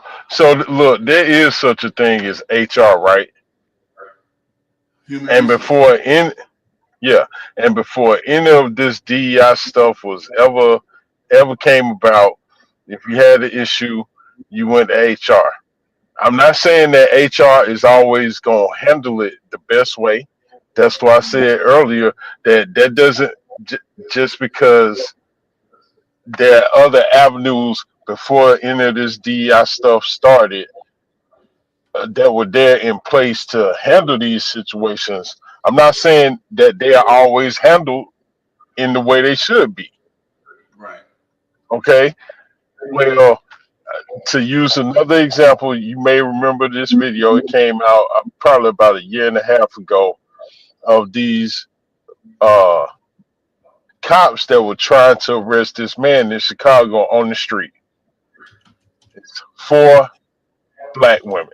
look, there is such a thing as HR, right? Human And resources. before any of this DEI stuff was ever came about, if you had an issue, you went to HR. I'm not saying that HR is always going to handle it the best way. That's why I said earlier that doesn't just because there are other avenues before any of this DEI stuff started that were there in place to handle these situations. I'm not saying that they are always handled in the way they should be. Right. Okay. Well, to use another example, you may remember this video. It came out probably about a year and a half ago of these uh, cops that were trying to arrest this man in Chicago on the street. It's 4 black women.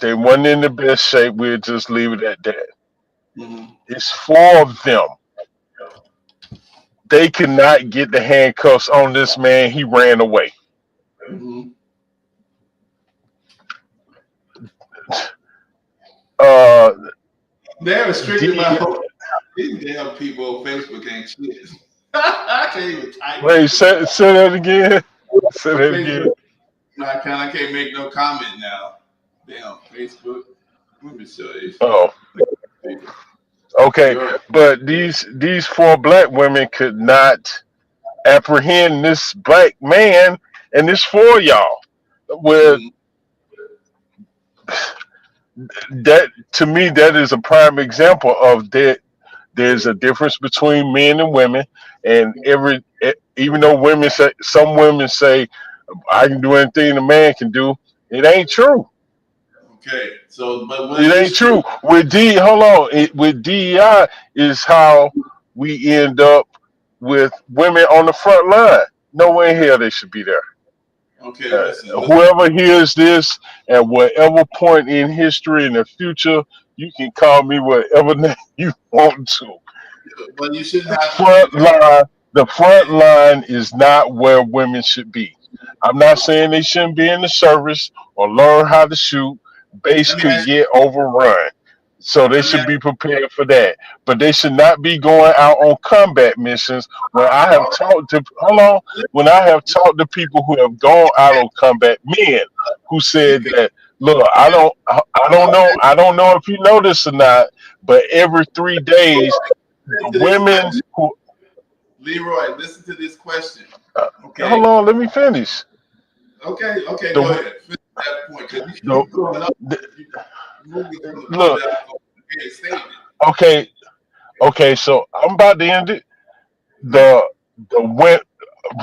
They weren't in the best shape. We'll just leave it at that. Mm-hmm. It's 4 of them. They could not get the handcuffs on this man. He ran away. Mm-hmm. They're restricted my whole these damn people on Facebook ain't shit. I can't even type. Wait, say that again. Say that again. I can't make no comment now. Damn, Facebook. Let me show you. Oh, okay. But these 4 black women could not apprehend this black man and this 4 y'all. Where that to me, that is a prime example of that. There's a difference between men and women, and even though some women say I can do anything a man can do, it ain't true. Okay, so but what It ain't is true? true. Hold on. With DEI is how we end up with women on the front line. No way in hell they should be there. Okay, listen. Whoever hears this at whatever point in history in the future, you can call me whatever name you want to. But you shouldn't The have to front be. line, the front line is not where women should be. I'm not saying they shouldn't be in the service or learn how to shoot. Base Let me could ask. get overrun. So they Let me should ask. be prepared for that. But they should not be going out on combat missions when I have talked to hold on, when I have talked to people who have gone out on combat, men who You said can. that, look, I don't know if you know this or not, but every 3 days Listen to this women question, who Leroy. Listen to this question. uh, Okay. hold on, let me finish. Okay. Okay. Go The ahead. Finish that point because you the, keep going up. the You moving from the point look, that I'm going to statement. okay, okay, so I'm about to end it. Mhm. The when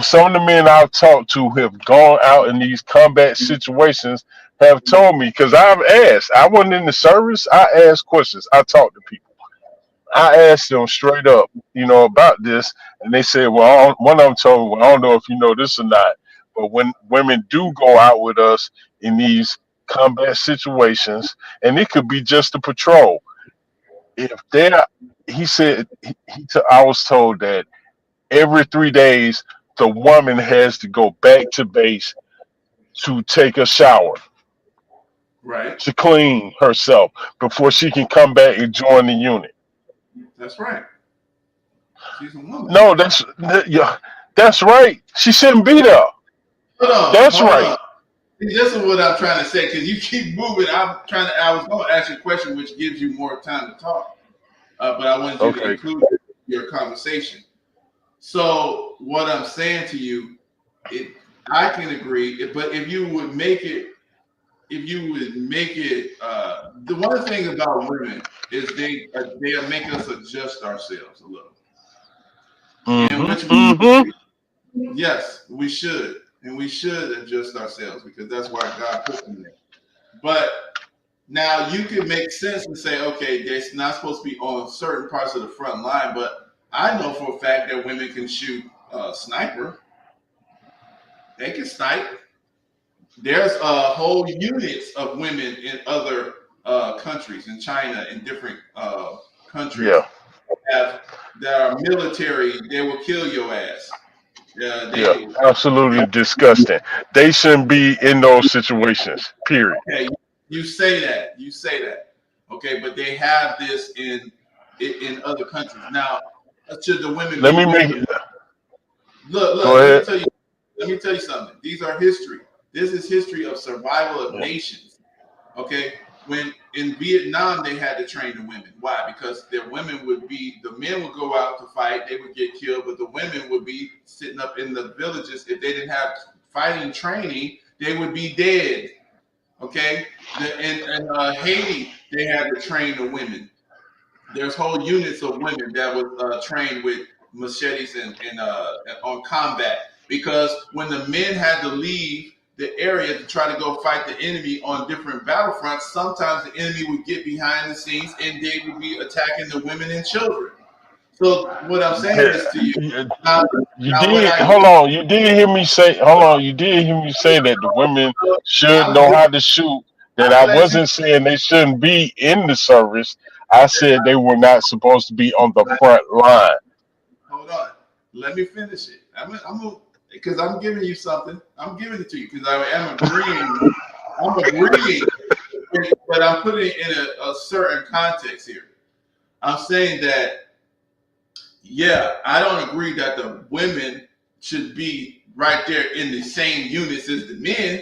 some of the men I've talked to have gone out in these combat situations have told me because I've asked. I wasn't in the service. I asked questions. I talked to people. I asked them straight up, about this, and they said, "Well, one of them told me, well, I don't know if you know this or not, but when women do go out with us in these combat situations, and it could be just a patrol, if they're," he said, I was told that every 3 days the woman has to go back to base to take a shower, Right. to clean herself before she can come back and join the unit. That's right. She's a woman. No, yeah, that's right. She shouldn't be there. Hold on. That's Hold right. on. See, this is what I'm trying to say because you keep moving. I was going to ask you a question which gives you more time to talk, but I wanted you to Okay. include your conversation. So what I'm saying to you, I can agree, but if you would make it, the one thing about women is they make us adjust ourselves a little, and Mm-hmm. which Mm-hmm. yes, we should, and we should adjust ourselves because that's why God put them there. But now you can make sense and say, okay, they're not supposed to be on certain parts of the front line, but I know for a fact that women can shoot sniper. They can snipe. There's whole units of women in other countries, in China, in different countries Yeah. have that are military. They will kill your ass. Yeah. They Absolutely disgusting. They shouldn't be in those situations. Period. okay. You say that. You say that. Okay, but they have this in other countries now. Should the women Let be me with make them? it. Go Look. Let me ahead. tell you. Let me tell you something. These are history. This is history of survival of Yeah. nations. Okay, when in Vietnam they had to train the women. Why? Because the men would go out to fight, they would get killed, but the women would be sitting up in the villages. If they didn't have fighting training, they would be dead. Okay, in Haiti they had to train the women. There's whole units of women that was trained with machetes and on combat because when the men had to leave the area to try to go fight the enemy on different battlefronts, sometimes the enemy would get behind the scenes and they would be attacking the women and children. So what I'm saying is to you Yeah. now, You what did I hold on. You did hear me say hold on. You did hear me say that the women should I'm know how to shoot. That I gonna let you wasn't saying they shouldn't be in the service. I said they were not supposed to be on the front line. hold on. Let me finish it. Because I'm giving you something. I'm giving it to you because I am agreeing. I'm agreeing, but I'm putting it in a certain context here. I'm saying that, yeah, I don't agree that the women should be right there in the same units as the men.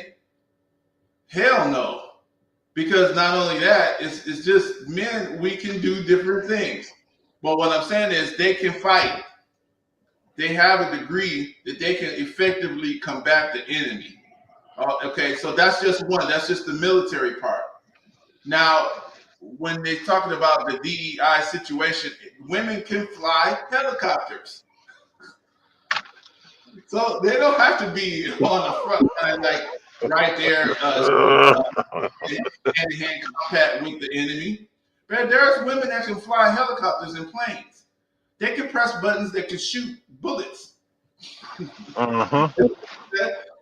Hell no. Because not only that, it's just men, we can do different things. But what I'm saying is they can fight. They have a degree that they can effectively combat the enemy. Okay, so that's just one. That's just the military part. Now, when they're talking about the DEI situation, women can fly helicopters. So they don't have to be on the front line, like right there, hand-to-hand combat with the enemy. But there's women that can fly helicopters and planes. They can press buttons that can shoot bullets.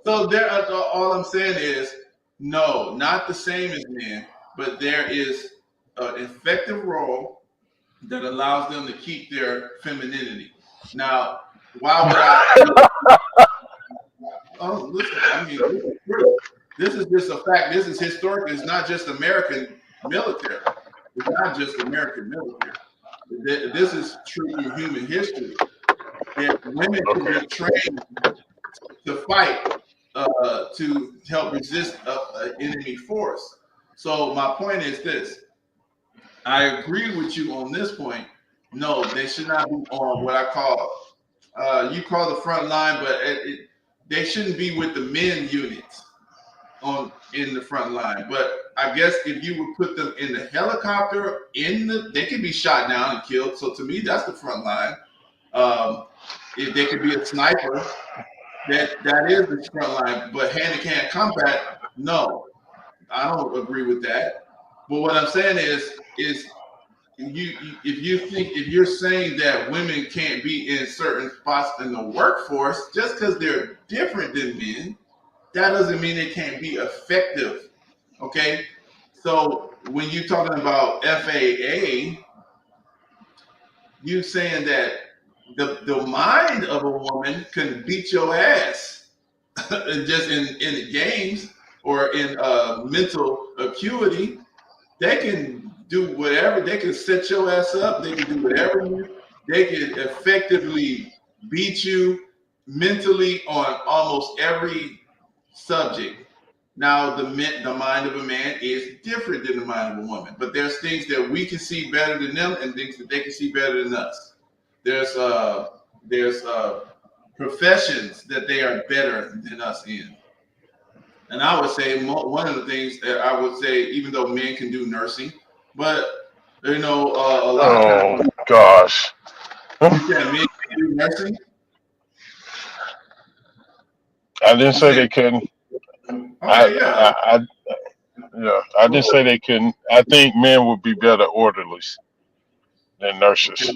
So there, all I'm saying is, no, not the same as men, but there is an effective role that allows them to keep their femininity. Now, why would I? Oh, listen, I mean, this is just a fact. This is historic. It's not just American military. It's not just American military. This is true human history. And women can be trained to fight to help resist an enemy force. So my point is this. I agree with you on this point. No, they should not be on what I call, you call the front line, but they shouldn't be with the men units in the front line. But I guess if you would put them in the helicopter, they could be shot down and killed. So to me, that's the front line. If they could be a sniper, that is the front line. But hand-to-hand combat, no, I don't agree with that. But what I'm saying is if you're saying that women can't be in certain spots in the workforce just because they're different than men, that doesn't mean they can't be effective. Okay, so when you're talking about FAA, you saying that the mind of a woman can beat your ass just in games or in mental acuity. They can do whatever. They can set your ass up. They can do whatever. They can effectively beat you mentally on almost every subject. Now, the mind of a man is different than the mind of a woman, but there's things that we can see better than them, and things that they can see better than us. There's professions that they are better than us in. And I would say one of the things that I would say, even though men can do nursing, but a lot of times, gosh. you said men can do nursing. I didn't say they couldn't. Okay, yeah. I didn't say they couldn't. I think men would be better orderlies than nurses.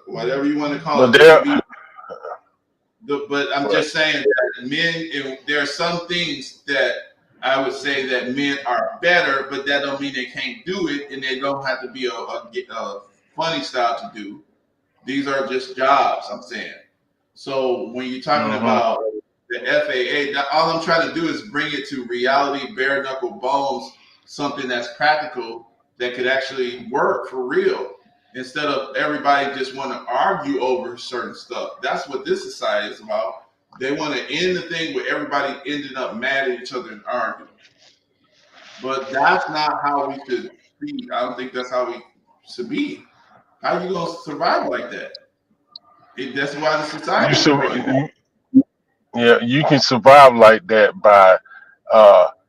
Whatever you want to call But it. But I'm just saying that men, there are some things that I would say that men are better, but that don't mean they can't do it, and they don't have to be a funny style to do. These are just jobs, I'm saying. So when you're talking about the FAA, all I'm trying to do is bring it to reality, bare knuckle bones, something that's practical that could actually work for real, instead of everybody just want to argue over certain stuff. That's what this society is about. They want to end the thing where everybody ended up mad at each other and arguing. But that's not how we should be. I don't think that's how we should be. How are you going to survive like that? That's why the society. You can survive like that by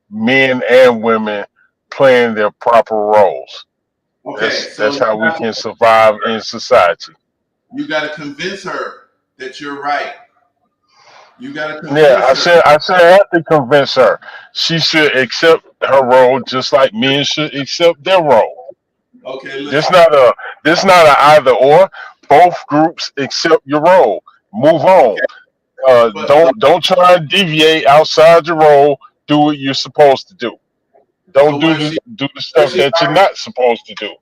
men and women playing their proper roles. Okay, that's how we can survive in society. You got to convince her that you're right. You got to convince her. I said I have to convince her. She should accept her role just like men should accept their role. Okay, this not a either or. Both groups accept your role. Move on. Don't try and deviate outside your role. Do what you're supposed to do. Don't do the stuff that you're not supposed to do.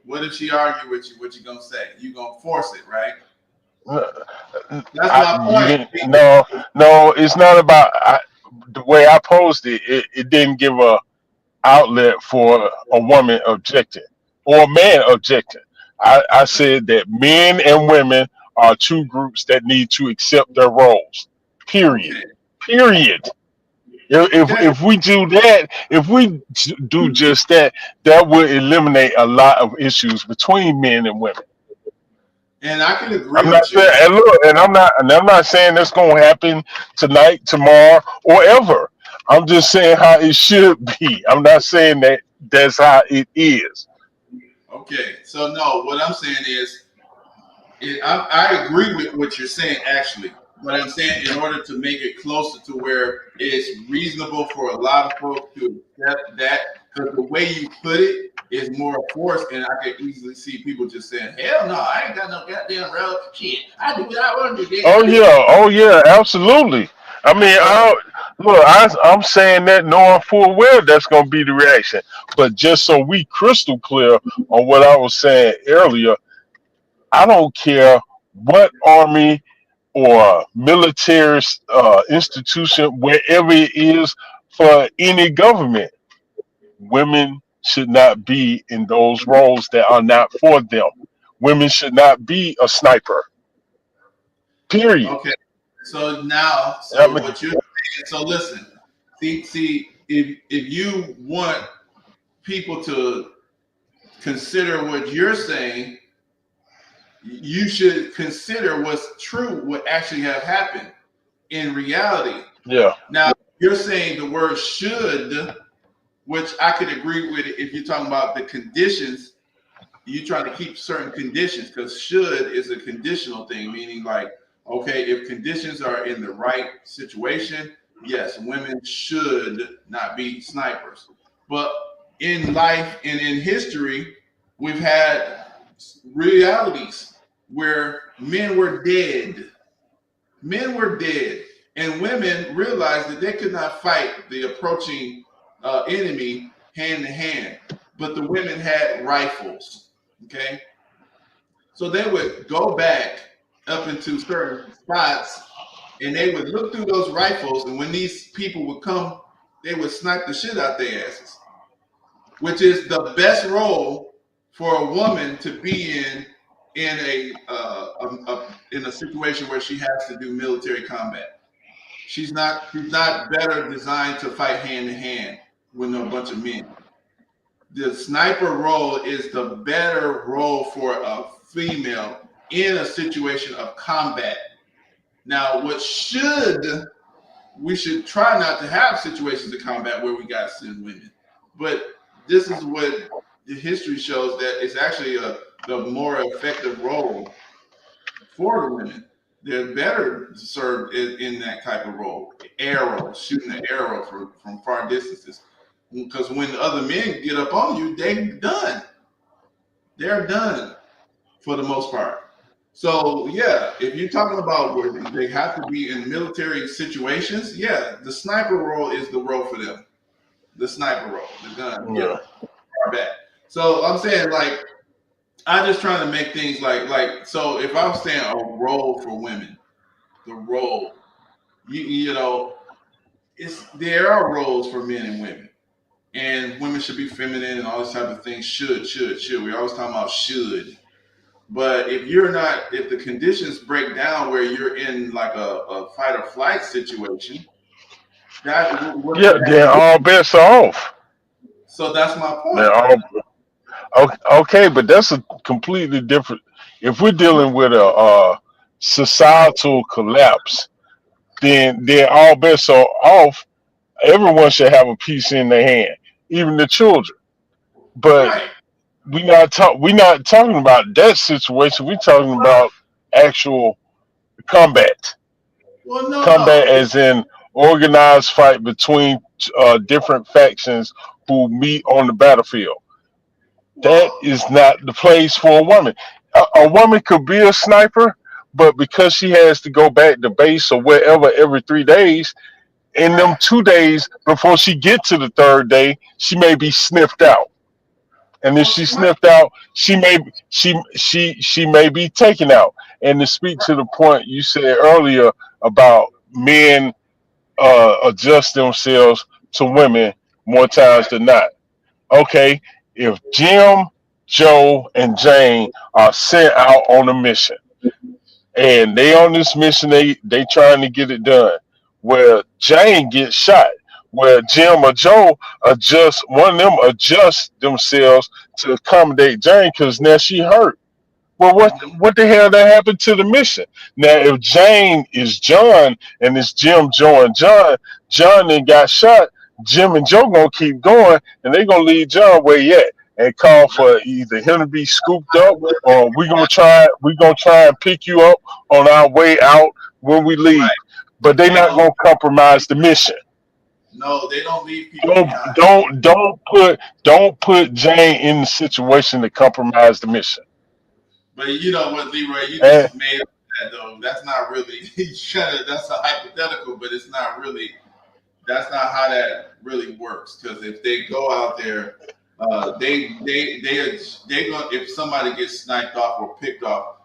What if she argue with you? What you gonna say? You gonna force it, right? That's my point. No, it's not about the way I posed it. It didn't give a outlet for a woman objecting or a man objecting. I said that men and women are two groups that need to accept their roles. Period. If we do that, if we do just that, that would eliminate a lot of issues between men and women. And I can agree. I'm not saying, I'm not saying that's going to happen tonight, tomorrow, or ever. I'm just saying how it should be. I'm not saying that that's how it is. Okay, so no, what I'm saying is, I agree with what you're saying actually, but I'm saying in order to make it closer to where it's reasonable for a lot of folks to accept that, because the way you put it is more forced, and I can easily see people just saying, "Hell no, I ain't got no goddamn road shit. I do what I want to do." Oh yeah, absolutely. I mean, So I'm saying that knowing full well that's going to be the reaction. But just so we crystal clear on what I was saying earlier, I don't care what army or military institution, wherever it is for any government, women should not be in those roles that are not for them. Women should not be a sniper. Period. okay, so now, I so mean, what you're saying, so listen, see, if you want people to consider what you're saying, you should consider what's true, what actually have happened in reality. yeah, Now, you're saying the word should, which I could agree with if you're talking about the conditions. You trying to keep certain conditions because should is a conditional thing, meaning like, okay, if conditions are in the right situation, yes, women should not be snipers. But in life and in history, we've had realities where men were dead, and women realized that they could not fight the approaching enemy hand to hand, but the women had rifles. Okay, so they would go back up into certain spots, and they would look through those rifles, and when these people would come, they would snipe the shit out their asses, which is the best role for a woman to be in a situation where she has to do military combat. She's not better designed to fight hand to hand with a bunch of men. The sniper role is the better role for a female in a situation of combat. Now, we should try not to have situations of combat where we got to send women, but this is what the history shows that it's actually the more effective role for the women. They're better served in that type of role. Arrow, shooting an arrow from far distances. Because when the other men get up on you, they're done. They're done for the most part. So yeah, if you're talking about where they have to be in military situations, yeah, the sniper role is the role for them. The sniper role, the gun, yeah, yeah, far back. So I'm saying like I'm just trying to make things like so if I was saying a role for women, the role, you know, there are roles for men and women. And women should be feminine and all this type of thing. Should. We always talking about should. But if the conditions break down where you're in like a fight or flight situation, what yeah. you have Then to do. all bets are off. So that's my Then point. okay, but that's a completely different. If we're dealing with a societal collapse, then all bets are off. Everyone should have a piece in their hand, even the children. But Right. we're not talking about that situation. We're talking about actual combat. Well, no, Combat, no. as in organized fight between different factions who meet on the battlefield. That Well, is not the place for a woman. A woman could be a sniper, but because she has to go back to base or wherever every 3 days, in them right. 2 days before she get to the third day, she may be sniffed out. And if Well, she she might. sniffed out, she may be taken out. And to speak to the point you said earlier about men adjust themselves to women more times than not. Okay, if Jim, Joe, and Jane are sent out on a mission, and they on this mission, they trying to get it done. Where Jane gets shot, where Jim or Joe adjust, one of them adjust themselves to accommodate Jane because now she hurt. Well, Mhm. what the hell that happened to the mission? Now, if Jane is John and it's Jim, Joe, and John, John then got shot. Jim and Joe gonna keep going, and they gonna leave John where he at and call for either him to be scooped up, or we gonna try and pick you up on our way out when we leave. But they They not don't. gonna compromise the mission. No, they don't leave people Don't behind. don't put Jane in the situation to compromise the mission. But you know what, Leroy, you And just made up that though. That's not really. That's a hypothetical, but it's not really. That's not how that really works. Because if they go out there, they going if somebody gets sniped off or picked off,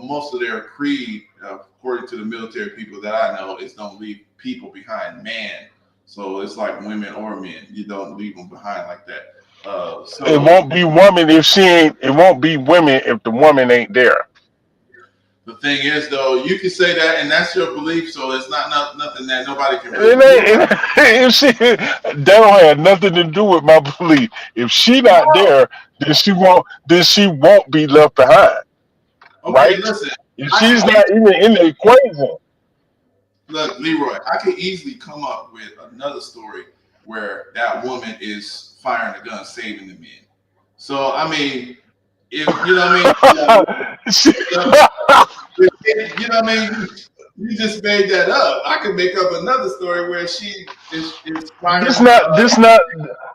most of their creed, according to the military people that I know, is don't leave people behind, man. So it's like women or men. You don't leave them behind like that. it So won't be woman if she ain't. It won't be women if the woman ain't there. the thing is, though, you can say that, and that's your belief. So it's nothing that nobody can really It do ain't, about. if she, that don't have nothing to do with my belief. If she not there, then she won't be left behind, Okay, right? listen. If I she's can not even in the equation, Look, Leroy, I could easily come up with another story where that woman is firing a gun, saving the men. So I mean, if you know what I mean, she, you know what I mean. You just made that up. I could make up another story where she is this firing. not this not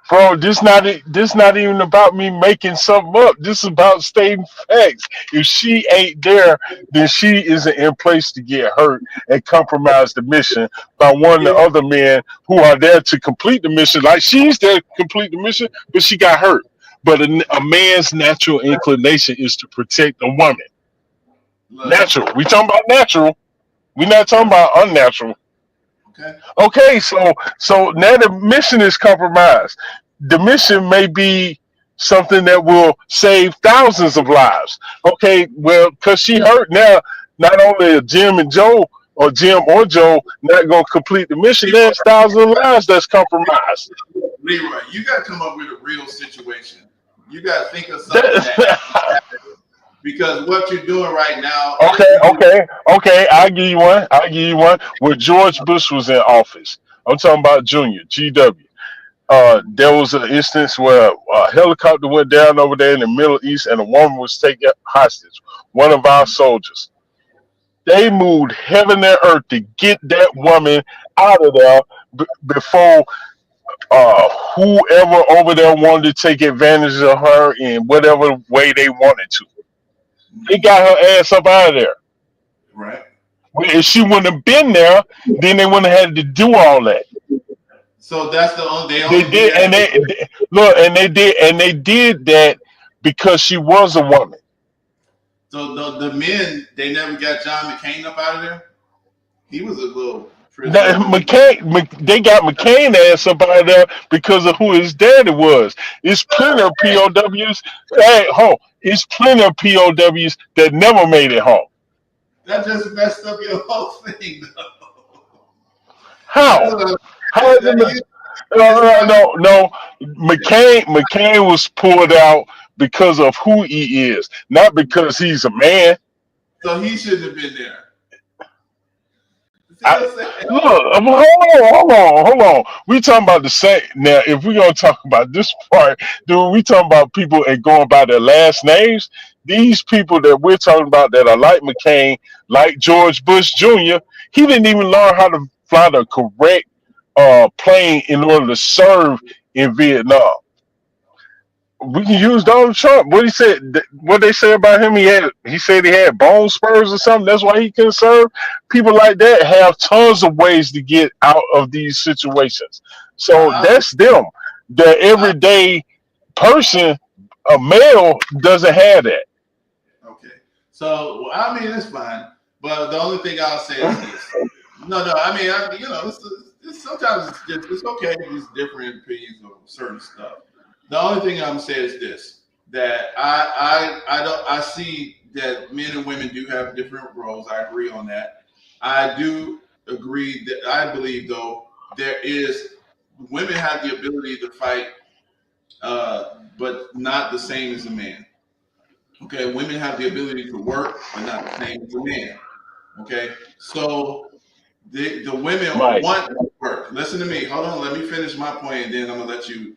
bro. This not even about me making something up. This is about stating facts. If she ain't there, then she isn't in place to get hurt and compromise the mission by one of the If other men who are there to complete the mission. Like she's there to complete the mission, but she got hurt. But a man's natural inclination is to protect a woman. look, Natural. We talking about natural. We not talking about unnatural. okay, Okay, so now the mission is compromised. The mission may be something that will save thousands of lives. Okay, well, because she hurt now, not only are Jim and Joe or Jim or Joe not going to complete the mission, there's thousands of lives that's compromised. Leroy, you got to come up with a real situation. You got to think of something that actually That- happened. Because what you're doing right now, okay, you okay. I'll give you one. I'll give you one. When George Bush was in office, I'm talking about Junior, GW. There was an instance where a helicopter went down over there in the Middle East and a woman was taken hostage, one of our soldiers. They moved heaven and earth to get that woman out of there before whoever over there wanted to take advantage of her in whatever way they wanted to. They got her ass up out of there. right. Well, if she wouldn't have been there, then they wouldn't have had to do all that. So that's the only they They only do did, that. and look, and they did that because she was a woman. So the men they never got John McCain up out of there. He was a little prisoner Now, when he. They got McCain ass up out of there because of who his daddy was. It's plenty of POWs. Hey, home. It's plenty of POWs that never made it home. That just messed up your whole thing. Though. That's How? what I'm How saying. is it? It's not. No. McCain was pulled out because of who he is, not because he's a man. So he shouldn't have been there. See I, what I'm saying? look, hold on. We talking about the same now. If we're gonna talk about this part, dude, we talking about people and going by their last names. These people that we're talking about that are like McCain, like George Bush Jr. He didn't even learn how to fly the correct plane in order to serve in Vietnam. We can use Donald Trump. What he said, what they say about him, he said he had bone spurs or something. That's why he couldn't serve. People like that have tons of ways to get out of these situations. So I, that's them. The I, everyday person, a male, doesn't have that. okay. So well, I mean, it's fine. But the only thing I'll say is this. No. I mean, sometimes it's okay. It's different opinions of certain stuff. The only thing I'm saying is this: that I see that men and women do have different roles. I agree on that. I do agree that I believe though there is women have the ability to fight, but not the same as a man. Okay, women have the ability to work, but not the same as a man. Okay, so the women Mike, want to work. listen to me. Hold on, let me finish my point, and then I'm gonna let you,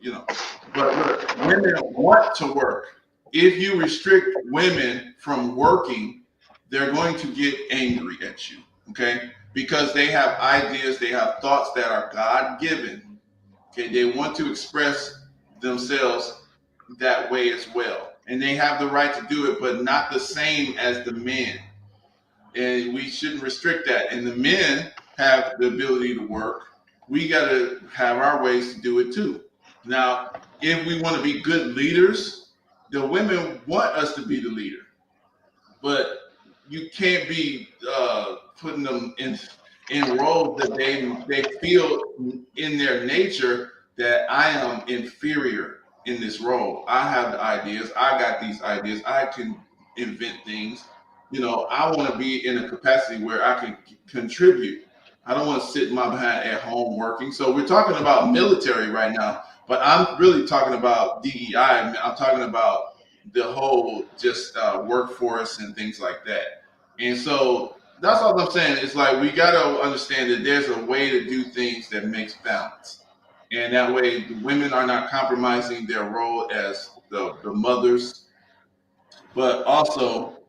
But look, women want to work. If you restrict women from working, they're going to get angry at you, okay? Because they have ideas, they have thoughts that are God given. Okay, they want to express themselves that way as well. And they have the right to do it, but not the same as the men. And we shouldn't restrict that. And the men have the ability to work. We got to have our ways to do it too. Now, if we want to be good leaders, the women want us to be the leader, but you can't be putting them in roles that they feel in their nature that I am inferior in this role. I have the ideas. I got these ideas. I can invent things. I want to be in a capacity where I can contribute. I don't want to sit my behind at home working. So we're talking about military right now, but I'm really talking about DEI. I'm talking about the whole just workforce and things like that. And so that's all I'm saying. It's like we got to understand that there's a way to do things that makes balance. And that way, the women are not compromising their role as the mothers, but also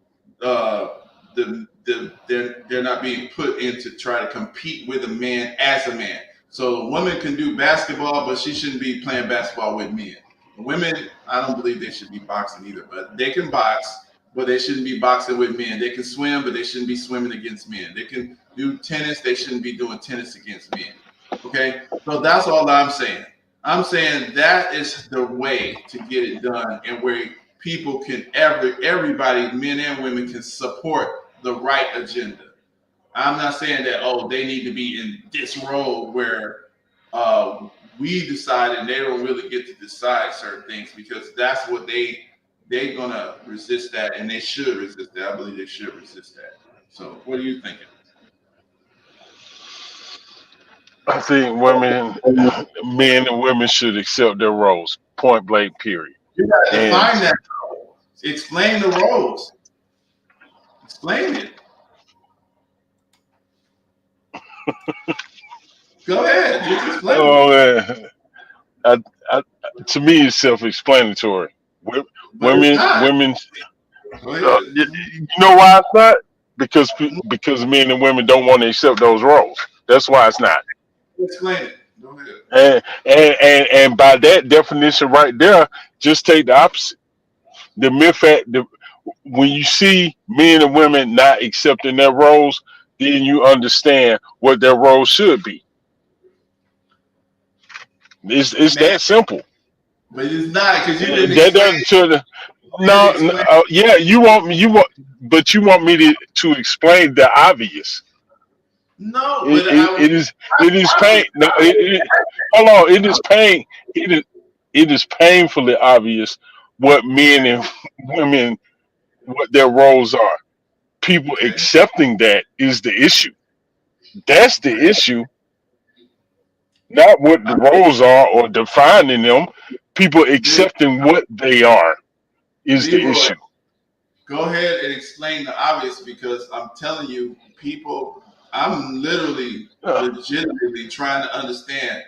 uh, they're not being put in to try to compete with a man as a man. So a woman can do basketball, but she shouldn't be playing basketball with men. Women, I don't believe they should be boxing either, but they can box, but they shouldn't be boxing with men. They can swim, but they shouldn't be swimming against men. They can do tennis, they shouldn't be doing tennis against men. Okay, so that's all I'm saying. I'm saying that is the way to get it done, and where people can everybody, men and women, can support the right agenda. I'm not saying that they need to be in this role where uh, we decide and they don't really get to decide certain things, because that's what they're gonna resist that, and they should resist that. I believe they should resist that. So what are you thinking? I think men and women should accept their roles, point blank, period. You gotta And define that. Explain the roles. Explain it. Go ahead. Just explain it. oh man, I, I, to me, it's self-explanatory. But it's not. Women. Go ahead. You know why it's not? Because men and women don't want to accept those roles. That's why it's not. Explain it. Go ahead. And by that definition right there, just take the opposite. The mere fact that when you see men and women not accepting their roles, then you understand what their roles should be. It's Man, that simple. but it's not, because you didn't That explain. doesn't should You didn't no, explain. yeah, but you want me to explain the obvious. No, It, but it, it is it is I pain. No, hold on. It is pain. It is painfully obvious what men and women, what their roles are. People okay. accepting that is the issue. That's the issue, not what the roles are or defining them. People Le- accepting what they are is the Leroy, issue. go ahead and explain the obvious, because I'm telling you, people, I'm literally, Uh, legitimately trying to understand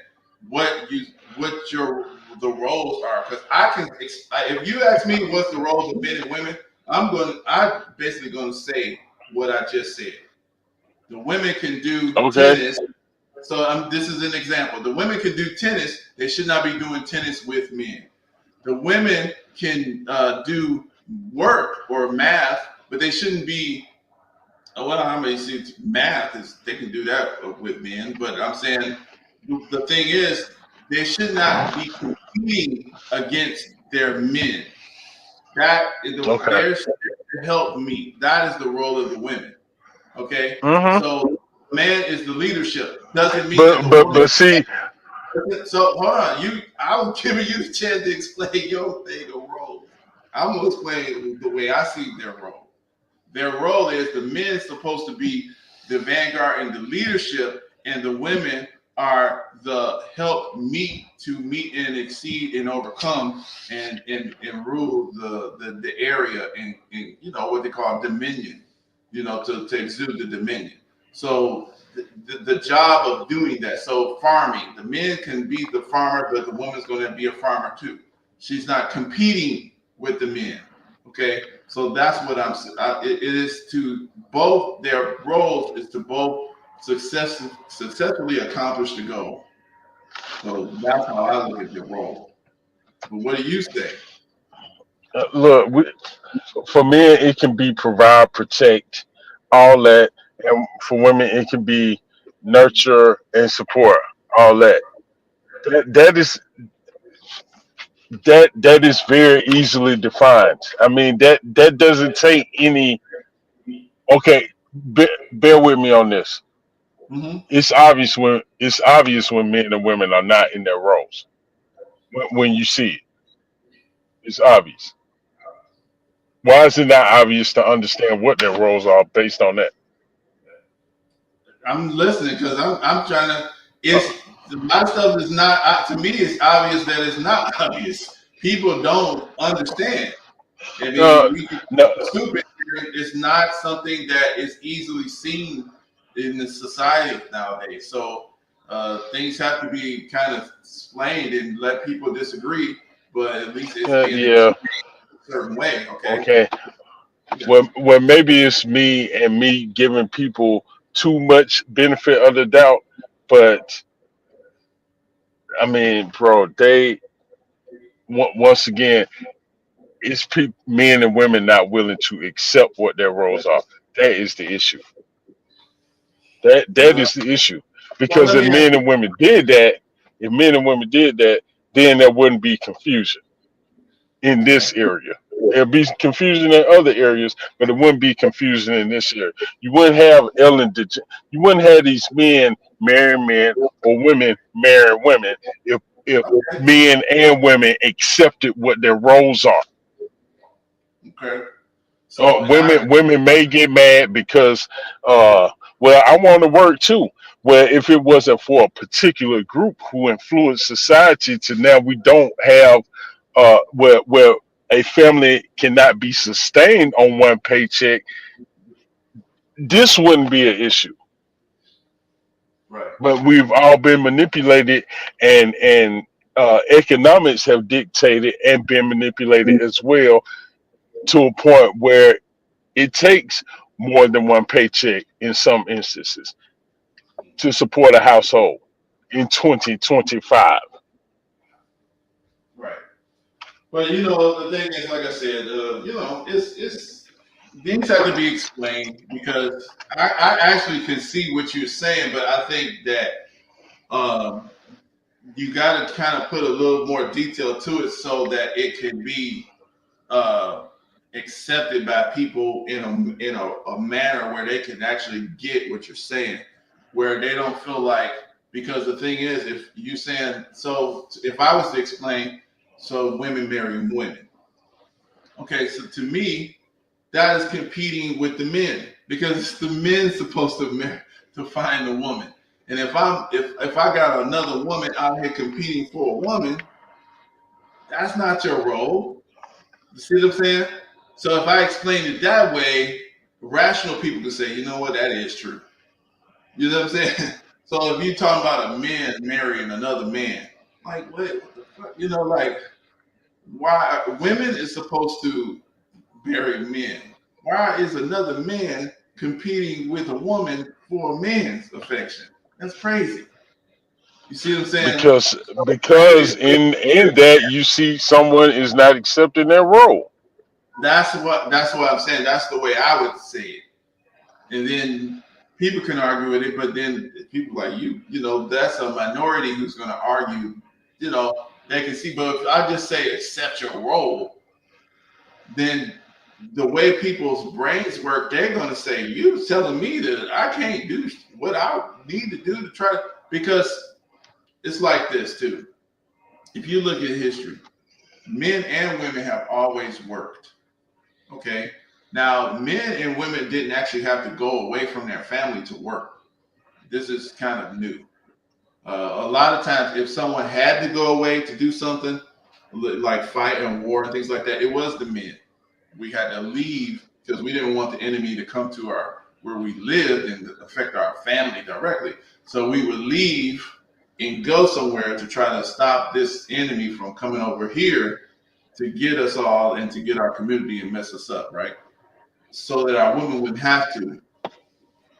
what the roles are. Because if you ask me what's the roles of men and women, I'm basically going to say what I just said. The women can do okay. tennis. So this is an example. The women can do tennis. They should not be doing tennis with men. The women can do work or math, but they shouldn't be. Well, I don't know how many see math is. They can do that with men, but I'm saying the thing is they should not be competing against their men. That is Okay. their help me. That is the role of the women. Okay, hmm so man is the leadership. Doesn't mean that But the but woman. but see, So hold on, I was giving you the chance to explain your thing or role. I'm gonna explain the way I see their role. Their role is the men supposed to be the vanguard and the leadership, and the women are the help meet and exceed and overcome and rule the area and what they call dominion, to exude the dominion. So the job of doing that. So farming, the men can be the farmer, but the woman's going to be a farmer too. She's not competing with the men. Okay, so that's what it is to both their roles is to both successfully accomplish the goal. So that's how I look at their role. But what do you say? Look, for men, it can be provide, protect, all that, and for women, it can be nurture and support, all that. That is that is very easily defined. I mean, that doesn't take any. Okay, bear with me on this. Hmm. It's obvious when men and women are not in their roles. When you see it, it's obvious. Why is it not obvious to understand what their roles are based on that? I'm listening because I'm trying to. Uh, It's a lot of stuff is not to me. It's obvious that it's not obvious. People don't understand. I uh, mean, we can no, stupid. It's not something that is easily seen in the society nowadays. So things have to be kind of explained and let people disagree. But at least it's being yeah, explained a certain way. Okay. okay. Yeah. Well, maybe it's me giving people too much benefit of the doubt, but I mean, bro, once again, it's men and women not willing to accept what their roles are. That is the issue. That Uh, is the issue. well, Because let if me ask men you. and women did that, then there wouldn't be confusion in Okay. this area. There'd be confusion in other areas, but it wouldn't be confusion in this area. You wouldn't have you wouldn't have these men marrying men or women marrying women if men and women accepted what their roles are. Okay. So I Women may get mad because well, I want to work too. Well, if it wasn't for a particular group who influenced society to now we don't have where a family cannot be sustained on one paycheck, this wouldn't be an issue. right. But we've all been manipulated, and economics have dictated and been manipulated as well to a point where it takes more than one paycheck in some instances to support a household in 2025. Right. But you know, the thing is, like I said, you know, it's things have to be explained because I actually can see what you're saying, but I think that um, you got to kind of put a little more detail to it so that it can be uh, accepted by people in a manner where they can actually get what you're saying, where they don't feel like because the thing is, if you saying so, if I was to explain, so women marry women. Okay, so to me, that is competing with the men because it's the men supposed to find the woman. And if I got another woman out here competing for a woman, that's not your role. You see what I'm saying? So if I explain it that way, rational people can say, you know what, that is true. You know what I'm saying? So if you talking about a man marrying another man, like what the fuck? You know, like why women is supposed to marry men? Why is another man competing with a woman for a man's affection? That's crazy. You see what I'm saying? because because in that you see someone is not accepting their role. That's what I'm saying. That's the way I would say it. And then people can argue with it, but then people like you know, that's a minority who's going to argue. You know, they can see. But if I just say accept your role, then the way people's brains work, they're going to say you telling me that I can't do what I need to do to try because it's like this too. If you look at history, men and women have always worked. Okay. Now, men and women didn't actually have to go away from their family to work. This is kind of new. A lot of times, if someone had to go away to do something like fight and war and things like that, it was the men. We had to leave because we didn't want the enemy to come to our where we lived and affect our family directly. So we would leave and go somewhere to try to stop this enemy from coming over here to get us all and to get our community and mess us up, right? So that our women wouldn't have to.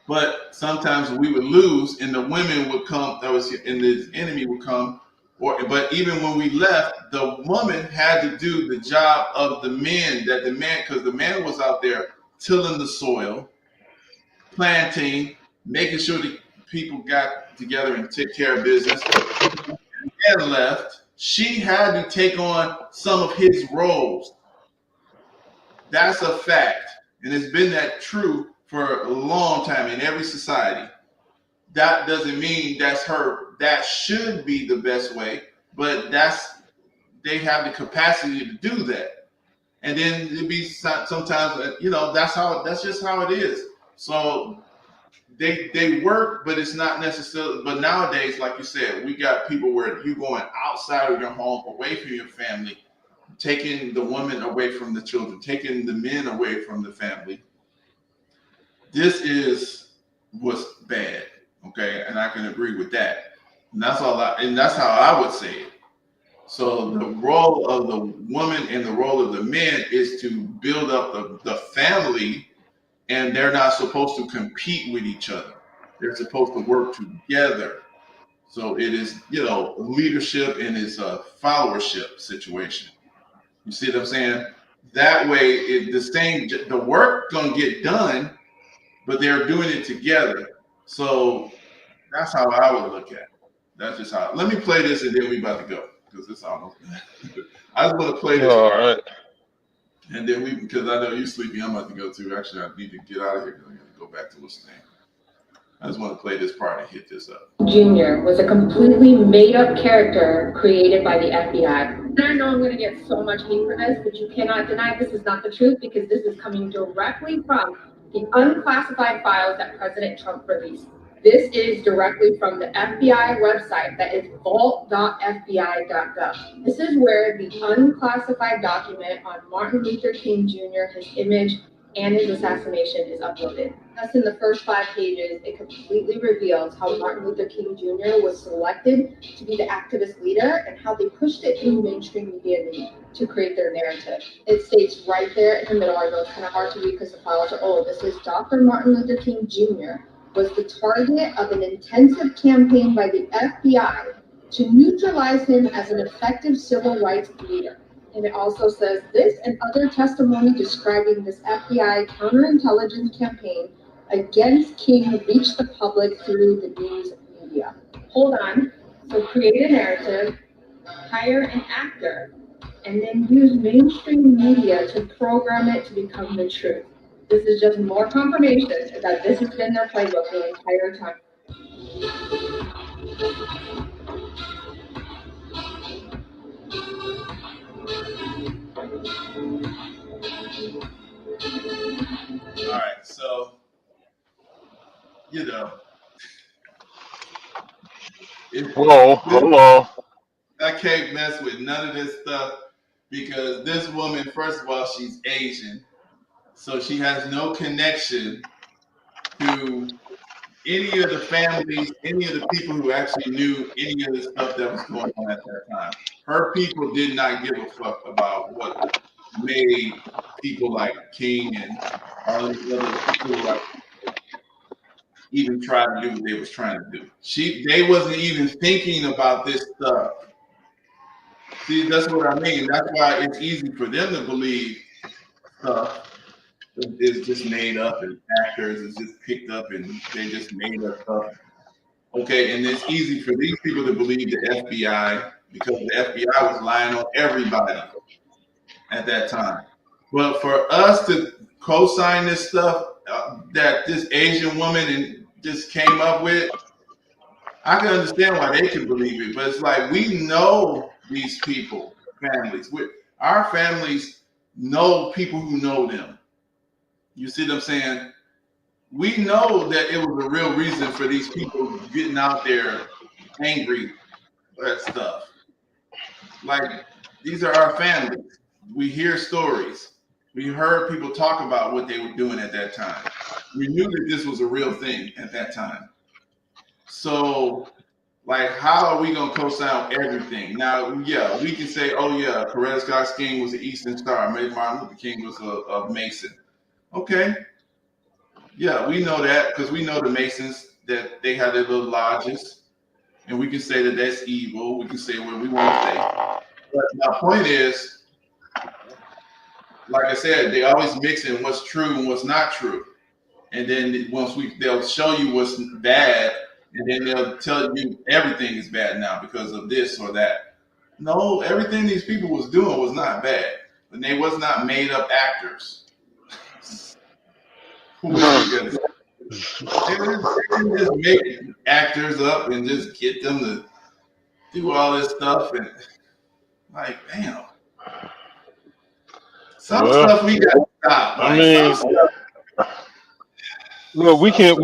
But sometimes we would lose, and the women would come. And the enemy would come. But even when we left, the woman had to do the job of the men. Because the man was out there tilling the soil, planting, making sure that people got together and took care of business. And left, she had to take on some of his roles. That's a fact, and it's been that true for a long time in every society. That doesn't mean that's her. That should be the best way, but they have the capacity to do that. And then it be sometimes, that's just how it is. So they work, but it's not necessarily. But nowadays, like you said, we got people where you going outside of your home, away from your family, taking the woman away from the children, taking the men away from the family. This is what's bad, okay? And I can agree with that. And that's how I would say it. So the role of the woman and the role of the men is to build up the family, and they're not supposed to compete with each other. They're supposed to work together. So it is, leadership, and it's a followership situation. You see what I'm saying? That way, the work gonna get done, but they're doing it together. So that's how I would look at it. That's just how. Let me play this, and then we about to go because it's almost. I just want to play this. All right. And then because I know you're sleepy, I'm about to go too. Actually, I need to get out of here because I got to go back to what's name. I just want to play this part and hit this up. Jr. was a completely made-up character created by the FBI. I know I'm going to get so much hate for this, but you cannot deny this is not the truth because this is coming directly from the unclassified files that President Trump released. This is directly from the FBI website that is vault.fbi.gov. This is where the unclassified document on Martin Luther King Jr., his image, and his assassination is uploaded. Thus, in the first 5 pages, it completely reveals how Martin Luther King Jr. was selected to be the activist leader and how they pushed it through mainstream media to create their narrative. It states right there in the middle, I know it's kind of hard to read because the files are old. This is Dr. Martin Luther King Jr. was the target of an intensive campaign by the FBI to neutralize him as an effective civil rights leader. And it also says this and other testimony describing this FBI counterintelligence campaign against King reached the public through the news media. Hold on. So create a narrative, hire an actor, and then use mainstream media to program it to become the truth. This is just more confirmation that this has been their playbook the entire time. All right, so Hold on. I can't mess with none of this stuff because this woman, first of all, she's Asian, so she has no connection to any of the families, any of the people who actually knew any of the stuff that was going on at that time. Her people did not give a fuck about what made people like King and all these other people like even try to do what they was trying to do. They wasn't even thinking about this stuff. See, that's what I mean. That's why it's easy for them to believe stuff is just made up and actors is just picked up and they just made up stuff. Okay, and it's easy for these people to believe the FBI because the FBI was lying on everybody at that time. But for us to co-sign this stuff that this Asian woman just came up with, I can understand why they can believe it. But it's like we know these people, families. Our families know people who know them. You see what I'm saying? We know that it was a real reason for these people getting out there angry at stuff. Like, these are our families. We hear stories. We heard people talk about what they were doing at that time. We knew that this was a real thing at that time. So, like, how are we gonna co-sign everything? Now, yeah, we can say, oh yeah, Coretta Scott King was an Eastern Star, maybe Martin Luther King was a Mason. Okay, yeah, we know that because we know the Masons that they had their little lodges, and we can say that that's evil. We can say what we want to say. But my point is, like I said, they always mix in what's true and what's not true. And then they'll show you what's bad, and then they'll tell you everything is bad now because of this or that. No, everything these people was doing was not bad, and they was not made up actors. Whoever gets they didn't just make actors up and just get them to do all this stuff and like, damn. Some Well, stuff we got to stop. I Like some mean, stuff. look, Some stuff.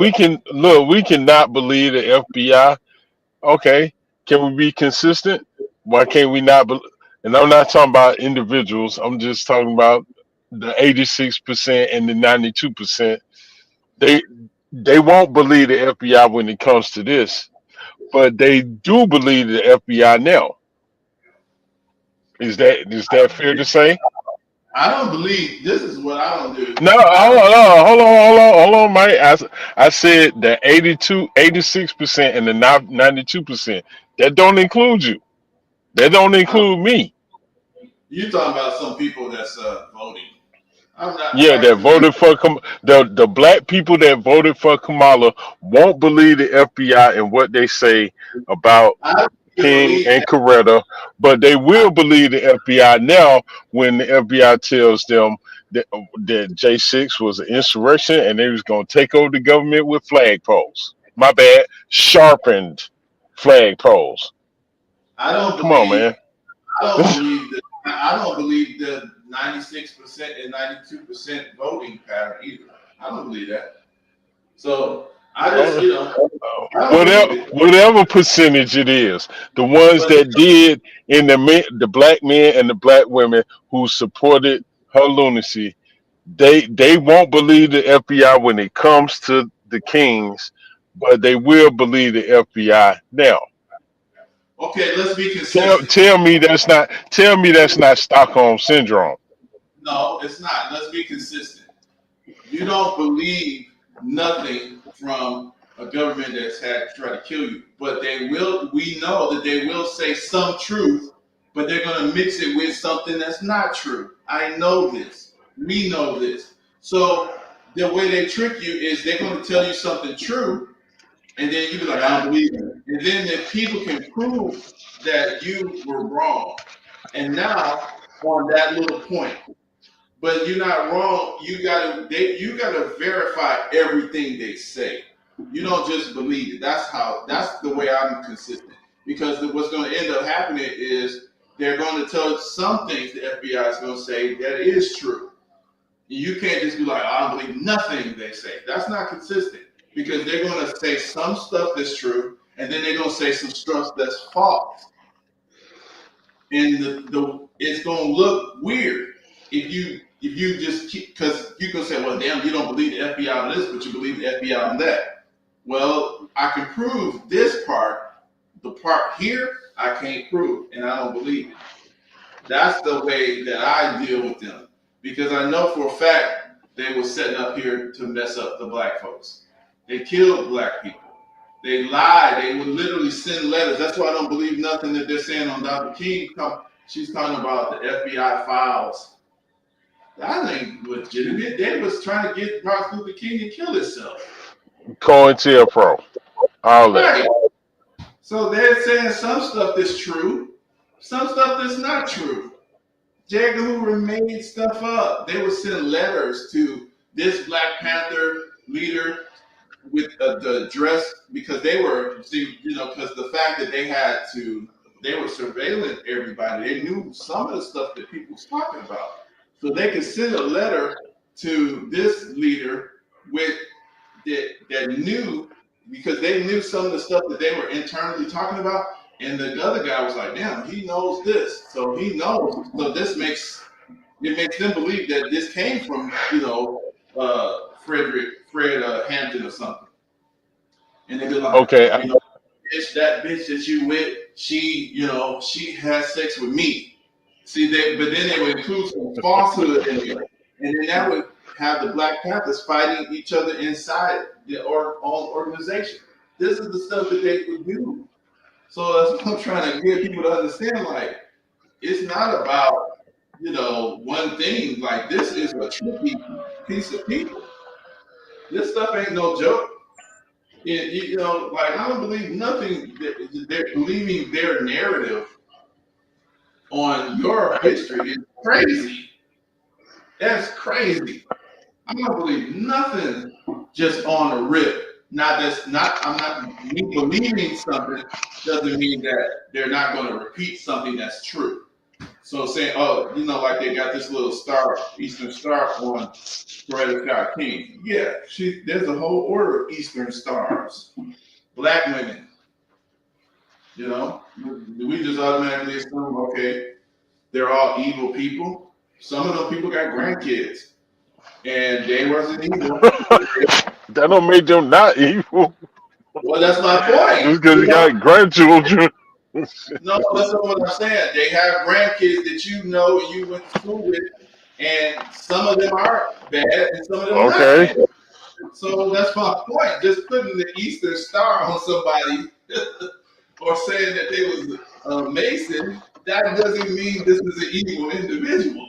we cannot believe the FBI. Okay, can we be consistent? Why can't we not? And I'm not talking about individuals. I'm just talking about the 86% and the 92%. They they won't believe the FBI when it comes to this, but they do believe the FBI now. Is that fair to say? I don't believe this is what I don't do. No, I don't. hold on, Mike. I said the 86% and the 92%. That don't include you. That don't include me. You talking about some people that's voting? I'm not Yeah, like that voted for the black people that voted for Kamala won't believe the FBI and what they say about I don't even King believe and that. Coretta, but they will believe the FBI now when the FBI tells them that J6 was an insurrection and they was going to take over the government with flag poles. My bad, sharpened flag poles. I don't Come on, believe. man. I don't believe that. I don't believe the 96% and 92% voting pattern either. I don't believe that. So I just, I don't believe it. Whatever percentage it is, the ones But that did in the black men and the black women who supported her lunacy, they won't believe the FBI when it comes to the Kings, but they will believe the FBI now. okay, let's be Tell consistent. tell me that's not Stockholm syndrome. No, it's not. Let's be consistent. You don't believe nothing from a government that's had tried to kill you, but they will. We know that they will say some truth, but they're going to mix it with something that's not true. I know this. We know this. So the way they trick you is they're going to tell you something true, and then you be like, I don't believe it. And then the people can prove that you were wrong. And now on that little point, but you're not wrong. You gotta verify everything they say. You don't just believe it. That's the way I'm consistent. Because what's going to end up happening is they're going to tell some things the FBI is going to say that is true. You can't just be like, I don't believe nothing they say. That's not consistent because they're going to say some stuff that's true, and then they're going to say some stuff that's false, and the it's gonna look weird if you just keep, because you can say, well, damn, you don't believe the FBI on this, but you believe the FBI on that. Well, I can prove this part. The part here I can't prove, and I don't believe it. That's the way that I deal with them because I know for a fact they were setting up here to mess up the black folks. They killed black people. They lied. They would literally send letters. That's why I don't believe nothing that they're saying on Dr. King. She's talking about the FBI files. That ain't legitimate. They was trying to get Martin Luther King to kill himself. COINTELPRO, all that. Right. So they're saying some stuff that's true, some stuff that's not true. J. Edgar Hoover made stuff up. They would send letters to this Black Panther leader with the address because they were, because the fact that they were surveilling everybody. They knew some of the stuff that people was talking about. So they could send a letter to this leader with that knew because they knew some of the stuff that they were internally talking about. And the other guy was like, damn, he knows this. So he knows. So this makes it makes them believe that this came from, Fred Hampton or something. And they be like, Okay. that bitch that you with, she has sex with me. See, but then they would include some falsehood in there. And then that would have the Black Panthers fighting each other inside their own organization. This is the stuff that they would do. So that's what I'm trying to get people to understand. Like, it's not about, one thing. Like, this is a tricky piece of people. This stuff ain't no joke. Like, I don't believe nothing. They're believing their narrative on your history is crazy. That's crazy. I don't believe nothing just on a rip. I'm not me believing something doesn't mean that they're not going to repeat something that's true. So saying, like they got this little star, Eastern Star on Coretta Scott King. Yeah, there's a whole order of Eastern Stars. Black women. We just automatically assume, okay, they're all evil people. Some of those people got grandkids. And they wasn't evil. That don't make them not evil. Well, that's my point. Just because you got grandchildren. No, that's not what I'm saying. They have grandkids that and you went to school with, and some of them are bad and some of them are not bad. So that's my point. Just putting the Eastern Star on somebody or saying that they was a Mason, that doesn't mean this is an evil individual.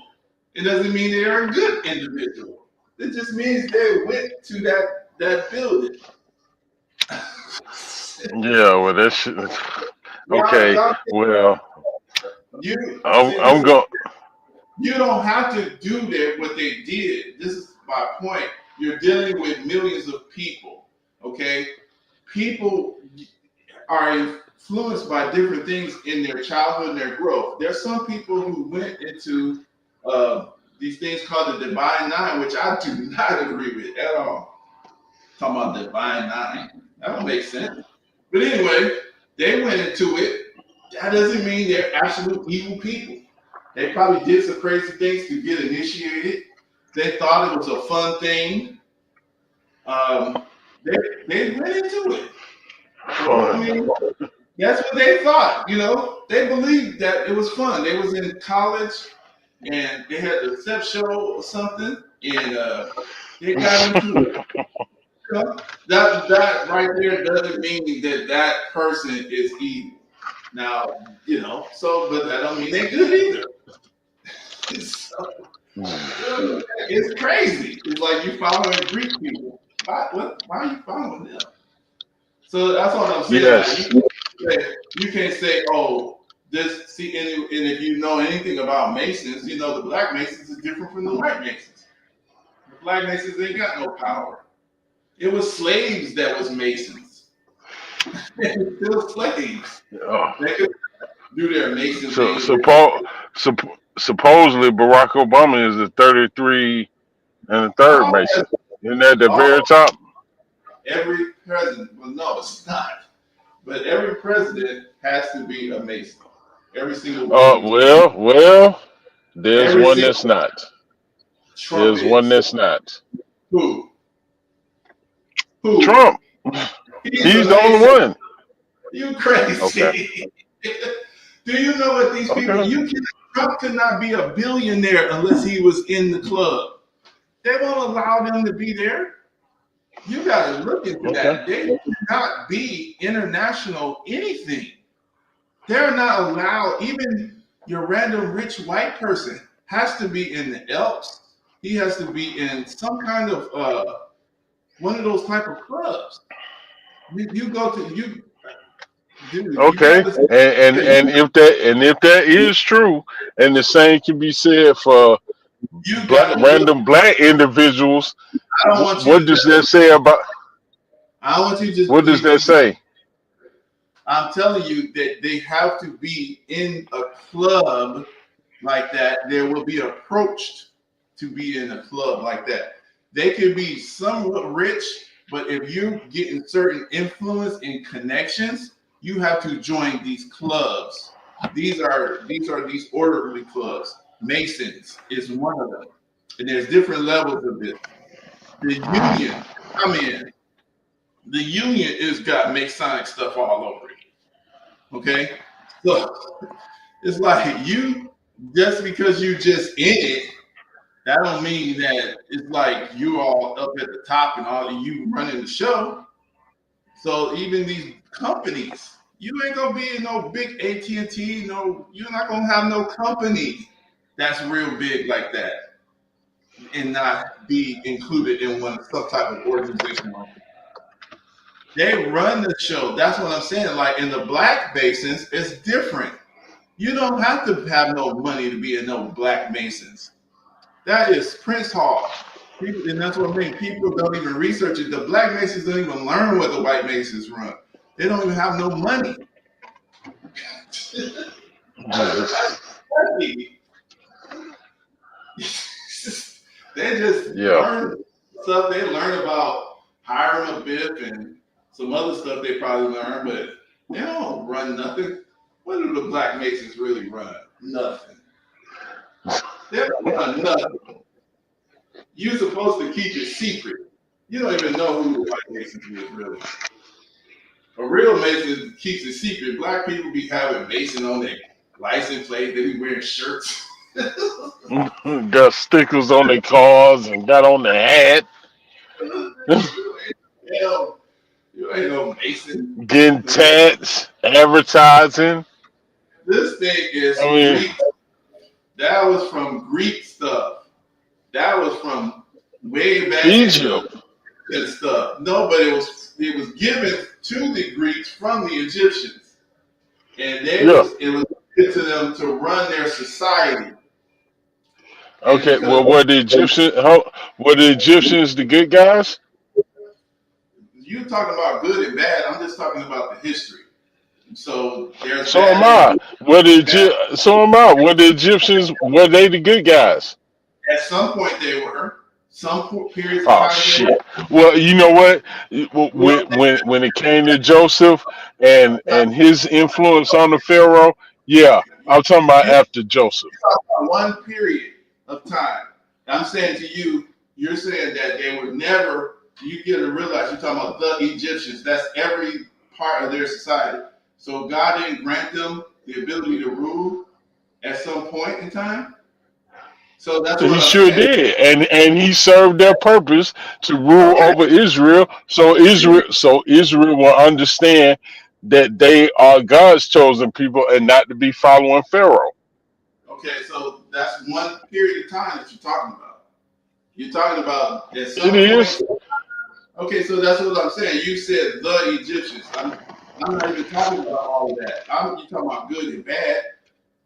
It doesn't mean they are a good individual. It just means they went to that building. Yeah, well, that shit. Okay, well, I'm going. You don't have to do what they did. This is my point. You're dealing with millions of people, okay? People are influenced by different things in their childhood and their growth. There's some people who went into these things called the Divine Nine, which I do not agree with at all. Talking about Divine Nine. That don't make sense. But anyway, they went into it. That doesn't mean they're absolute evil people. They probably did some crazy things to get initiated. They thought it was a fun thing. They went into it. So, I mean, that's what they thought. They believed that it was fun. They was in college and they had a step show or something, and they got into it. That right there doesn't mean that person is evil. Now, but that don't mean they're good either. It's crazy. It's like you following Greek people. Why are you following them? So that's what I'm saying. Yes. You can't say, oh, and if you know anything about Masons, the Black Masons is different from the white Masons. The Black Masons ain't got no power. It was slaves that was Masons. They were still slaves. Oh. They could do their Mason thing. Supposedly Barack Obama is the 33 and the third Mason. Isn't that the very top? Every president, well, no, it's not. But every president has to be a Mason. Every single one. Well, there's one that's not. There's one that's not. Who? Trump. He's the only one. You crazy. Okay. Do you know what these people, Trump could not be a billionaire unless he was in the club. They won't allow them to be there. You got to look into that. They cannot be international anything. They're not allowed. Even your random rich white person has to be in the Elks. He has to be in some kind of one of those type of clubs. You go to you. Dude, okay, and if that is true, and the same can be said for random black individuals, what does that say about? I don't want you to just. What does that say? I'm telling you that they have to be in a club like that. They will be approached to be in a club like that. They could be somewhat rich, but if you're getting certain influence and connections, you have to join these clubs. These are these orderly clubs. Masons is one of them. And there's different levels of this. The union, come in. The union is got Masonic stuff all over it. Okay? So it's like you, just because you just in it, that don't mean that it's like you all up at the top and all of you running the show. So even these companies, you ain't gonna be in no big AT&T, no, you're not gonna have no company that's real big like that and not be included in some type of organization. They run the show. That's what I'm saying. Like in the black Masons, it's different. You don't have to have no money to be in no black Masons. That is Prince Hall. People, and that's what I mean. People don't even research it. The black Masons don't even learn what the white Masons run. They don't even have no money. That's funny. They just learn stuff. They learn about Hiram Abiff and some other stuff they probably learn, but they don't run nothing. What do the black Masons really run? Nothing. They don't run nothing. You're supposed to keep it secret. You don't even know who the white Mason is really. A real Mason keeps it secret. Black people be having Mason on their license plate. They be wearing shirts. Got stickers on their cars and got on the hat. You ain't no Mason. Getting tats, advertising. This thing is Greek. That was from Greek stuff. That was from way back Egypt and stuff. No, but it was given to the Greeks from the Egyptians, and it was given to them to run their society. Okay, well, were the Egyptians the good guys? You talking about good and bad? I'm just talking about the history. So there's so am I. So am I. Were the Egyptians, were they the good guys? At some point they were. Some periods of Oh time. shit! Well, you know what? When it came to Joseph and his influence on the Pharaoh, yeah, I'm talking about after Joseph. One period of time. I'm saying to you, you're saying that they were never. You get to realize you're talking about the Egyptians. That's every part of their society. So God didn't grant them the ability to rule at some point in time. So that's what He I'm sure saying. did, and he served their purpose to rule over Israel. So Israel will understand that they are God's chosen people and not to be following Pharaoh. Okay, so that's one period of time that you're talking about. You're talking about at some It is. point. Okay, so that's what I'm saying. You said the Egyptians. I'm not even talking about all of that. You're talking about good and bad.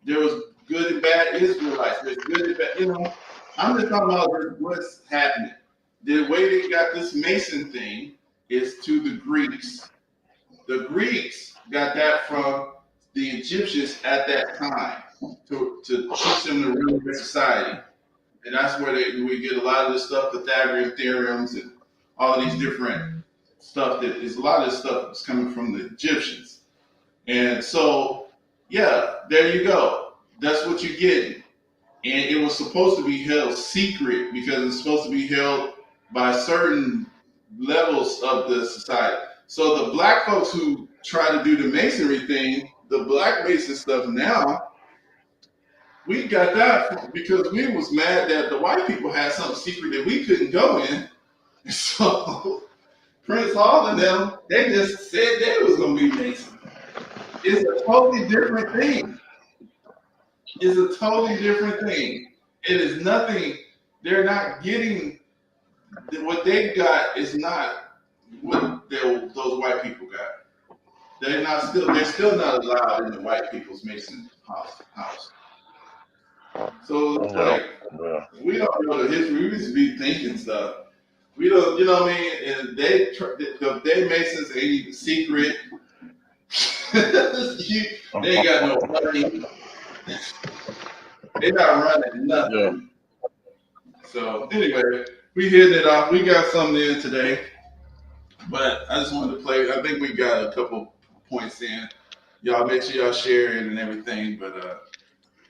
There was good and bad Israelites. There's good and bad. I'm just talking about what's happening. The way they got this Mason thing is to the Greeks. The Greeks got that from the Egyptians at that time to teach them to run their society. And that's where we get a lot of this stuff, Pythagorean theorems and all of these different stuff that is a lot of this stuff is coming from the Egyptians. And so, yeah, there you go. That's what you're getting. And it was supposed to be held secret because it's supposed to be held by certain levels of the society. So the black folks who try to do the masonry thing, the black mason stuff now, we got that because we was mad that the white people had something secret that we couldn't go in. So Prince Hall and them, they just said they was gonna be Mason. It's a totally different thing. It's a totally different thing. It is nothing. They're not getting what they got. Is not what those white people got. They're still not allowed in the white people's Mason house. So it's like we don't know the history. We just be thinking stuff. We don't, you know what I mean? And they Masons ain't even secret. They ain't got no money. They not running nothing. Yeah. So anyway, we hitting it off. We got something in today, but I just wanted to play. I think we got a couple points in. Y'all make sure y'all share it and everything. But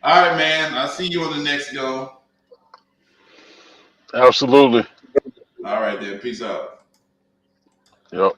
All right, man. I'll see you on the next go. Absolutely. All right, then. Peace out. Yep.